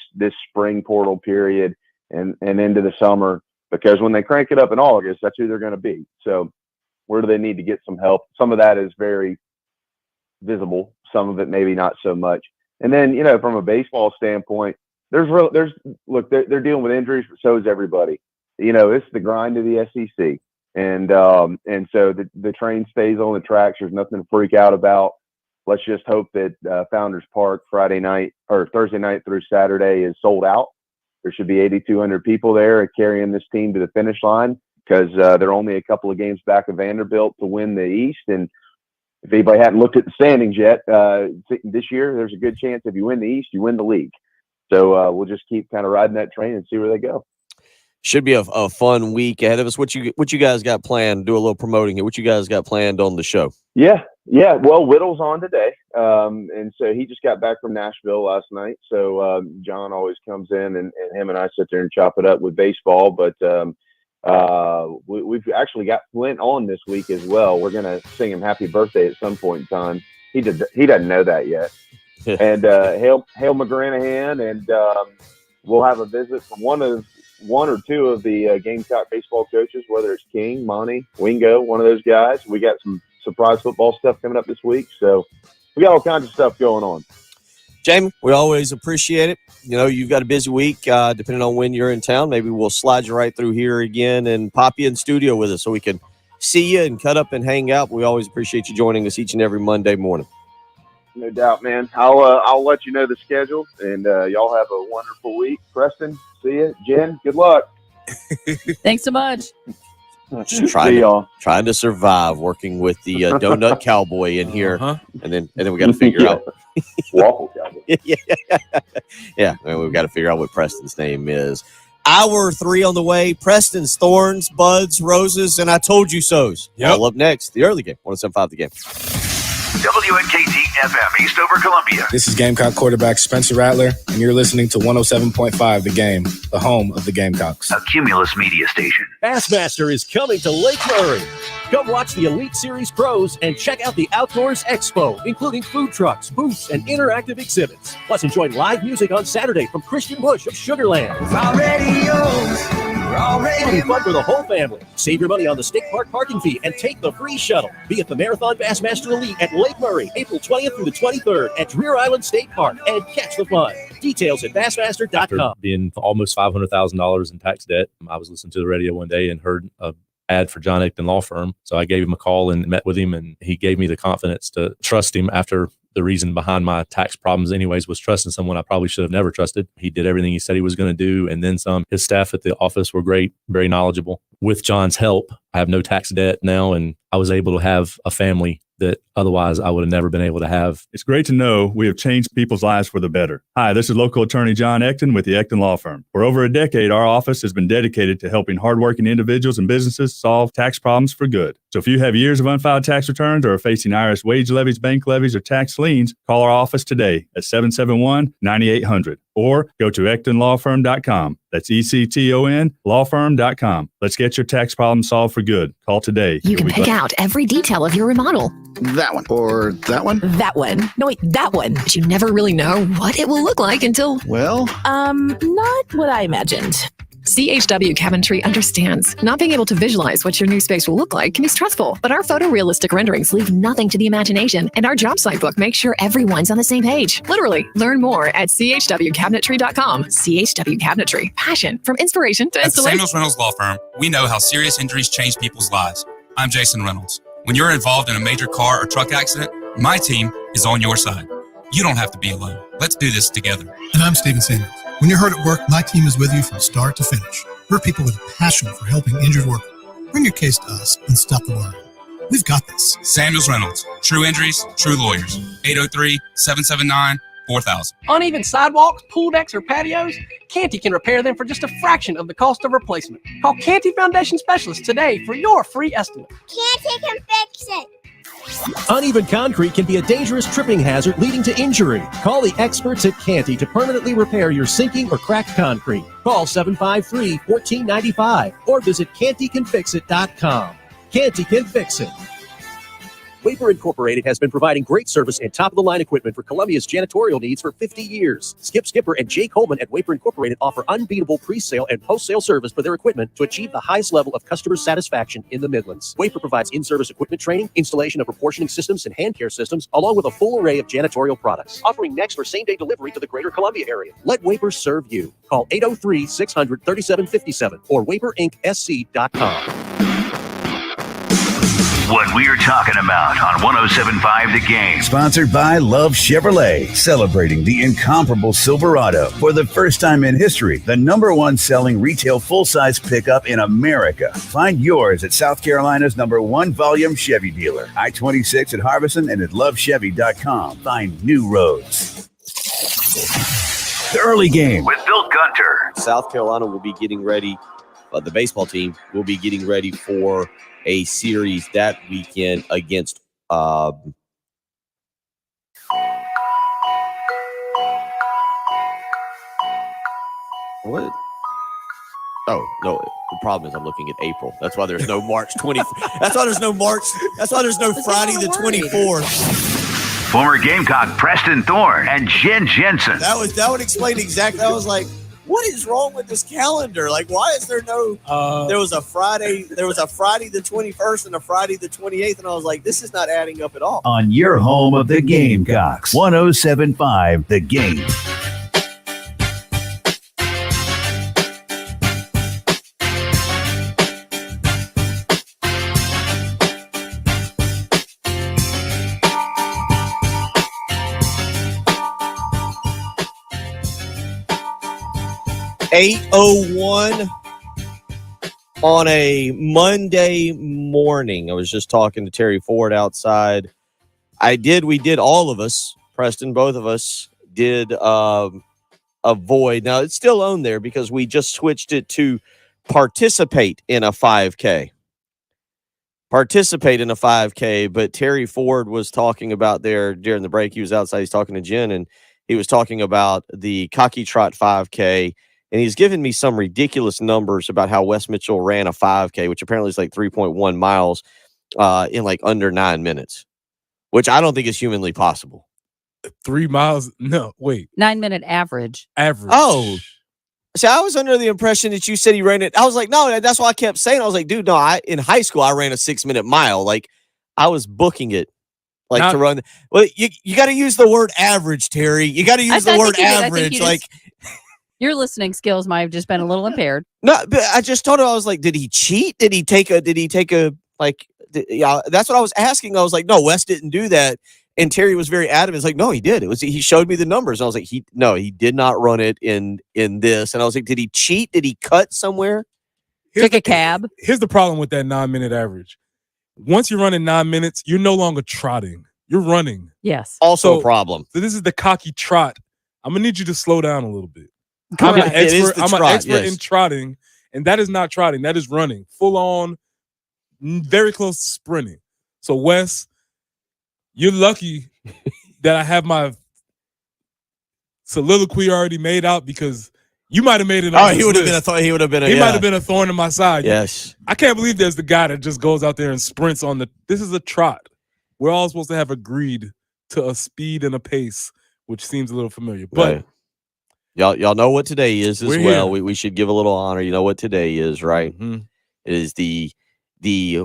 spring portal period and into the summer, because when they crank it up in August, that's who they're going to be. So where do they need to get some help? Some of that is very visible. Some of it maybe not so much. And then, from a baseball standpoint, they're dealing with injuries, but so is everybody. It's the grind of the SEC. And so the train stays on the tracks. There's nothing to freak out about. Let's just hope that Founders Park Friday night or Thursday night through Saturday is sold out. There should be 8,200 people there carrying this team to the finish line, because they're only a couple of games back of Vanderbilt to win the East. And if anybody hadn't looked at the standings yet, this year, there's a good chance if you win the East, you win the league. So we'll just keep kind of riding that train and see where they go. Should be a fun week ahead of us. What you guys got planned? Do a little promoting here. What you guys got planned on the show? Yeah. Well, Whittle's on today, and so he just got back from Nashville last night. So John always comes in, and him and I sit there and chop it up with baseball. But we've actually got Flint on this week as well. We're gonna sing him happy birthday at some point in time. He doesn't know that yet. And Hale McGranahan, and we'll have a visit from one or two of the Gamecock baseball coaches, whether it's King, Monty, Wingo, one of those guys. We got some surprise football stuff coming up this week, so we got all kinds of stuff going on. Jamie, we always appreciate it. You've got a busy week. Depending on when you're in town, maybe we'll slide you right through here again and pop you in studio with us so we can see you and cut up and hang out. We always appreciate you joining us each and every Monday morning. No doubt, man. I'll let you know the schedule, and y'all have a wonderful week. Preston, see you. Jen, good luck. Thanks so much. Just trying to survive working with the donut cowboy in here, and then we got to figure out waffle cowboy. Yeah. We've got to figure out what Preston's name is. Hour 3 on the way. Preston's Thorns, Buds, Roses, and I told you so's. All up next. The early game. 107.5 The Game. WNKT FM, Eastover, Columbia. This is Gamecock quarterback Spencer Rattler, and you're listening to 107.5 The Game, the home of the Gamecocks. A Cumulus media station. Bassmaster is coming to Lake Murray. Come watch the Elite Series pros and check out the Outdoors Expo, including food trucks, booths, and interactive exhibits. Plus, enjoy live music on Saturday from Christian Bush of Sugarland. Having fun for the whole family. Save your money on the State Park parking fee and take the free shuttle. Be at the Marathon Bassmaster Elite at Lake Murray, April 20th through the 23rd at Deer Island State Park, and catch the fun. Details at Bassmaster.com. After being almost $500,000 in tax debt, I was listening to the radio one day and heard a ad for John Ecton Law Firm. So I gave him a call and met with him, and he gave me the confidence to trust him after the reason behind my tax problems anyways was trusting someone I probably should have never trusted. He did everything he said he was going to do, and then some. His staff at the office were great, very knowledgeable. With John's help, I have no tax debt now, and I was able to have a family that otherwise I would have never been able to have. It's great to know we have changed people's lives for the better. Hi, this is local attorney John Ecton with the Ecton Law Firm. For over a decade, our office has been dedicated to helping hardworking individuals and businesses solve tax problems for good. So if you have years of unfiled tax returns or are facing IRS wage levies, bank levies, or tax liens, call our office today at 771-9800 or go to EctonLawFirm.com. That's ECTON lawfirm.com. Let's get your tax problem solved for good. Call today. You can pick out every detail of your remodel. That one. Or that one? That one. No, wait, that one. But you never really know what it will look like until... Well... not what I imagined. CHW Cabinetry understands. Not being able to visualize what your new space will look like can be stressful, but our photorealistic renderings leave nothing to the imagination, and our job site book makes sure everyone's on the same page. Literally, learn more at chwcabinetry.com. CHW Cabinetry. Passion from inspiration to At the installation. Samuels Reynolds Law Firm, we know how serious injuries change people's lives. I'm Jason Reynolds. When you're involved in a major car or truck accident, my team is on your side. You don't have to be alone. Let's do this together. And I'm Stephen Samuels. When you're hurt at work, my team is with you from start to finish. We're people with a passion for helping injured workers. Bring your case to us and stop the worry. We've got this. Samuels Reynolds. True injuries, true lawyers. 803-779-4000. Uneven sidewalks, pool decks, or patios? Canty can repair them for just a fraction of the cost of replacement. Call Canty Foundation Specialists today for your free estimate. Canty can fix it. Uneven concrete can be a dangerous tripping hazard leading to injury. Call the experts at Canty to permanently repair your sinking or cracked concrete. Call 753-1495 or visit CantyCanFixIt.com. Canty can fix it. Waper Incorporated has been providing great service and top-of-the-line equipment for Columbia's janitorial needs for 50 years. Skip Skipper and Jay Coleman at Waper Incorporated offer unbeatable pre-sale and post-sale service for their equipment to achieve the highest level of customer satisfaction in the Midlands. Waper provides in-service equipment training, installation of proportioning systems and hand care systems, along with a full array of janitorial products, offering next or same-day delivery to the greater Columbia area. Let Waper serve you. Call 803-600-3757 or WaperIncSC.com. What we're talking about on 107.5 The Game. Sponsored by Love Chevrolet, celebrating the incomparable Silverado. For the first time in history, the #1 selling retail full-size pickup in America. Find yours at South Carolina's #1 volume Chevy dealer. I-26 at Harbison and at lovechevy.com. Find new roads. The early game with Bill Gunter. South Carolina will be getting ready. The baseball team will be getting ready for a series that weekend against what? Oh, no. The problem is I'm looking at April. That's why there's no March 20. That's why there's no March. That's why there's no Friday the 24th. Former Gamecock Preston Thorne and Jen Jensen. That would explain exactly. I was like, what is wrong with this calendar? Like, why is there no? There was a Friday the 21st and a Friday the 28th, and I was like, this is not adding up at all. on your home of the Gamecocks. 107.5 The Game. $8:01 on a Monday morning. I was just talking to Terry Ford outside. We did all of us, Preston, both of us did avoid. Now it's still on there because we just switched it to participate in a 5K. Participate in a 5K, but Terry Ford was talking about there during the break. He was outside, he's talking to Jen, and he was talking about the Cocky Trot 5K. And he's given me some ridiculous numbers about how West Mitchell ran a 5K, which apparently is like 3.1 miles in like under 9 minutes, which I don't think is humanly possible. 3 miles? No, wait. 9-minute average. Oh. So I was under the impression that you said he ran it. I was like, no, that's why I kept saying. I was like, dude, no, in high school, I ran a 6-minute mile. Like, I was booking it. To run. Well, you got to use the word average, Terry. You got to use the word average. Your listening skills might have just been a little impaired. No, but I just told him, I was like, did he cheat? Did he take a that's what I was asking. I was like, no, Wes didn't do that. And Terry was very adamant. It's like, no, he did. He showed me the numbers. And I was like, he did not run it in this. And I was like, did he cheat? Did he cut somewhere? Took a cab. Here's the problem with that 9-minute average. Once you're running 9 minutes, you're no longer trotting. You're running. Yes. Also a problem. So this is the Cocky Trot. I'm going to need you to slow down a little bit. I'm an expert in trotting, and that is not trotting. That is running. Full on, very close to sprinting. So, Wes, you're lucky that I have my soliloquy already made out because you might have made it. He would have been a thorn. He might have been a thorn in my side. Yes. I can't believe there's the guy that just goes out there and sprints on the. This is a trot. We're all supposed to have agreed to a speed and a pace, which seems a little familiar, but. Right. Y'all know what today is as well. Here. We should give a little honor. You know what today is, right? Mm-hmm. It is the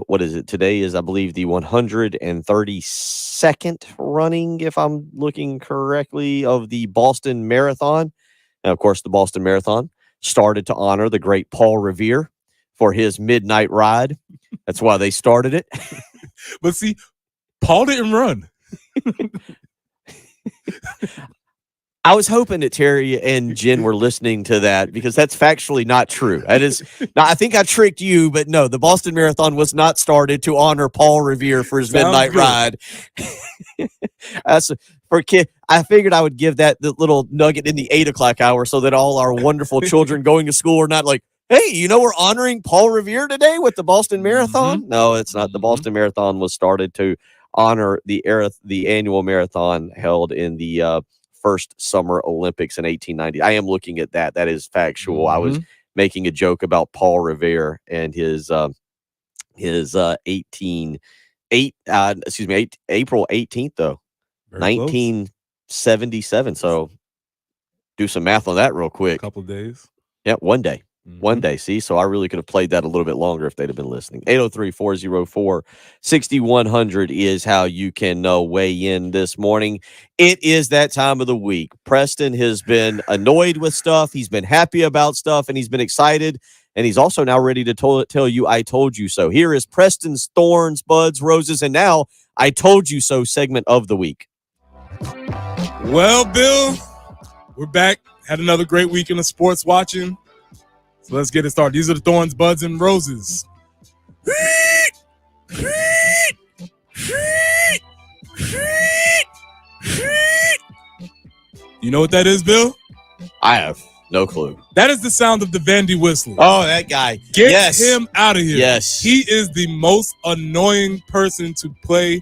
what is it? Today is, I believe, the 132nd running, if I'm looking correctly, of the Boston Marathon. And of course, the Boston Marathon started to honor the great Paul Revere for his midnight ride. That's why they started it. But see, Paul didn't run. I was hoping that Terry and Jen were listening to that because that's factually not true. That is, now, I think I tricked you, but no, the Boston Marathon was not started to honor Paul Revere for his midnight ride. I figured I would give that the little nugget in the 8 o'clock hour so that all our wonderful children going to school are not like, hey, we're honoring Paul Revere today with the Boston Marathon. Mm-hmm. No, it's not. The Boston Marathon was started to honor the annual marathon held in the first Summer Olympics in 1890. I am looking at that. That is factual. Mm-hmm. I was making a joke about Paul Revere and his April 18th though, Very 1977. So do some math on that real quick. A couple of days. Yeah, one day. Mm-hmm. One day. See, so I really could have played that a little bit longer if they'd have been listening. 803-404-6100 is how you can weigh in this morning. It is that time of the week. Preston has been annoyed with stuff. He's been happy about stuff, and he's been excited. And he's also now ready to tell you, I told you so. Here is Preston's Thorns, Buds, Roses, and now I told you so segment of the week. Well, Bill, we're back. Had another great week in the sports watching. So let's get it started. These are the Thorns, Buds, and Roses. You know what that is, Bill? I have no clue. That is the sound of the Vandy whistler. Oh, that guy. Get him out of here. Yes. He is the most annoying person to play,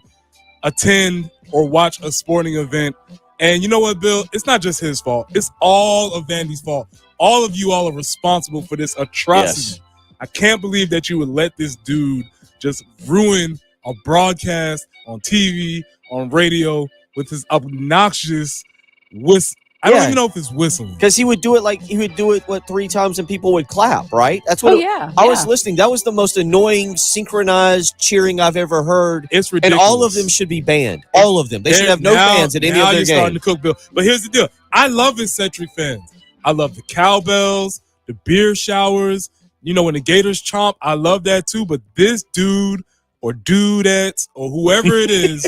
attend, or watch a sporting event. And you know what, Bill? It's not just his fault. It's all of Vandy's fault. All of you all are responsible for this atrocity. Yes. I can't believe that you would let this dude just ruin a broadcast on TV, on radio, with his obnoxious whistle. I don't even know if it's whistling. Because he would do it 3 times and people would clap, right? That's what I was listening. That was the most annoying synchronized cheering I've ever heard. It's ridiculous. And all of them should be banned. All of them. They should have no fans at any of their games. Now you're starting to cook, Bill. But here's the deal. I love eccentric fans. I love the cowbells, the beer showers. You know, when the Gators chomp, I love that too. But this dude or dudettes or whoever it is,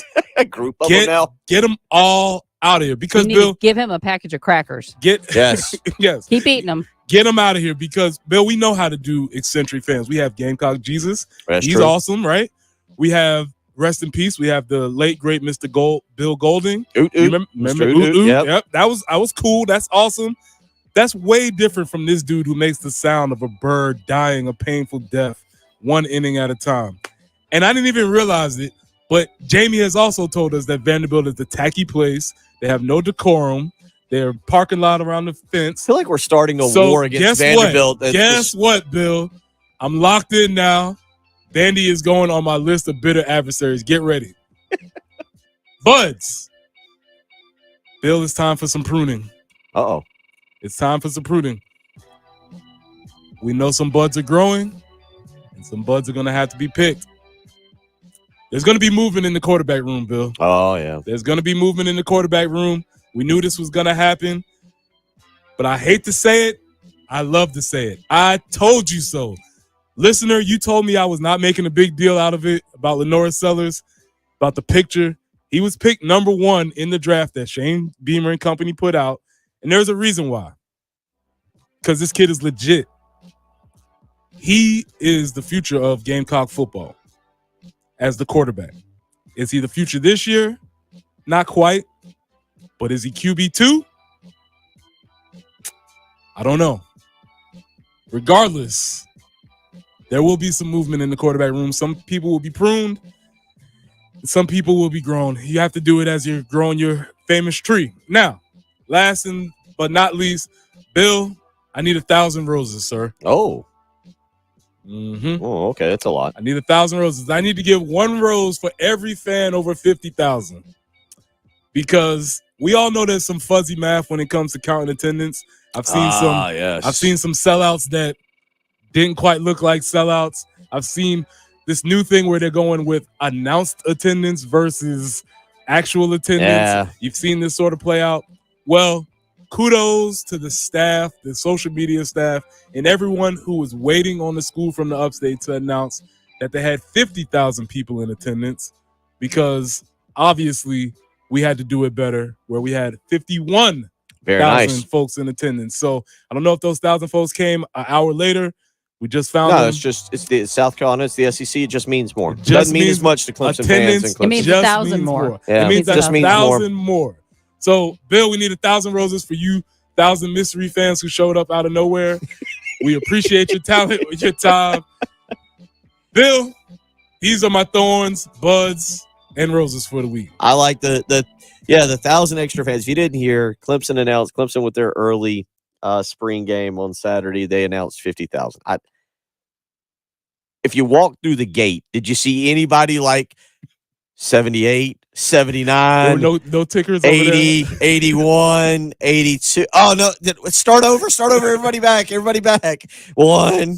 group of them now. Get them all out of here, because you need Bill, to give him a package of crackers. Yes. Keep eating them. Get him out of here, because Bill, we know how to do eccentric fans. We have Gamecock Jesus. That's He's true. awesome, right? We have, rest in peace, we have the late great Mr. Bill Golding. Remember Yep. That was cool. That's awesome. That's way different from this dude who makes the sound of a bird dying a painful death 1 inning at a time. And I didn't even realize it, but Jamie has also told us that Vanderbilt is a tacky place. They have no decorum. They're parking lot around the fence. I feel like we're starting a war against Vanderbilt. Guess what, Bill? I'm locked in now. Vandy is going on my list of bitter adversaries. Get ready. Buds. Bill, it's time for some pruning. Uh-oh. It's time for some pruning. We know some buds are growing, and some buds are going to have to be picked. There's going to be movement in the quarterback room, Bill. Oh, yeah. There's going to be movement in the quarterback room. We knew this was going to happen, but I hate to say it. I love to say it. I told you so. Listener, you told me I was not making a big deal out of it about Lenora Sellers, about the picture. He was picked number 1 in the draft that Shane Beamer and company put out, and there's a reason why. Because this kid is legit. He is the future of Gamecock football. As the quarterback. Is he the future this year? Not quite. But is he QB2? I don't know. Regardless, there will be some movement in the quarterback room. Some people will be pruned. Some people will be grown. You have to do it as you're growing your famous tree. Now, last but not least, Bill, I need 1,000 roses, sir. Oh. Mm-hmm. Oh, okay. That's a lot. I need 1,000 roses. I need to give 1 rose for every fan over 50,000, because we all know there's some fuzzy math when it comes to counting attendance. I've seen I've seen some sellouts that didn't quite look like sellouts. I've seen this new thing where they're going with announced attendance versus actual attendance. Yeah. You've seen this sort of play out. Well, kudos to the staff, the social media staff, and everyone who was waiting on the school from the upstate to announce that they had 50,000 people in attendance, because obviously we had to do it better, where we had 51,000 folks in attendance. So I don't know if those 1,000 folks came an hour later. We just found them. It's the South Carolina, it's the SEC. It just means more. It doesn't mean as much to Clemson fans. And Clemson. It means 1,000 more. Yeah, it means just means 1,000 more. So, Bill, we need 1,000 roses for you 1,000 mystery fans who showed up out of nowhere. We appreciate your talent, your time. Bill, these are my thorns, buds, and roses for the week. I like the 1,000 extra fans. If you didn't hear, Clemson with their early spring game on Saturday, they announced 50,000. If you walk through the gate, did you see anybody like 78, 79, no tickers 80, 81, 82? Oh, no. Start over. Everybody back. 1,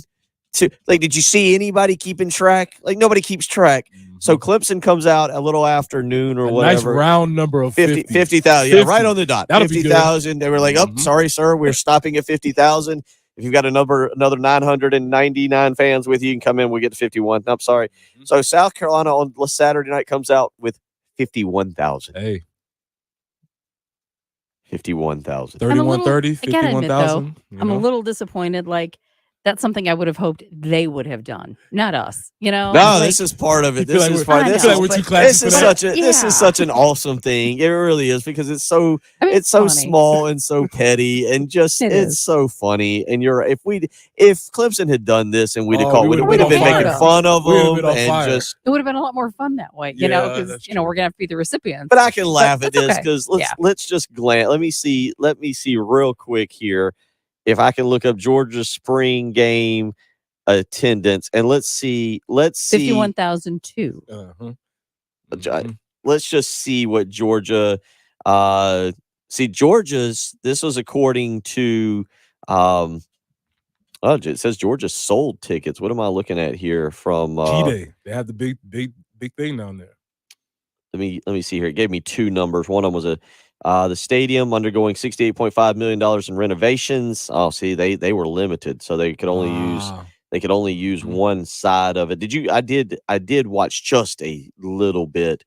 2. Like, did you see anybody keeping track? Like, nobody keeps track. So Clemson comes out a little after noon or whatever. Nice round number of 50,000. Yeah, right on the dot. 50,000. They were like, Mm-hmm. oh, sorry, sir. We're stopping at 50,000. If you've got another 999 fans with you, you can come in. We'll get to 51. I'm sorry. Mm-hmm. So South Carolina on Saturday night comes out with 51,000. Hey. 51,000. 31, 30, 51,000. I'm a little disappointed. Like, that's something I would have hoped they would have done, not us. No, like, this is part of it. You feel This like is we're- part. I This feel is, like we're too classy this for is that. such a this is such an awesome thing. It really is because it's so it's so funny. small and so petty and just It it's is. so funny. And if Clemson had done this and we'd have Oh, called, we we'd would've have been been on making fire. fun of We would've them been on and fire. just. It would have been a lot more fun that way, Yeah, because that's we're gonna have to be the recipients. But I can laugh at that's this okay. because Yeah. let's just glance. Let me see real quick here if I can look up Georgia's spring game attendance and let's see 51,002. let's just see what Georgia Georgia's this was according to it says Georgia sold tickets. What am I looking at here from G-Day. They have the big thing down there. let me see here. It gave me two numbers. One of them was the stadium undergoing $68.5 million in renovations. Oh, see, they were limited, so they could only use one side of it. I did watch just a little bit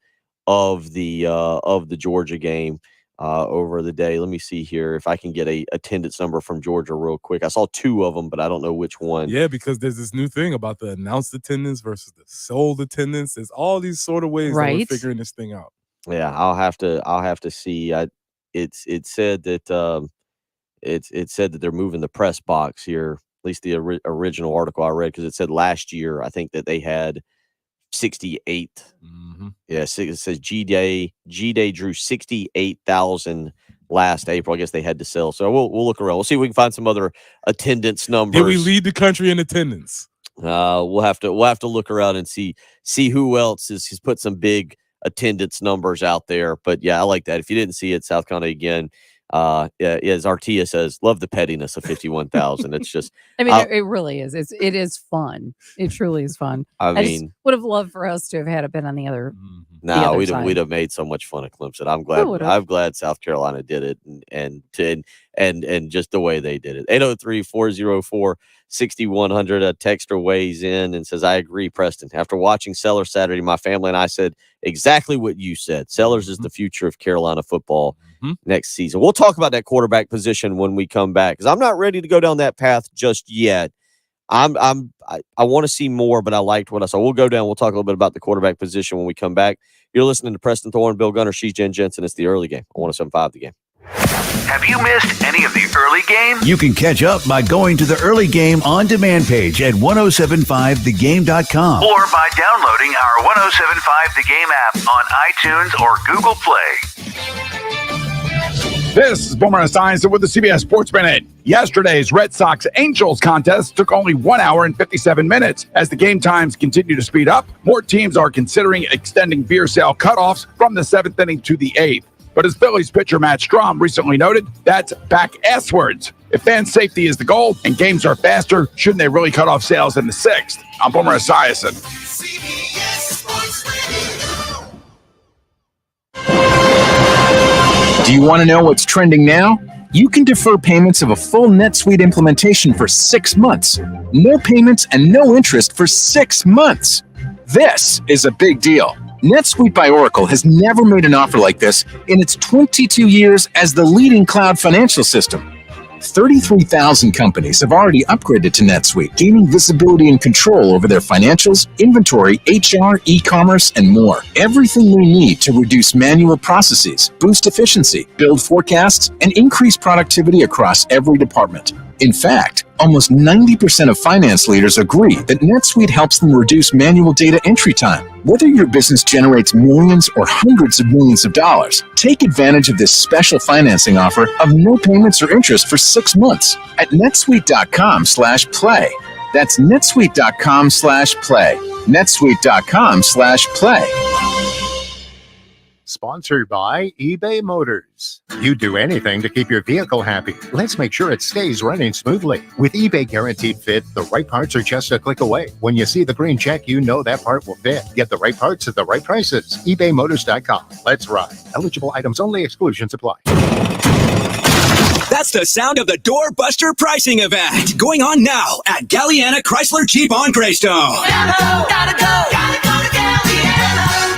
of the Georgia game over the day. Let me see here if I can get a attendance number from Georgia real quick. I saw two of them, but I don't know which one. Yeah, because there's this new thing about the announced attendance versus the sold attendance. There's all these sort of ways that we're figuring this thing out. Yeah, I'll have to see. It said that it said that they're moving the press box here. At least the original article I read, because it said last year I think that they had 68. Yeah, it says G-Day drew 68,000 last April. I guess they had to sell. So we'll look around. We'll see if we can find some other attendance numbers. Did we lead the country in attendance? We'll have to look around and see who else has put some big attendance numbers out there. But yeah, I like that. If you didn't see it, South Carolina again. As Artia says, love the pettiness of 51,000. It's just, I mean, it really is. It is fun. It truly is fun. I just mean, would have loved for us to have had it been on the other. no, we'd we'd have made so much fun of Clemson. would've. I'm glad South Carolina did it and just the way they did it. 803-404-6100. A texter weighs in and says, I agree, Preston. After watching Sellers Saturday, my family and I said exactly what you said. Sellers is the future of Carolina football next season. We'll talk about that quarterback position when we come back, because I'm not ready to go down that path just yet. I want to see more, but I liked what I saw. We'll go down. We'll talk a little bit about the quarterback position when we come back. You're listening to Preston Thorne, Bill Gunner, she's Jen Jensen. It's the early game on 107.5 The Game. Have you missed any of the early game? You can catch up by going to the early game on demand page at 1075thegame.com. Or by downloading our 107.5 The Game app on iTunes or Google Play. This is Boomer Esiason with the CBS Sports Minute. Yesterday's Red Sox-Angels contest took only 1 hour and 57 minutes. As the game times continue to speed up, more teams are considering extending beer sale cutoffs from the 7th inning to the 8th. But as Phillies pitcher Matt Strahm recently noted, that's back S-words. If fan safety is the goal and games are faster, shouldn't they really cut off sales in the 6th? I'm Boomer Esiason. Do you want to know what's trending now? You can defer payments of a full NetSuite implementation for 6 months. No payments and no interest for 6 months. This is a big deal. NetSuite by Oracle has never made an offer like this in its 22 years as the leading cloud financial system. 33,000 companies have already upgraded to NetSuite, gaining visibility and control over their financials, inventory, HR, e-commerce, and more. Everything they need to reduce manual processes, boost efficiency, build forecasts, and increase productivity across every department. In fact, almost 90% of finance leaders agree that NetSuite helps them reduce manual data entry time. Whether your business generates millions or hundreds of millions of dollars, take advantage of this special financing offer of no payments or interest for 6 months at netsuite.com/play. That's netsuite.com/play. netsuite.com/play. Sponsored by eBay Motors. You do anything to keep your vehicle happy. Let's make sure it stays running smoothly. With eBay Guaranteed Fit, the right parts are just a click away. When you see the green check, you know that part will fit. Get the right parts at the right prices. ebaymotors.com. Let's ride. Eligible items only. Exclusions apply. That's the sound of the Doorbuster pricing event going on now at Galliana Chrysler Jeep on Greystone. Gotta go to Galliana.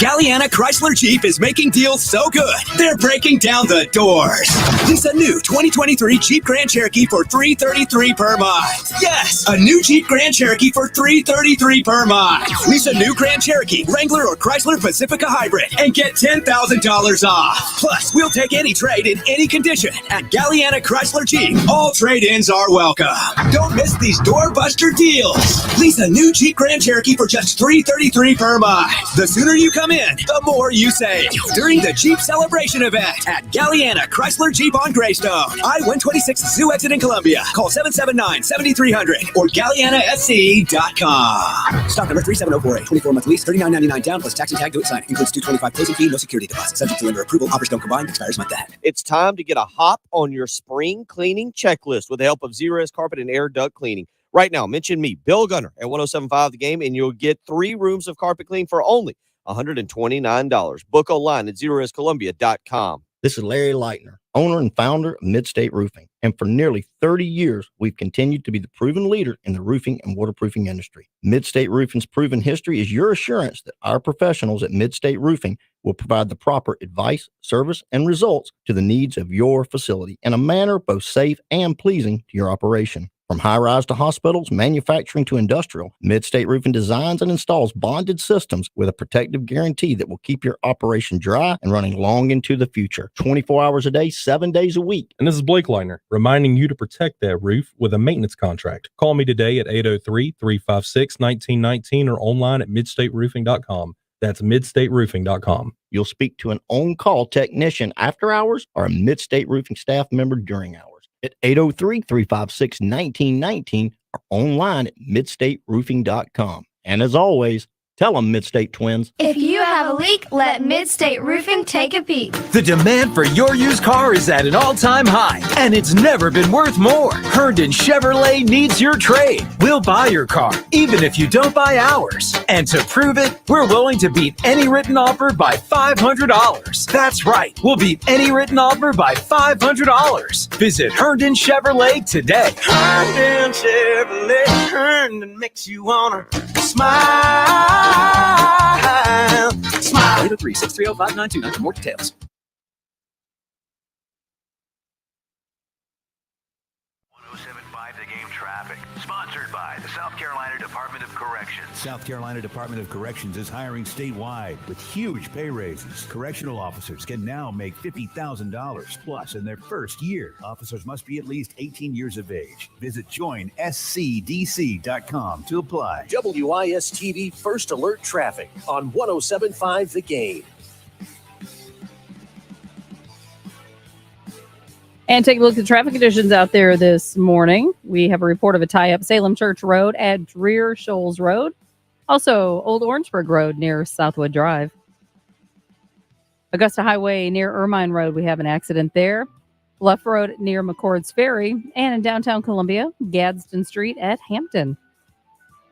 Galliana Chrysler Jeep is making deals so good, they're breaking down the doors. Lease a new 2023 Jeep Grand Cherokee for $333 per month. Yes, a new Jeep Grand Cherokee for $333 per month. Lease a new Grand Cherokee, Wrangler, or Chrysler Pacifica Hybrid and get $10,000 off. Plus, we'll take any trade in any condition at Galliana Chrysler Jeep. All trade-ins are welcome. Don't miss these doorbuster deals. Lease a new Jeep Grand Cherokee for just $333 per month. The sooner you come in, the more you save. During the Jeep Celebration event at Galliana Chrysler Jeep on Greystone. I-126 Zoo exit in Columbia. Call 779-7300 or GallianaSC.com. Stock number 37048. 24-month lease, $39.99 down plus tax and tag to it sign. Includes $225 closing fee, no security deposit. Subject to lender approval. Offers don't combine. Expires month that. It's time to get a hop on your spring cleaning checklist with the help of Zerust Carpet and Air Duct Cleaning. Right now, mention me, Bill Gunner, at 107.5 The Game, and you'll get 3 rooms of carpet clean for only $129. Book online at ZerustColumbia.com. This is Larry Leitner, owner and founder of Midstate Roofing. And for nearly 30 years, we've continued to be the proven leader in the roofing and waterproofing industry. Midstate Roofing's proven history is your assurance that our professionals at Midstate Roofing will provide the proper advice, service, and results to the needs of your facility in a manner both safe and pleasing to your operation. From high-rise to hospitals, manufacturing to industrial, Midstate Roofing designs and installs bonded systems with a protective guarantee that will keep your operation dry and running long into the future. 24 hours a day, 7 days a week. And this is Blake Leitner, reminding you to protect that roof with a maintenance contract. Call me today at 803-356-1919 or online at midstateroofing.com. That's midstateroofing.com. You'll speak to an on-call technician after hours or a Midstate Roofing staff member during hours at 803-356-1919 or online at midstateroofing.com. And as always, tell them Midstate Twins. If you have a leak, let Midstate Roofing take a peek. The demand for your used car is at an all-time high, and it's never been worth more. Herndon Chevrolet needs your trade. We'll buy your car, even if you don't buy ours. And to prove it, we're willing to beat any written offer by $500. That's right, we'll beat any written offer by $500. Visit Herndon Chevrolet today. Herndon Chevrolet, Herndon makes you wanna smile. Smile. 803-630-5929 for more details. 107.5 The Game traffic. Sponsored by the South Carolina Department of Corrections. South Carolina Department of Corrections is hiring statewide with huge pay raises. Correctional officers can now make $50,000 plus in their first year. Officers must be at least 18 years of age. Visit joinscdc.com to apply. WIS-TV First Alert Traffic on 107.5 The Game. And take a look at the traffic conditions out there this morning. We have a report of a tie-up Salem Church Road at Dreer Shoals Road. Also, Old Orangeburg Road near Southwood Drive. Augusta Highway near Ermine Road, we have an accident there. Bluff Road near McCord's Ferry. And in downtown Columbia, Gadsden Street at Hampton.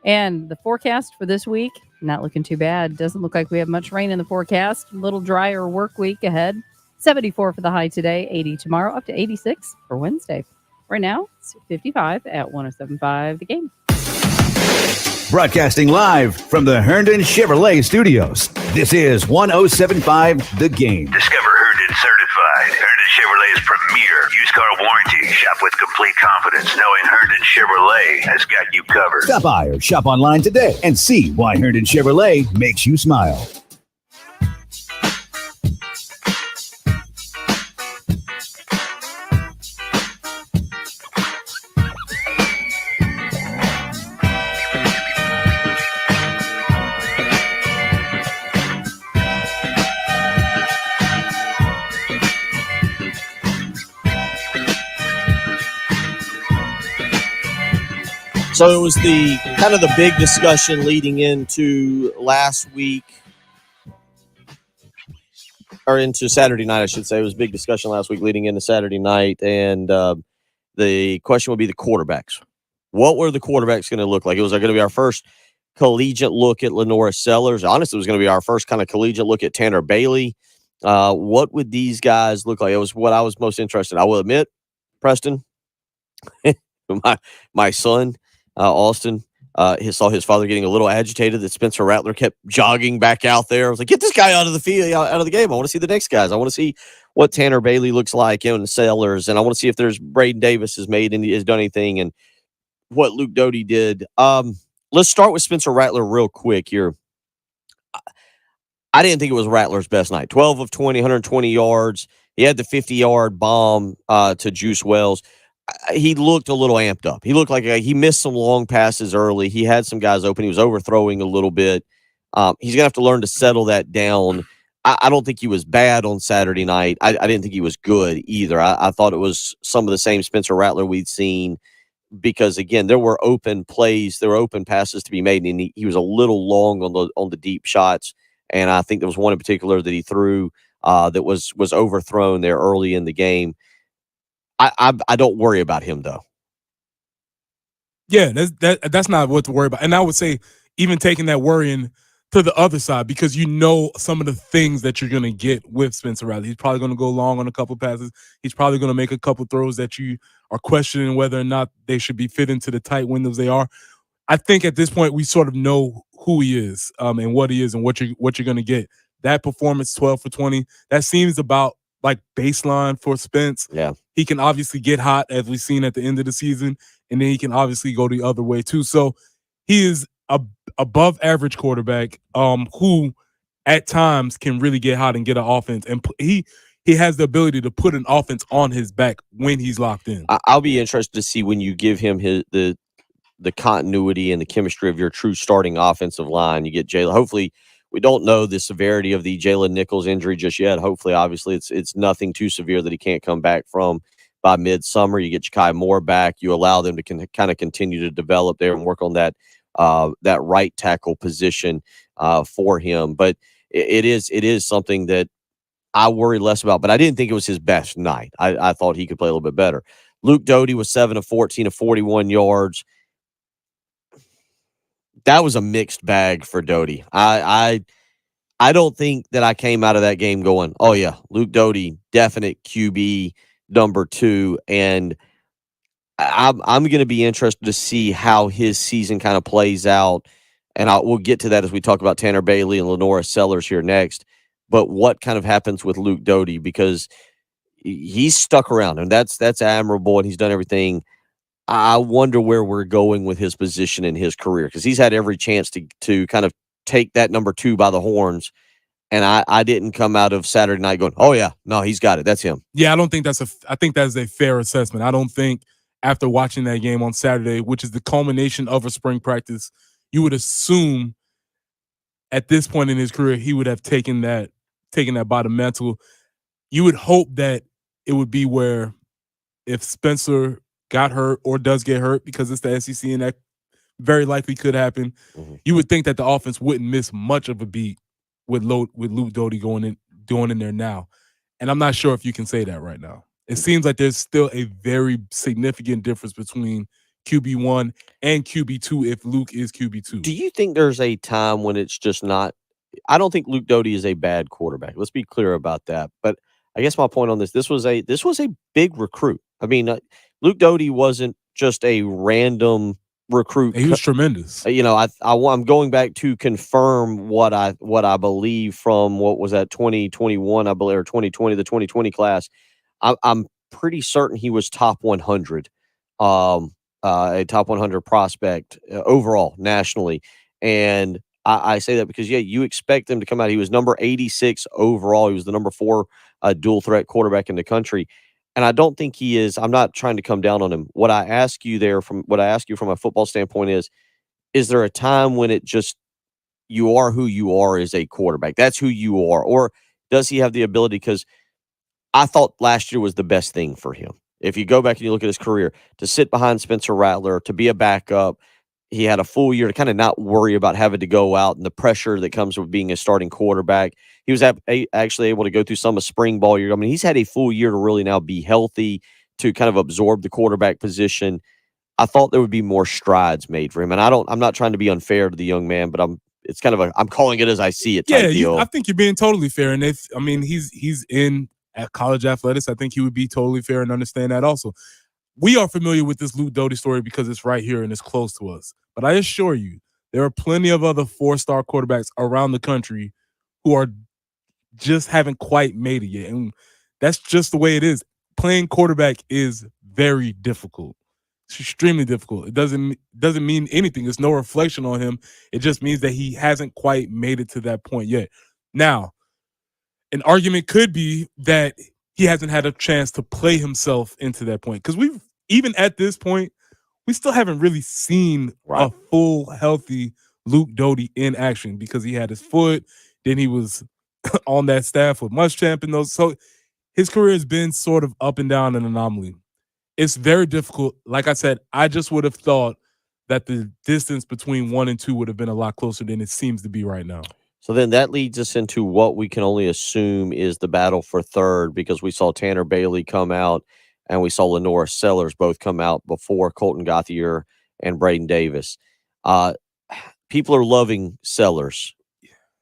And the forecast for this week, not looking too bad. Doesn't look like we have much rain in the forecast. A little drier work week ahead. 74 for the high today, 80 tomorrow, up to 86 for Wednesday. Right now, it's 55 at 107.5 The Game. Broadcasting live from the Herndon Chevrolet Studios. This is 107.5 The Game. Discover Herndon Certified. Herndon Chevrolet's premier used car warranty. Shop with complete confidence knowing Herndon Chevrolet has got you covered. Stop by or shop online today and see why Herndon Chevrolet makes you smile. So it was the kind of the big discussion leading into last week, or into Saturday night, I should say. It was a big discussion last week leading into Saturday night, and the question would be the quarterbacks. What were the quarterbacks going to look like? It was going to be our first collegiate look at Lenora Sellers. Honestly, it was going to be our first kind of collegiate look at Tanner Bailey. What would these guys look like? It was what I was most interested in. I will admit, Preston, my son, Austin, He saw his father getting a little agitated that Spencer Rattler kept jogging back out there. I was like, get this guy out of the field, out of the game. I want to see the next guys. I want to see what Tanner Bailey looks like in the Sellers, and I want to see if there's Braden Davis has done anything, and what Luke Doty did. Let's start with Spencer Rattler real quick here. I didn't think it was Rattler's best night. 12 of 20, 120 yards. He had the 50-yard bomb to Juice Wells. He looked a little amped up. He looked like he missed some long passes early. He had some guys open. He was overthrowing a little bit. He's going to have to learn to settle that down. I don't think he was bad on Saturday night. I didn't think he was good either. I thought it was some of the same Spencer Rattler we'd seen because, again, there were open plays. There were open passes to be made, and he was a little long on the deep shots. And I think there was one in particular that he threw that was overthrown there early in the game. I don't worry about him though. Yeah, that's not what to worry about. And I would say even taking that worrying to the other side because you know some of the things that you're going to get with Spencer Rattler. He's probably going to go long on a couple passes. He's probably going to make a couple throws that you are questioning whether or not they should be fit into the tight windows they are. I think at this point we sort of know who he is and what he is and what you're going to get. That performance, 12 for 20, that seems about like baseline for Spence. Yeah. He can obviously get hot as we've seen at the end of the season, and then he can obviously go the other way too. So he is a above average quarterback who at times can really get hot and get an offense. And he has the ability to put an offense on his back when he's locked in. I'll be interested to see when you give him the continuity and the chemistry of your true starting offensive line. You get Jalen. Hopefully, we don't know the severity of the Jalen Nichols injury just yet. Hopefully, obviously, it's nothing too severe that he can't come back from by midsummer. You get Ja'Kai Moore back. You allow them to kind of continue to develop there and work on that right tackle position for him. But it is something that I worry less about. But I didn't think it was his best night. I thought he could play a little bit better. Luke Doty was 7 of 14 of 41 yards. That was a mixed bag for Doty. I don't think that I came out of that game going, oh yeah, Luke Doty, definite QB number 2. And I'm going to be interested to see how his season kind of plays out. And we'll get to that as we talk about Tanner Bailey and Lenora Sellers here next. But what kind of happens with Luke Doty, because he's stuck around and that's admirable and he's done everything. I wonder where we're going with his position in his career, because he's had every chance to kind of take that number 2 by the horns. And I didn't come out of Saturday night going, oh yeah, no, he's got it. That's him. Yeah, I think that's a fair assessment. I don't think after watching that game on Saturday, which is the culmination of a spring practice, you would assume at this point in his career, he would have taken that by the mantle. You would hope that it would be where if Spencer got hurt or does get hurt, because it's the SEC and that very likely could happen, you would think that the offense wouldn't miss much of a beat with Luke Doty doing in there now. And I'm not sure if you can say that right now. It seems like there's still a very significant difference between QB1 and QB2 if Luke is QB2. Do you think there's a time when it's just not – I don't think Luke Doty is a bad quarterback. Let's be clear about that. But I guess my point on this was a big recruit. I mean, Luke Doty wasn't just a random recruit. He was tremendous. I'm going back to confirm what I believe from what was that 2021, I believe, or 2020, the 2020 class. I'm pretty certain he was top 100, a top 100 prospect overall nationally. And I say that because, you expect him to come out. He was number 86 overall. He was the number 4 dual threat quarterback in the country. And I don't think he is. I'm not trying to come down on him. What I ask you from a football standpoint is there a time when it just, you are who you are as a quarterback? That's who you are. Or does he have the ability? Because I thought last year was the best thing for him. If you go back and you look at his career, to sit behind Spencer Rattler, to be a backup, he had a full year to kind of not worry about having to go out and the pressure that comes with being a starting quarterback. He was actually able to go through some of spring ball year. I mean, he's had a full year to really now be healthy, to kind of absorb the quarterback position. I thought there would be more strides made for him. And I'm not trying to be unfair to the young man, but it's kind of I'm calling it as I see it type deal. I think you're being totally fair. And he's in at college athletics. I think he would be totally fair and understand that also. we are familiar with this Luke Doty story because it's right here and it's close to us. But I assure you, there are plenty of other 4-star quarterbacks around the country who are just haven't quite made it yet. And that's just the way it is. Playing quarterback is very difficult. It's extremely difficult. It doesn't mean anything. It's no reflection on him. It just means that he hasn't quite made it to that point yet. Now, an argument could be that he hasn't had a chance to play himself into that point. Because even at this point, we still haven't really seen a full, healthy Luke Doty in action because he had his foot, then he was on that staff with Muschamp and those. So his career has been sort of up and down, an anomaly. It's very difficult. Like I said, I just would have thought that the distance between 1 and 2 would have been a lot closer than it seems to be right now. So then that leads us into what we can only assume is the battle for third, because we saw Tanner Bailey come out and we saw Lenora Sellers both come out before Colton Gauthier and Braden Davis. People are loving Sellers.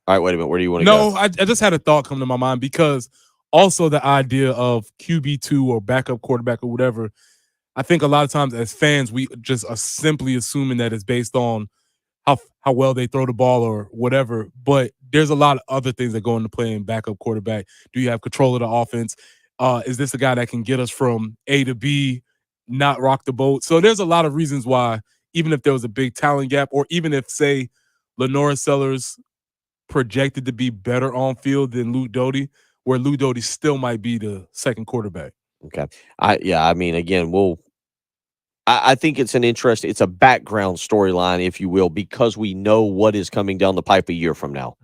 All right, wait a minute. Where do you want to go? No, I just had a thought come to my mind because also the idea of QB2 or backup quarterback or whatever, I think a lot of times as fans, we just are simply assuming that it's based on how well they throw the ball or whatever. But there's a lot of other things that go into play in backup quarterback. Do you have control of the offense? Is this a guy that can get us from A to B, not rock the boat? So there's a lot of reasons why, even if there was a big talent gap, or even if, say, Lenora Sellers projected to be better on field than Luke Doty, where Luke Doty still might be the second quarterback. Okay. I mean, again, I think it's it's a background storyline, if you will, because we know what is coming down the pipe a year from now.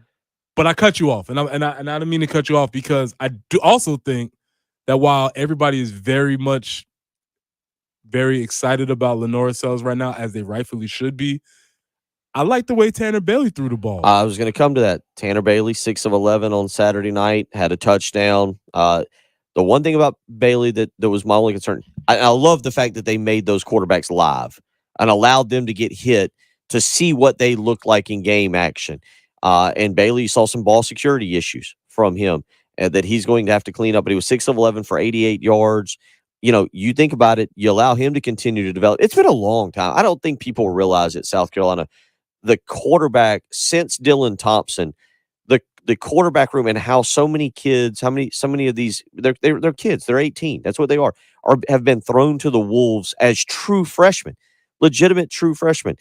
But I cut you off, and I don't mean to cut you off, because I do also think that while everybody is very excited about Lenora Sellers right now, as they rightfully should be, I like the way Tanner Bailey threw the ball. I was going to come to that. Tanner Bailey, 6 of 11 on Saturday night, had a touchdown. The one thing about Bailey that was my only concern, I love the fact that they made those quarterbacks live and allowed them to get hit to see what they look like in game action. And Bailey saw some ball security issues from him that he's going to have to clean up. But he was 6 of 11 for 88 yards. You know, you think about it, you allow him to continue to develop. It's been a long time. I don't think people realize at South Carolina, the quarterback since Dylan Thompson, the quarterback room, and how so many kids, so many of these, they're kids, they're 18, that's what they are have been thrown to the wolves as true freshmen, legitimate true freshmen.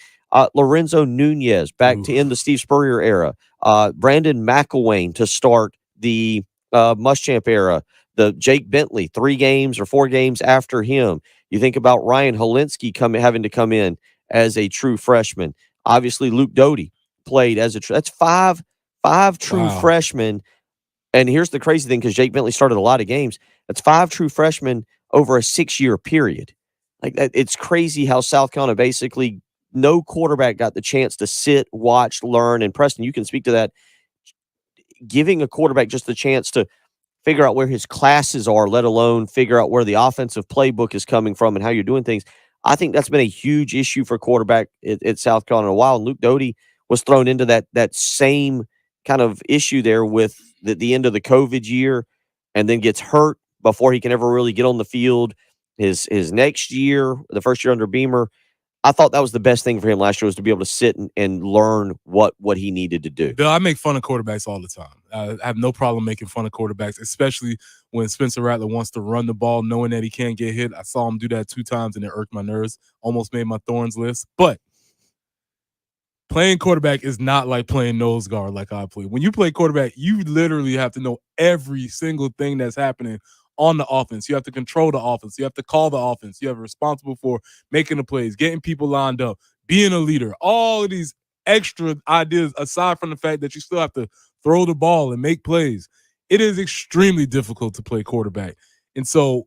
Lorenzo Nunez back to end the Steve Spurrier era, Brandon McElwain to start the Muschamp era, the Jake Bentley 3 games or 4 games after him. You think about Ryan Holinsky having to come in as a true freshman. Obviously, Luke Doty played as that's five true freshmen. And here's the crazy thing, because Jake Bentley started a lot of games. That's 5 true freshmen over a 6-year period. Like that, it's crazy how South Carolina basically no quarterback got the chance to sit, watch, learn. And Preston, you can speak to that. Giving a quarterback just the chance to figure out where his classes are, let alone figure out where the offensive playbook is coming from and how you're doing things. I think that's been a huge issue for quarterback at South Carolina in a while. And Luke Doty was thrown into that same kind of issue there with the end of the COVID year, and then gets hurt before he can ever really get on the field. His next year, the first year under Beamer, I thought that was the best thing for him last year, was to be able to sit and learn what he needed to do. Bill, I make fun of quarterbacks all the time. I have no problem making fun of quarterbacks, especially when Spencer Rattler wants to run the ball knowing that he can't get hit. I saw him do that 2 times and it irked my nerves. Almost made my thorns list. But playing quarterback is not like playing nose guard like I play. When you play quarterback, you literally have to know every single thing that's happening on the offense. You have to control the offense. You have to call the offense. You have responsible for making the plays, getting people lined up, being a leader, all of these extra ideas aside from the fact that you still have to throw the ball and make plays. It is extremely difficult to play quarterback. And so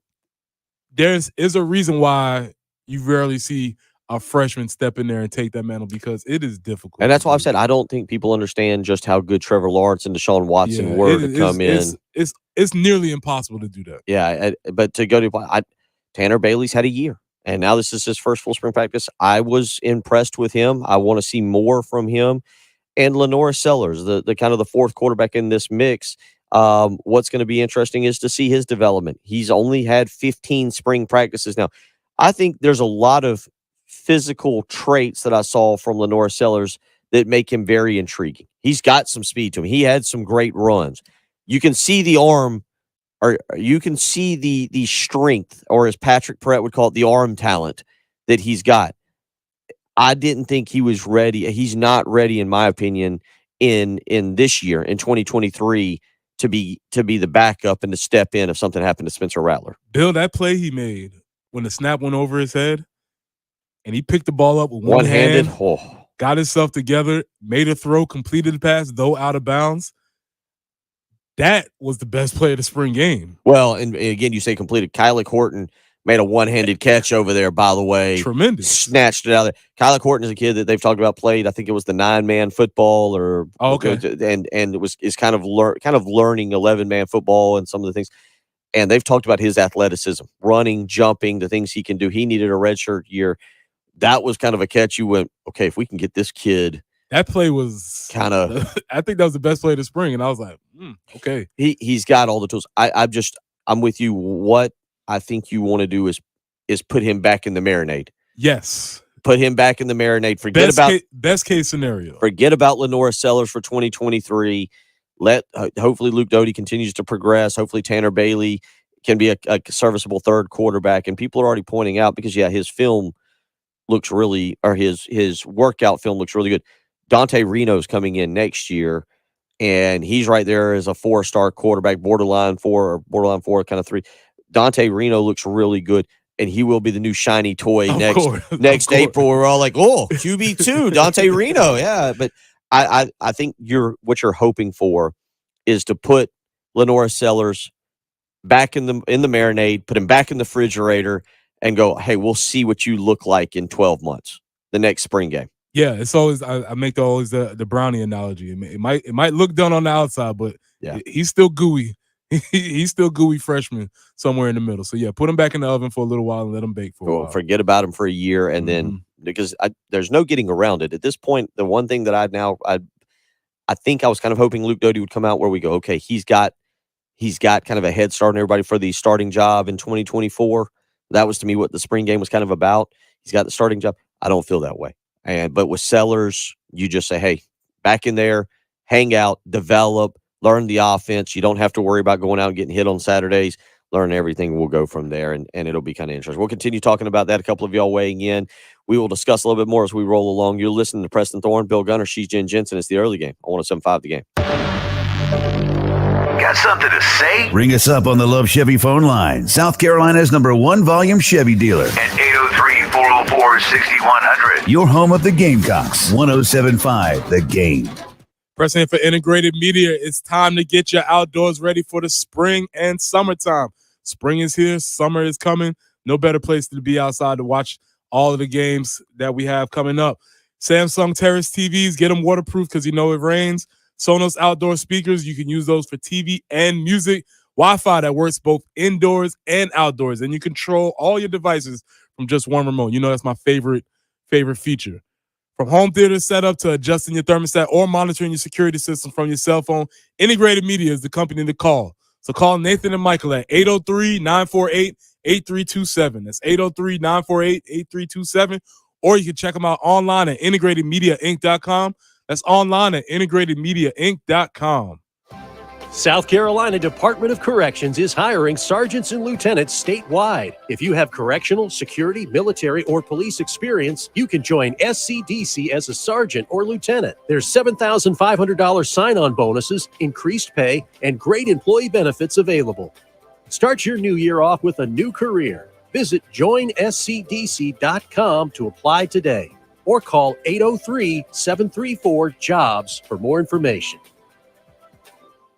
there is a reason why you rarely see a freshman step in there and take that mantle, because it is difficult. And that's why I've said I don't think people understand just how good Trevor Lawrence and Deshaun Watson were to come in. It's nearly impossible to do that. Yeah, but to go to Tanner Bailey's had a year, and now this is his first full spring practice. I was impressed with him. I want to see more from him. And Lenora Sellers, the kind of the 4th quarterback in this mix. What's going to be interesting is to see his development. He's only had 15 spring practices now. I think there's a lot of physical traits that I saw from Lenore Sellers that make him very intriguing. He's got some speed to him. He had some great runs. You can see the arm, or you can see the strength, or as Patrick Perrette would call it, the arm talent that he's got. I didn't think he was ready. He's not ready, in my opinion, in this year, in 2023, to be the backup and to step in if something happened to Spencer Rattler. Bill, that play he made when the snap went over his head and he picked the ball up with one hand, got himself together, made a throw, completed the pass, though out of bounds. That was the best play of the spring game. Well, and again, you say completed. Kylie Horton made a one-handed catch over there, by the way. Tremendous. Snatched it out of there. Kylie Horton is a kid that they've talked about played. I think it was the 9-man football, or and it is kind of learning 11-man football and some of the things. And they've talked about his athleticism, running, jumping, the things he can do. He needed a redshirt year. That was kind of a catch. You went, okay, if we can get this kid. That play was kind of. I think that was the best play of the spring, and I was like, okay. He's got all the tools. I'm with you. What I think you want to do is put him back in the marinade. Yes. Put him back in the marinade. Best case scenario. Forget about Lenore Sellers for 2023. Let hopefully Luke Doty continues to progress. Hopefully Tanner Bailey can be a serviceable third quarterback. And people are already pointing out, because his film looks really, or his workout film looks really good. Dante Reno's coming in next year, and he's right there as a 4-star quarterback, borderline 4 kind of 3. Dante Reno looks really good, and he will be the new shiny toy next April. We're all like, oh, QB2, Dante Reno. Yeah, but I think what you're hoping for is to put Lenore Sellers back in the marinade, put him back in the refrigerator, and go, hey, we'll see what you look like in 12 months, the next spring game. Yeah, it's always I make always the brownie analogy. It might look done on the outside, but he's still gooey. He's still gooey freshman somewhere in the middle. So yeah, put him back in the oven for a little while and let him bake for a while. Forget about him for a year, and then because there's no getting around it at this point. The one thing that I think I was kind of hoping Luke Doty would come out where we go, okay, he's got kind of a head start on everybody for the starting job in 2024. That was to me what the spring game was kind of about. He's got the starting job. I don't feel that way. But with Sellers, you just say, hey, back in there, hang out, develop, learn the offense. You don't have to worry about going out and getting hit on Saturdays. Learn everything. We'll go from there, and it'll be kind of interesting. We'll continue talking about that. A couple of y'all weighing in. We will discuss a little bit more as we roll along. You're listening to Preston Thorne, Bill Gunner, she's Jen Jensen. It's the early game on 107.5 The Game. Got something to say? Ring us up on the Love Chevy phone line. South Carolina's #1 volume Chevy dealer. At 803-404-6100. Your home of the Gamecocks. 107.5 The Game. Pressing for integrated media, it's time to get your outdoors ready for the spring and summertime. Spring is here, summer is coming. No better place to be outside to watch all of the games that we have coming up. Samsung Terrace TVs, get them waterproof because it rains. Sonos outdoor speakers, you can use those for TV and music. Wi-Fi that works both indoors and outdoors, and you control all your devices from just one remote. That's my favorite feature. From home theater setup to adjusting your thermostat or monitoring your security system from your cell phone, Integrated Media is the company to call. So call Nathan and Michael at 803-948-8327. That's 803-948-8327. Or you can check them out online at integratedmediainc.com. That's online at integratedmediainc.com. South Carolina Department of Corrections is hiring sergeants and lieutenants statewide. If you have correctional, security, military, or police experience, you can join SCDC as a sergeant or lieutenant. There's $7,500 sign-on bonuses, increased pay, and great employee benefits available. Start your new year off with a new career. Visit joinscdc.com to apply today, or call 803-734-JOBS for more information.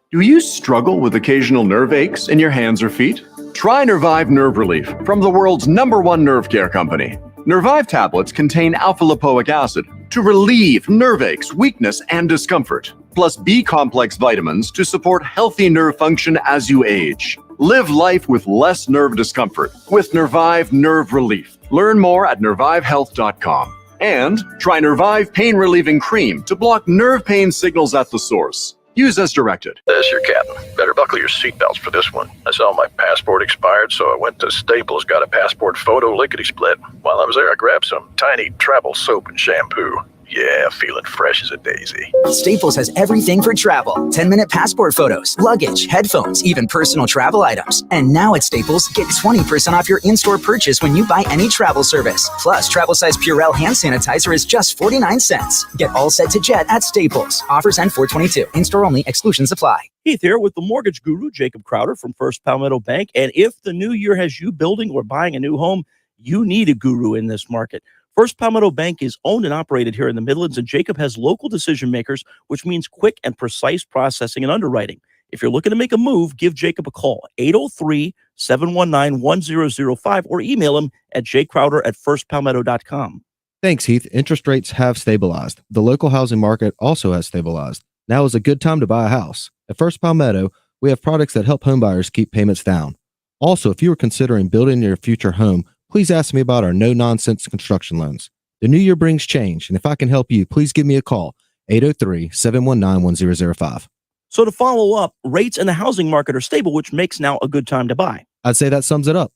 Do you struggle with occasional nerve aches in your hands or feet? Try Nervive Nerve Relief from the world's #1 nerve care company. Nervive tablets contain alpha-lipoic acid to relieve nerve aches, weakness, and discomfort, plus B-complex vitamins to support healthy nerve function as you age. Live life with less nerve discomfort with Nervive Nerve Relief. Learn more at nervivehealth.com. And try Nervive Pain Relieving Cream to block nerve pain signals at the source. Use as directed. This your captain. Better buckle your seatbelts for this one. I saw my passport expired, so I went to Staples, got a passport photo lickety-split. While I was there, I grabbed some tiny travel soap and shampoo. Yeah, feeling fresh as a daisy. Staples has everything for travel. 10-minute passport photos, luggage, headphones, even personal travel items. And now at Staples, get 20% off your in-store purchase when you buy any travel service. Plus, travel size Purell hand sanitizer is just 49 cents. Get all set to jet at Staples. Offers end 4/22. In-store only. Exclusions apply. Heath here with the mortgage guru, Jacob Crowder from First Palmetto Bank. And if the new year has you building or buying a new home, you need a guru in this market. First Palmetto Bank is owned and operated here in the Midlands, and Jacob has local decision makers, which means quick and precise processing and underwriting. If you're looking to make a move, give Jacob a call, 803-719-1005, or email him at jcrowder@firstpalmetto.com. Thanks, Heath. Interest rates have stabilized. The local housing market also has stabilized. Now is a good time to buy a house. At First Palmetto, we have products that help homebuyers keep payments down. Also, if you are considering building your future home, please ask me about our no-nonsense construction loans. The new year brings change, and if I can help you, please give me a call, 803-719-1005. So to follow up, rates in the housing market are stable, which makes now a good time to buy. I'd say that sums it up.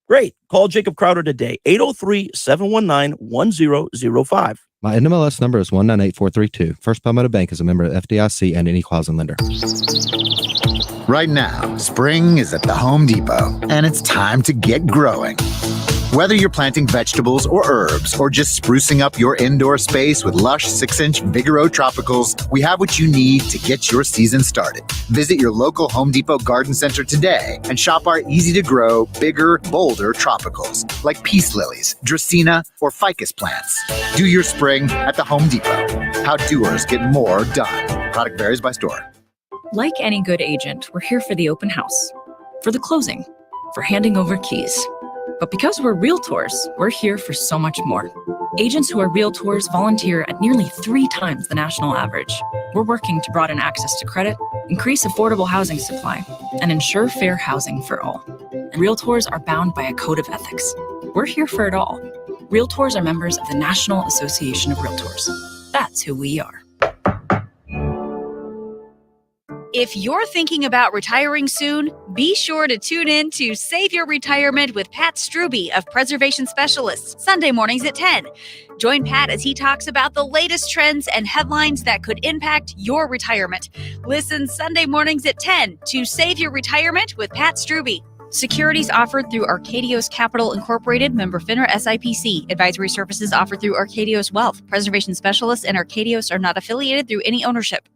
Great. Call Jacob Crowder today, 803-719-1005. My NMLS number is 198432. First Palmetto Bank is a member of FDIC and any housing lender. Right now, spring is at the Home Depot, and it's time to get growing. Whether you're planting vegetables or herbs, or just sprucing up your indoor space with lush 6-inch Vigoro Tropicals, we have what you need to get your season started. Visit your local Home Depot garden center today and shop our easy-to-grow, bigger, bolder tropicals, like peace lilies, dracaena, or ficus plants. Do your spring at the Home Depot. How doers get more done. Product varies by store. Like any good agent, we're here for the open house, for the closing, for handing over keys. But because we're realtors, we're here for so much more. Agents who are realtors volunteer at nearly 3 times the national average. We're working to broaden access to credit, increase affordable housing supply, and ensure fair housing for all. And realtors are bound by a code of ethics. We're here for it all. Realtors are members of the National Association of Realtors. That's who we are. If you're thinking about retiring soon, be sure to tune in to Save Your Retirement with Pat Struby of Preservation Specialists, Sunday mornings at 10. Join Pat as he talks about the latest trends and headlines that could impact your retirement. Listen Sunday mornings at 10 to Save Your Retirement with Pat Struby. Securities offered through Arcadios Capital Incorporated, member FINRA SIPC. Advisory services offered through Arcadios Wealth. Preservation Specialists and Arcadios are not affiliated through any ownership.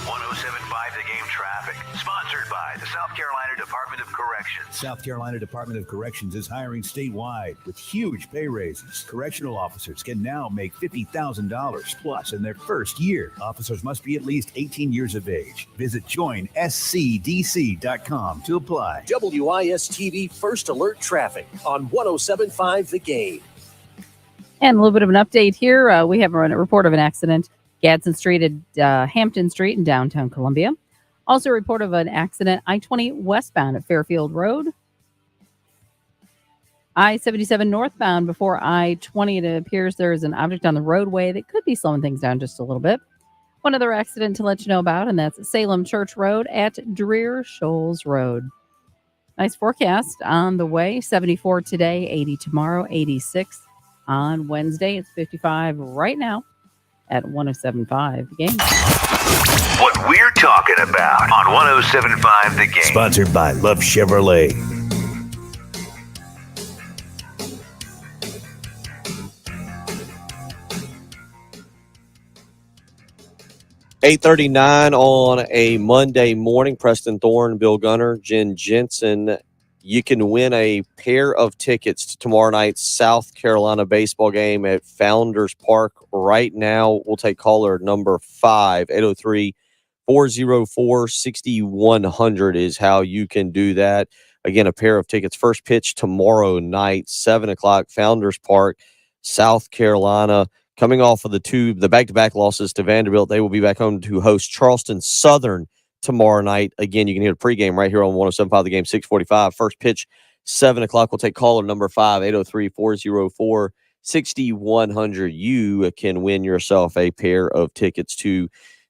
107.5 The Game traffic, sponsored by the South Carolina Department of Corrections. South Carolina Department of Corrections is hiring statewide with huge pay raises. Correctional officers can now make $50,000 plus in their first year. Officers must be at least 18 years of age. Visit joinscdc.com to apply. WIS-TV First Alert Traffic on 107.5 The Game. And a little bit of an update here. We have a report of an accident. Gadsden Street at Hampton Street in downtown Columbia. Also a report of an accident, I-20 westbound at Fairfield Road. I-77 northbound before I-20. It appears there is an object on the roadway that could be slowing things down just a little bit. One other accident to let you know about, and that's Salem Church Road at Dreer Shoals Road. Nice forecast on the way. 74 today, 80 tomorrow, 86 on Wednesday. It's 55 right now at 107.5 The Game. What we're talking about on 107.5 The Game. Sponsored by Love Chevrolet. $8:39 on a Monday morning. Preston Thorne, Bill Gunner, Jen Jensen. You can win a pair of tickets to tomorrow night's South Carolina baseball game at Founders Park. Right now, we'll take caller number 5, 803-404-6100 is how you can do that. Again, a pair of tickets. First pitch tomorrow night, 7 o'clock, Founders Park, South Carolina. Coming off of the back-to-back losses to Vanderbilt, they will be back home to host Charleston Southern tomorrow night. Again, you can hear the pregame right here on 107.5 The Game, 6:45. First pitch, 7 o'clock. We'll take caller number 5, 803-404-6100. 6100, you can win yourself a pair of tickets to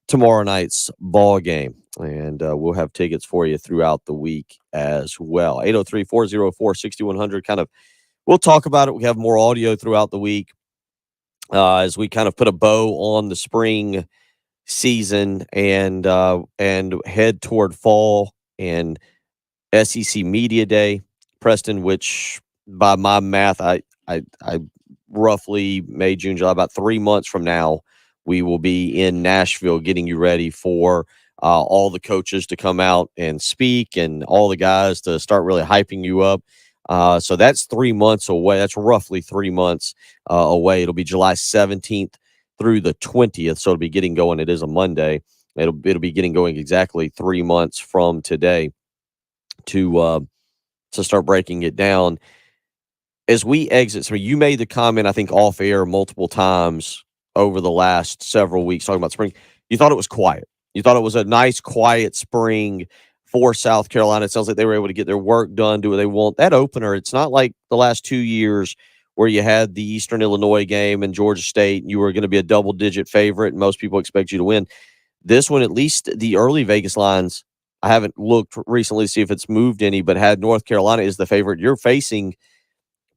tomorrow night's ball game. And we'll have tickets for you throughout the week as well. 803-404-6100. Kind of, we'll talk about it. We have more audio throughout the week as we kind of put a bow on the spring season and head toward fall and SEC Media Day, Preston, which by my math, I roughly May, June, July, about 3 months from now, we will be in Nashville getting you ready for all the coaches to come out and speak and all the guys to start really hyping you up. So that's 3 months away. That's roughly 3 months away. It'll be July 17th through the 20th. So it'll be getting going. It is a Monday. It'll be getting going exactly 3 months from today to start breaking it down. As we exit, so you made the comment, I think, off air multiple times over the last several weeks talking about spring. You thought it was quiet. You thought it was a nice, quiet spring for South Carolina. It sounds like they were able to get their work done, do what they want. That opener, it's not like the last 2 years where you had the Eastern Illinois game and Georgia State, and you were going to be a double-digit favorite, and most people expect you to win. This one, at least the early Vegas lines, I haven't looked recently to see if it's moved any, but had North Carolina is the favorite. You're facing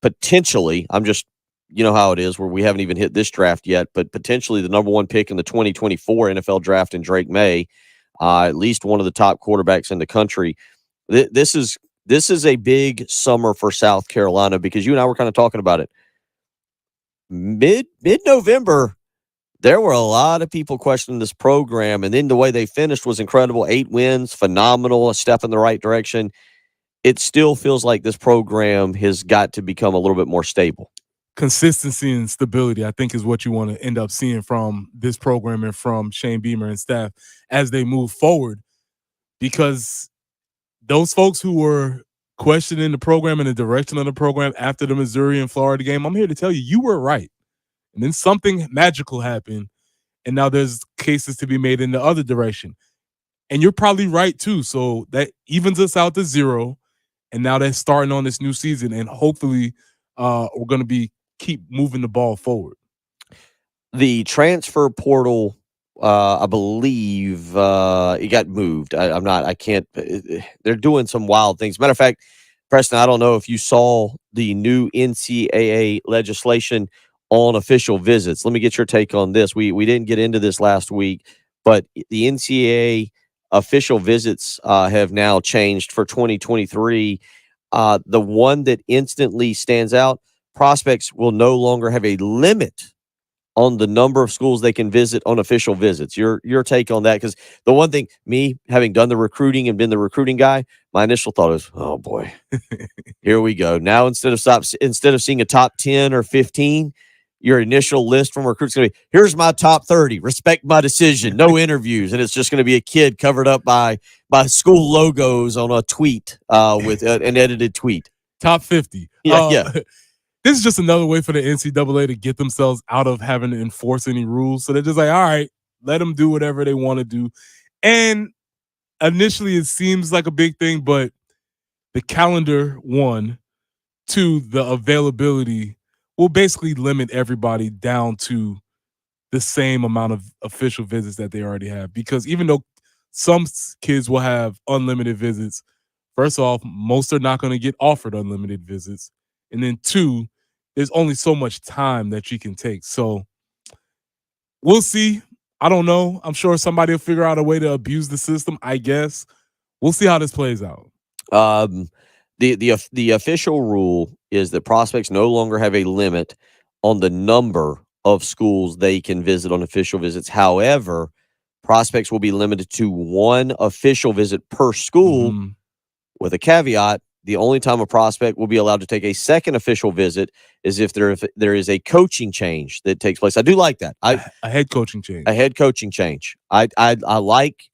potentially, I'm just, you know how it is where we haven't even hit this draft yet, but potentially the number one pick in the 2024 NFL draft in Drake May, at least one of the top quarterbacks in the country. This is a big summer for South Carolina because you and I were kind of talking about it. Mid-November, there were a lot of people questioning this program, and then the way they finished was incredible. 8 wins, phenomenal, a step in the right direction. It still feels like this program has got to become a little bit more stable. Consistency and stability, I think, is what you want to end up seeing from this program and from Shane Beamer and staff as they move forward. Because those folks who were questioning the program and the direction of the program after the Missouri and Florida game, I'm here to tell you, you were right. And then something magical happened, and now there's cases to be made in the other direction. And you're probably right, too. So that evens us out to 0. And now they're starting on this new season, and hopefully we're going to keep moving the ball forward. The transfer portal, I believe it got moved. They're doing some wild things. Matter of fact, Preston, I don't know if you saw the new NCAA legislation on official visits. Let me get your take on this. We didn't get into this last week, but the NCAA official visits have now changed for 2023. The one that instantly stands out, prospects will no longer have a limit on the number of schools they can visit on official visits. Your take on that? Because the one thing, me having done the recruiting and been the recruiting guy, my initial thought is, oh boy, here we go. Now instead of seeing a top 10 or 15, your initial list from recruits is going to be, here's my top 30. Respect my decision. No interviews, and it's just going to be a kid covered up by school logos on a tweet with an edited tweet. Top 50. Yeah. This is just another way for the NCAA to get themselves out of having to enforce any rules. So they're just like, all right, let them do whatever they want to do. And initially it seems like a big thing, but the calendar, 1, 2, the availability will basically limit everybody down to the same amount of official visits that they already have. Because even though some kids will have unlimited visits, first off, most are not going to get offered unlimited visits. And then 2, there's only so much time that you can take. So we'll see. I don't know. I'm sure somebody will figure out a way to abuse the system, I guess. We'll see how this plays out. The official rule is that prospects no longer have a limit on the number of schools they can visit on official visits. However, prospects will be limited to 1 official visit per school, with a caveat. The only time a prospect will be allowed to take a second official visit is if there is a coaching change that takes place. I do like that. A head coaching change. A head coaching change. I like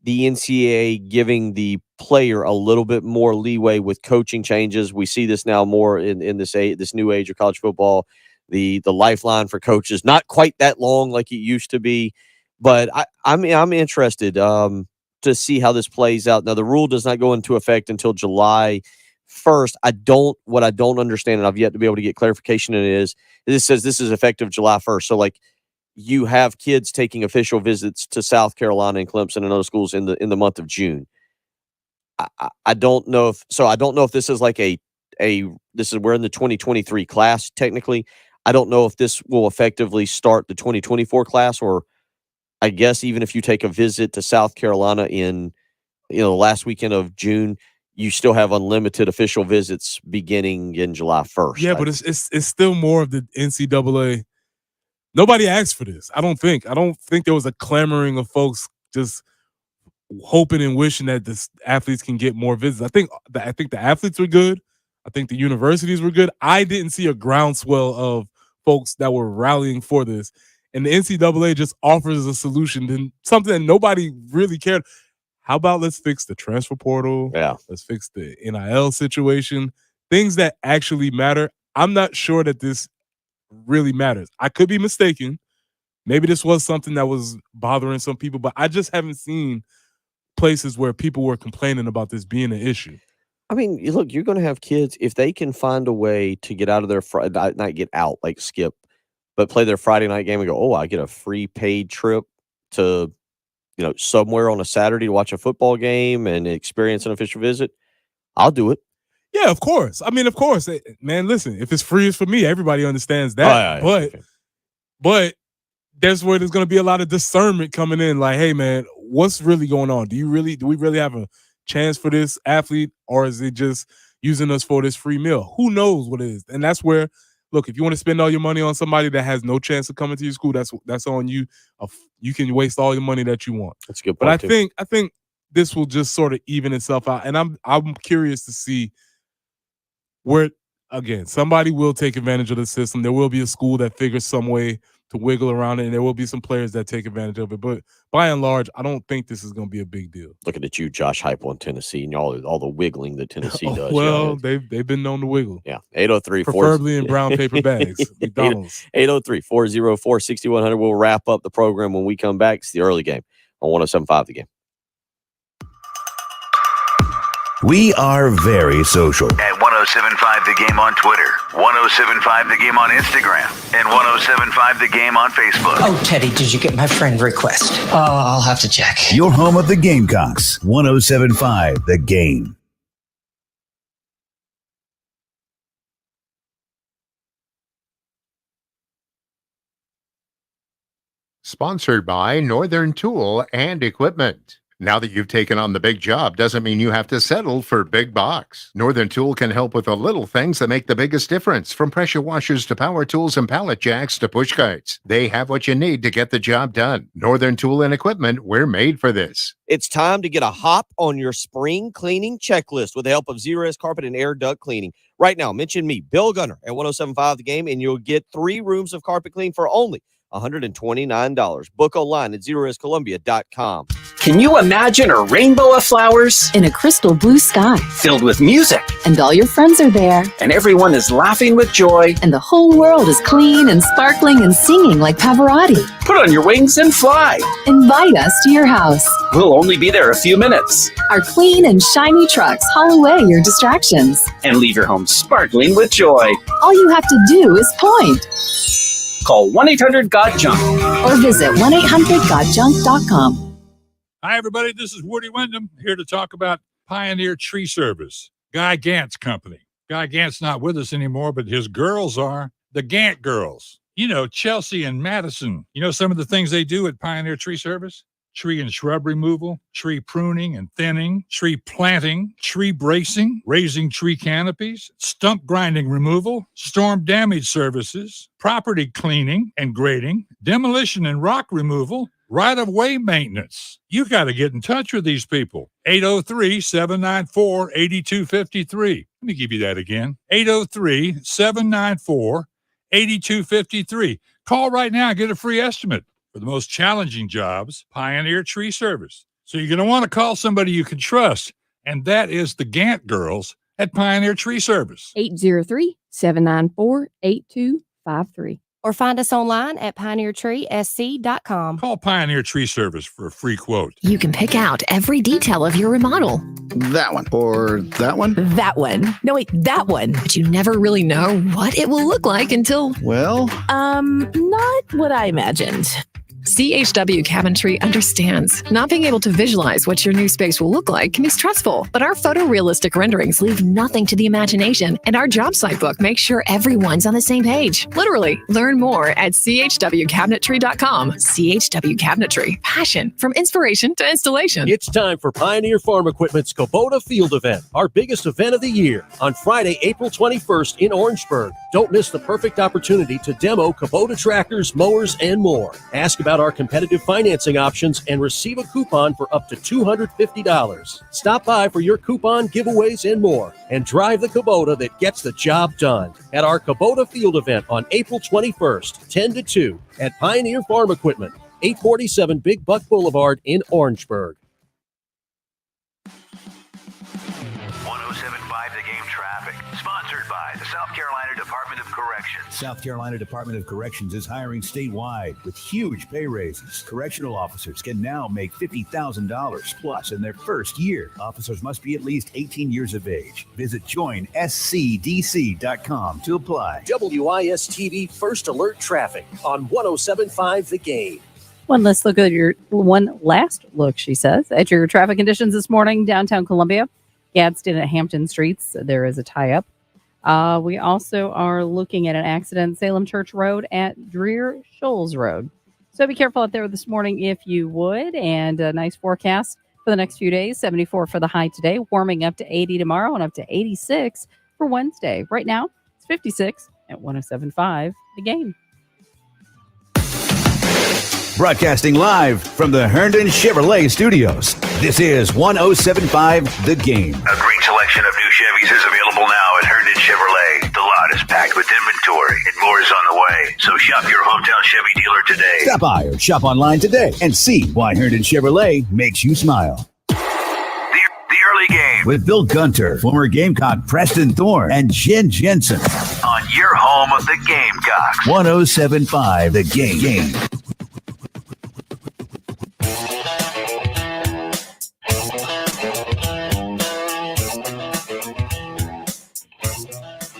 the NCAA giving the player a little bit more leeway with coaching changes. We see this now more in this new age of college football. The lifeline for coaches, not quite that long like it used to be, but I'm interested to see how this plays out. Now, the rule does not go into effect until July 1st, what I don't understand, and I've yet to be able to get clarification in it is, this says this is effective July 1st. So like you have kids taking official visits to South Carolina and Clemson and other schools in the month of June. I don't know if this is like we're in the 2023 class technically. I don't know if this will effectively start the 2024 class, or I guess even if you take a visit to South Carolina in the last weekend of June, you still have unlimited official visits beginning in July 1st. Yeah, but it's still more of the NCAA. Nobody asked for this. I don't think there was a clamoring of folks just hoping and wishing that the athletes can get more visits. I think the athletes were good. I think the universities were good. I didn't see a groundswell of folks that were rallying for this. And the NCAA just offers a solution to something that nobody really cared. How about let's fix the transfer portal? Yeah. Let's fix the NIL situation. Things that actually matter. I'm not sure that this really matters. I could be mistaken. Maybe this was something that was bothering some people, but I just haven't seen places where people were complaining about this being an issue. I mean, look, you're going to have kids, if they can find a way to get out of their not get out like skip, but play their Friday night game and go, oh, I get a free paid trip to, somewhere on a Saturday to watch a football game and experience an official visit. I'll do it. Yeah, of course. I mean, of course, man. Listen, if it's free, it's for me. Everybody understands that. But there's where there's going to be a lot of discernment coming in. Like, hey, man, what's really going on? Do we really have a chance for this athlete, or is it just using us for this free meal? Who knows what it is? And that's where, look, if you want to spend all your money on somebody that has no chance of coming to your school, that's on you. You can waste all your money that you want. That's a good But point. I think this will just sort of even itself out. And I'm curious to see where, again, somebody will take advantage of the system. There will be a school that figures some way to wiggle around it, and there will be some players that take advantage of it. But by and large, I don't think this is going to be a big deal. Looking at you, Josh Hype on Tennessee, and all the wiggling that Tennessee does. Well, they've been known to wiggle. Yeah, 803 preferably in brown paper bags. McDonald's. 803-404-6100. We'll wrap up the program when we come back. It's the early game on 107.5 The Game. We are very social. At 107.5 The Game on Twitter, 107.5 The Game on Instagram, and 107.5 The Game on Facebook. Oh, Teddy, did you get my friend request? Oh, I'll have to check. Your home of the Gamecocks, 107.5 The Game. Sponsored by Northern Tool and Equipment. Now that you've taken on the big job doesn't mean you have to settle for big box. Northern Tool can help with the little things that make the biggest difference, from pressure washers to power tools and pallet jacks to push carts. They have what you need to get the job done. Northern Tool and Equipment, we're made for this. It's time to get a hop on your spring cleaning checklist with the help of Zerust Carpet and Air Duct Cleaning. Right now, mention me, Bill Gunner, at 107.5 The Game, and you'll get 3 rooms of carpet clean for only $129. Book online at ZerustColumbia.com. Can you imagine a rainbow of flowers? In a crystal blue sky. Filled with music. And all your friends are there. And everyone is laughing with joy. And the whole world is clean and sparkling and singing like Pavarotti. Put on your wings and fly. Invite us to your house. We'll only be there a few minutes. Our clean and shiny trucks haul away your distractions. And leave your home sparkling with joy. All you have to do is point. Call 1-800-GOT-JUNK. Or visit 1-800-GOT-JUNK.com. Hi, everybody. This is Woody Wyndham here to talk about Pioneer Tree Service, Guy Gant's company. Guy Gant's not with us anymore, but his girls are the Gant girls. You know, Chelsea and Madison. You know some of the things they do at Pioneer Tree Service? Tree and shrub removal, tree pruning and thinning, tree planting, tree bracing, raising tree canopies, stump grinding removal, storm damage services, property cleaning and grading, demolition and rock removal, right-of-way maintenance. You got to get in touch with these people. 803-794-8253. Let me give you that again. 803-794-8253. Call right now and get a free estimate. For the most challenging jobs, Pioneer Tree Service. So you're going to want to call somebody you can trust, and that is the Gant girls at Pioneer Tree Service. 803-794-8253. or find us online at pioneertreesc.com. Call Pioneer Tree Service for a free quote. You can pick out every detail of your remodel. That one. Or that one? That one. No, wait, that one. But you never really know what it will look like until... Well... not what I imagined. CHW Cabinetry understands. Not being able to visualize what your new space will look like can be stressful, but our photorealistic renderings leave nothing to the imagination, and our job site book makes sure everyone's on the same page. Literally, learn more at chwcabinetry.com. CHW Cabinetry. Passion from inspiration to installation. It's time for Pioneer Farm Equipment's Kubota Field Event, our biggest event of the year, on Friday, April 21st in Orangeburg. Don't miss the perfect opportunity to demo Kubota tractors, mowers, and more. Ask about our competitive financing options and receive a coupon for up to $250. Stop by for your coupon giveaways and more, and drive the Kubota that gets the job done at our Kubota Field Event on April 21st, 10 to 2 at Pioneer Farm Equipment, 847 Big Buck Boulevard in Orangeburg. 1075 The Game Traffic, sponsored by the South Carolina Department of Corrections. South Carolina Department of Corrections is hiring statewide with huge pay raises. Correctional officers can now make $50,000 plus in their first year. Officers must be at least 18 years of age. Visit joinscdc.com to apply. WIS-TV First Alert Traffic on 1075 The Game. One last look, she says, at your traffic conditions this morning, downtown Columbia, Gadsden at Hampton Streets. There is a tie-up. We also are looking at an accident, Salem Church Road at Dreer Shoals Road. So be careful out there this morning if you would. And a nice forecast for the next few days. 74 for the high today, warming up to 80 tomorrow and up to 86 for Wednesday. Right now, it's 56 at 1075 The Game. Broadcasting live from the Herndon Chevrolet Studios. This is 1075 The Game. A great selection of new Chevys is available now at Herndon Chevrolet. The lot is packed with inventory and more is on the way. So shop your hometown Chevy dealer today. Stop by or shop online today and see why Herndon Chevrolet makes you smile. The early game With Bill Gunter, former Gamecock Preston Thorne, and Jen Jensen. on your home of the Gamecocks. 1075 The Game.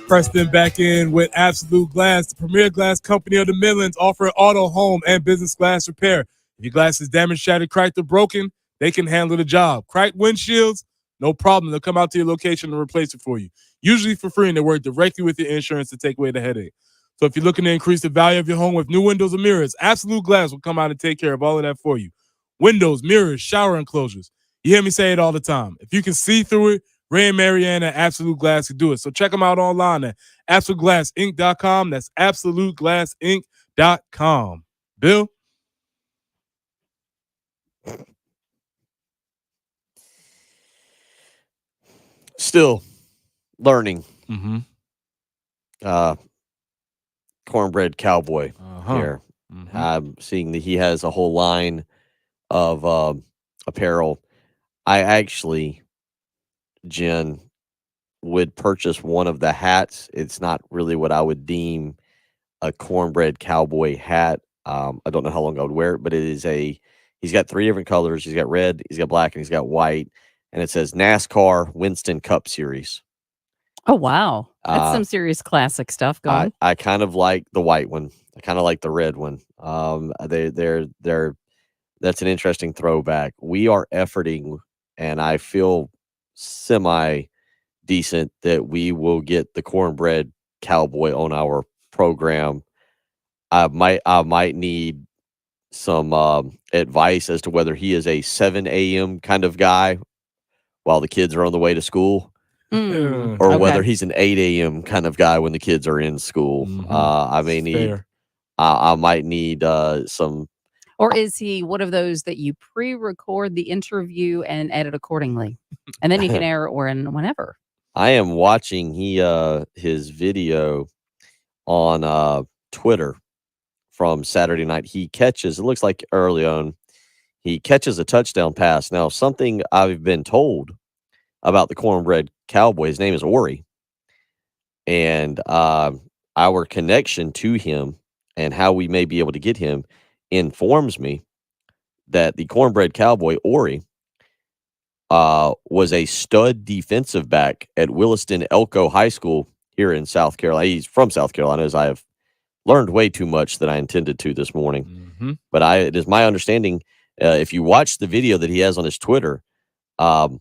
Preston back in with Absolute Glass, the premier glass company of the Midlands, offering auto, home, and business glass repair. If your glass is damaged, shattered, cracked, or broken, they can handle the job. Cracked windshields, no problem. They'll come out to your location and replace it for you, usually for free, and they work directly with your insurance to take away the headache. So if you're looking to increase the value of your home with new windows or mirrors, Absolute Glass will come out and take care of all of that for you. Windows, mirrors, shower enclosures. You hear me say it all the time. If you can see through it, Ray and Marianne at Absolute Glass can do it. So check them out online at AbsoluteGlassInc.com. That's AbsoluteGlassInc.com. Bill? Still learning. Mm-hmm. Cornbread Cowboy here. Mm-hmm. I'm seeing that he has a whole line of apparel. I actually, Jen, would purchase one of the hats. It's not really what I would deem a Cornbread Cowboy hat. I don't know how long I would wear it, but it is he's got 3 different colors. He's got red, he's got black, and he's got white. And it says NASCAR Winston Cup Series. Oh, wow. That's some serious classic stuff going. I kind of like the white one. I kind of like the red one. That's an interesting throwback. We are efforting, and I feel semi decent that we will get the Cornbread Cowboy on our program. I might need some advice as to whether he is a 7 a.m. kind of guy while the kids are on the way to school, or whether he's an 8 a.m. kind of guy when the kids are in school. I might need some. Or is he one of those that you pre-record the interview and edit accordingly, and then you can air it whenever? I am watching his video on Twitter from Saturday night. He catches, it looks like early on, he catches a touchdown pass. Now, something I've been told about the Cornbread Cowboy, his name is Ori. And our connection to him and how we may be able to get him informs me that the Cornbread Cowboy, Ori, was a stud defensive back at Williston Elko High School here in South Carolina. He's from South Carolina, as I have learned way too much than I intended to this morning. Mm-hmm. But it is my understanding, if you watch the video that he has on his Twitter, I'm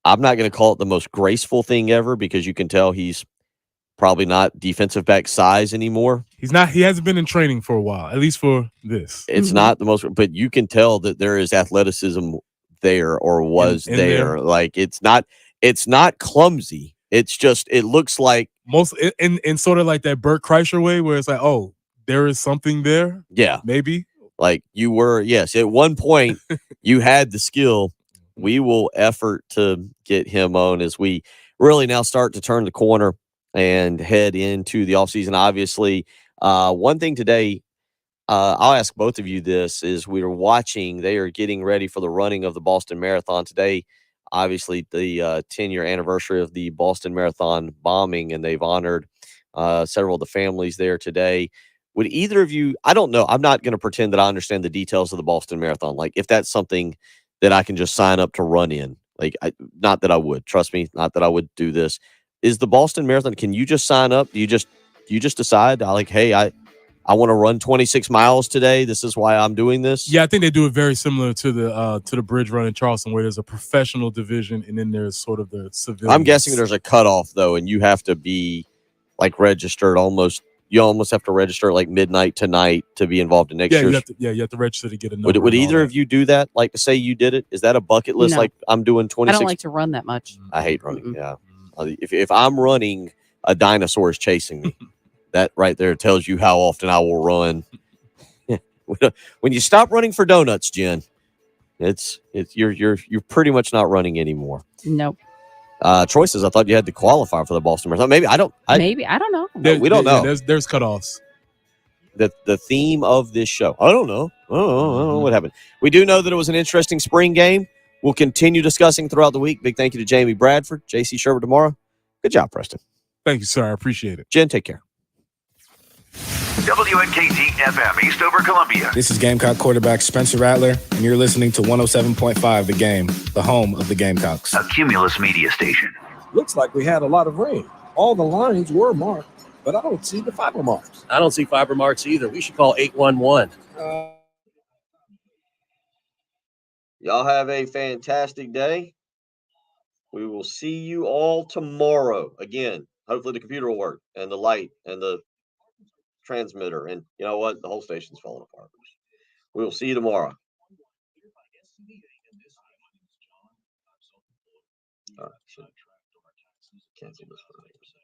not going to call it the most graceful thing ever because you can tell he's probably not defensive back size anymore. He's not. He hasn't been in training for a while, at least for this. It's not the most, but you can tell that there is athleticism there or was in there. there. Like it's not clumsy. It's just it looks like most in sort of like that Bert Kreischer way, where it's like, oh, there is something there. Yeah, maybe. Like you were, yes. At one point, you had the skill. We will effort to get him on as we really now start to turn the corner and head into the offseason. Obviously, one thing today, I'll ask both of you this, is we are watching, they are getting ready for the running of the Boston Marathon today. Obviously, the 10-year anniversary of the Boston Marathon bombing, and they've honored several of the families there today. Would either of you, I don't know, I'm not going to pretend that I understand the details of the Boston Marathon. Like, if that's something that I can just sign up to run in, like, not that I would, trust me, not that I would do this. Is the Boston Marathon, can you just sign up? Do you just decide, hey, I want to run 26 miles today. This is why I'm doing this. Yeah, I think they do it very similar to the bridge run in Charleston, where there's a professional division and then there's sort of the civilian. I'm guessing there's a cutoff though, and you have to be like registered almost. You almost have to register like midnight tonight to be involved in next year's. You have to register to get a number. Would either of you do that? Like to say you did it? Is that a bucket list? No. Like I'm doing 26. I don't like to run that much. I hate running. Yeah. If I'm running, a dinosaur is chasing me. That right there tells you how often I will run. When you stop running for donuts, Jen, you're pretty much not running anymore. Nope. Troy says, I thought you had to qualify for the Boston Marathon. Maybe I don't. Maybe I don't know. We don't know. There's cutoffs. The theme of this show. I don't know. I don't know what happened. We do know that it was an interesting spring game. We'll continue discussing throughout the week. Big thank you to Jamie Bradford, JC Sherwood tomorrow. Good job, Preston. Thank you, sir. I appreciate it. Jen, take care. WNKT FM, Eastover, Columbia. This is Gamecock quarterback Spencer Rattler, and you're listening to 107.5 The Game, the home of the Gamecocks. A Cumulus media station. Looks like we had a lot of rain. All the lines were marked, but I don't see the fiber marks. I don't see fiber marks either. We should call 811. Y'all have a fantastic day. We will see you all tomorrow. Again, hopefully the computer will work and the light and the transmitter. And you know what? The whole station's falling apart. We will see you tomorrow. All right. Cancel this for a second.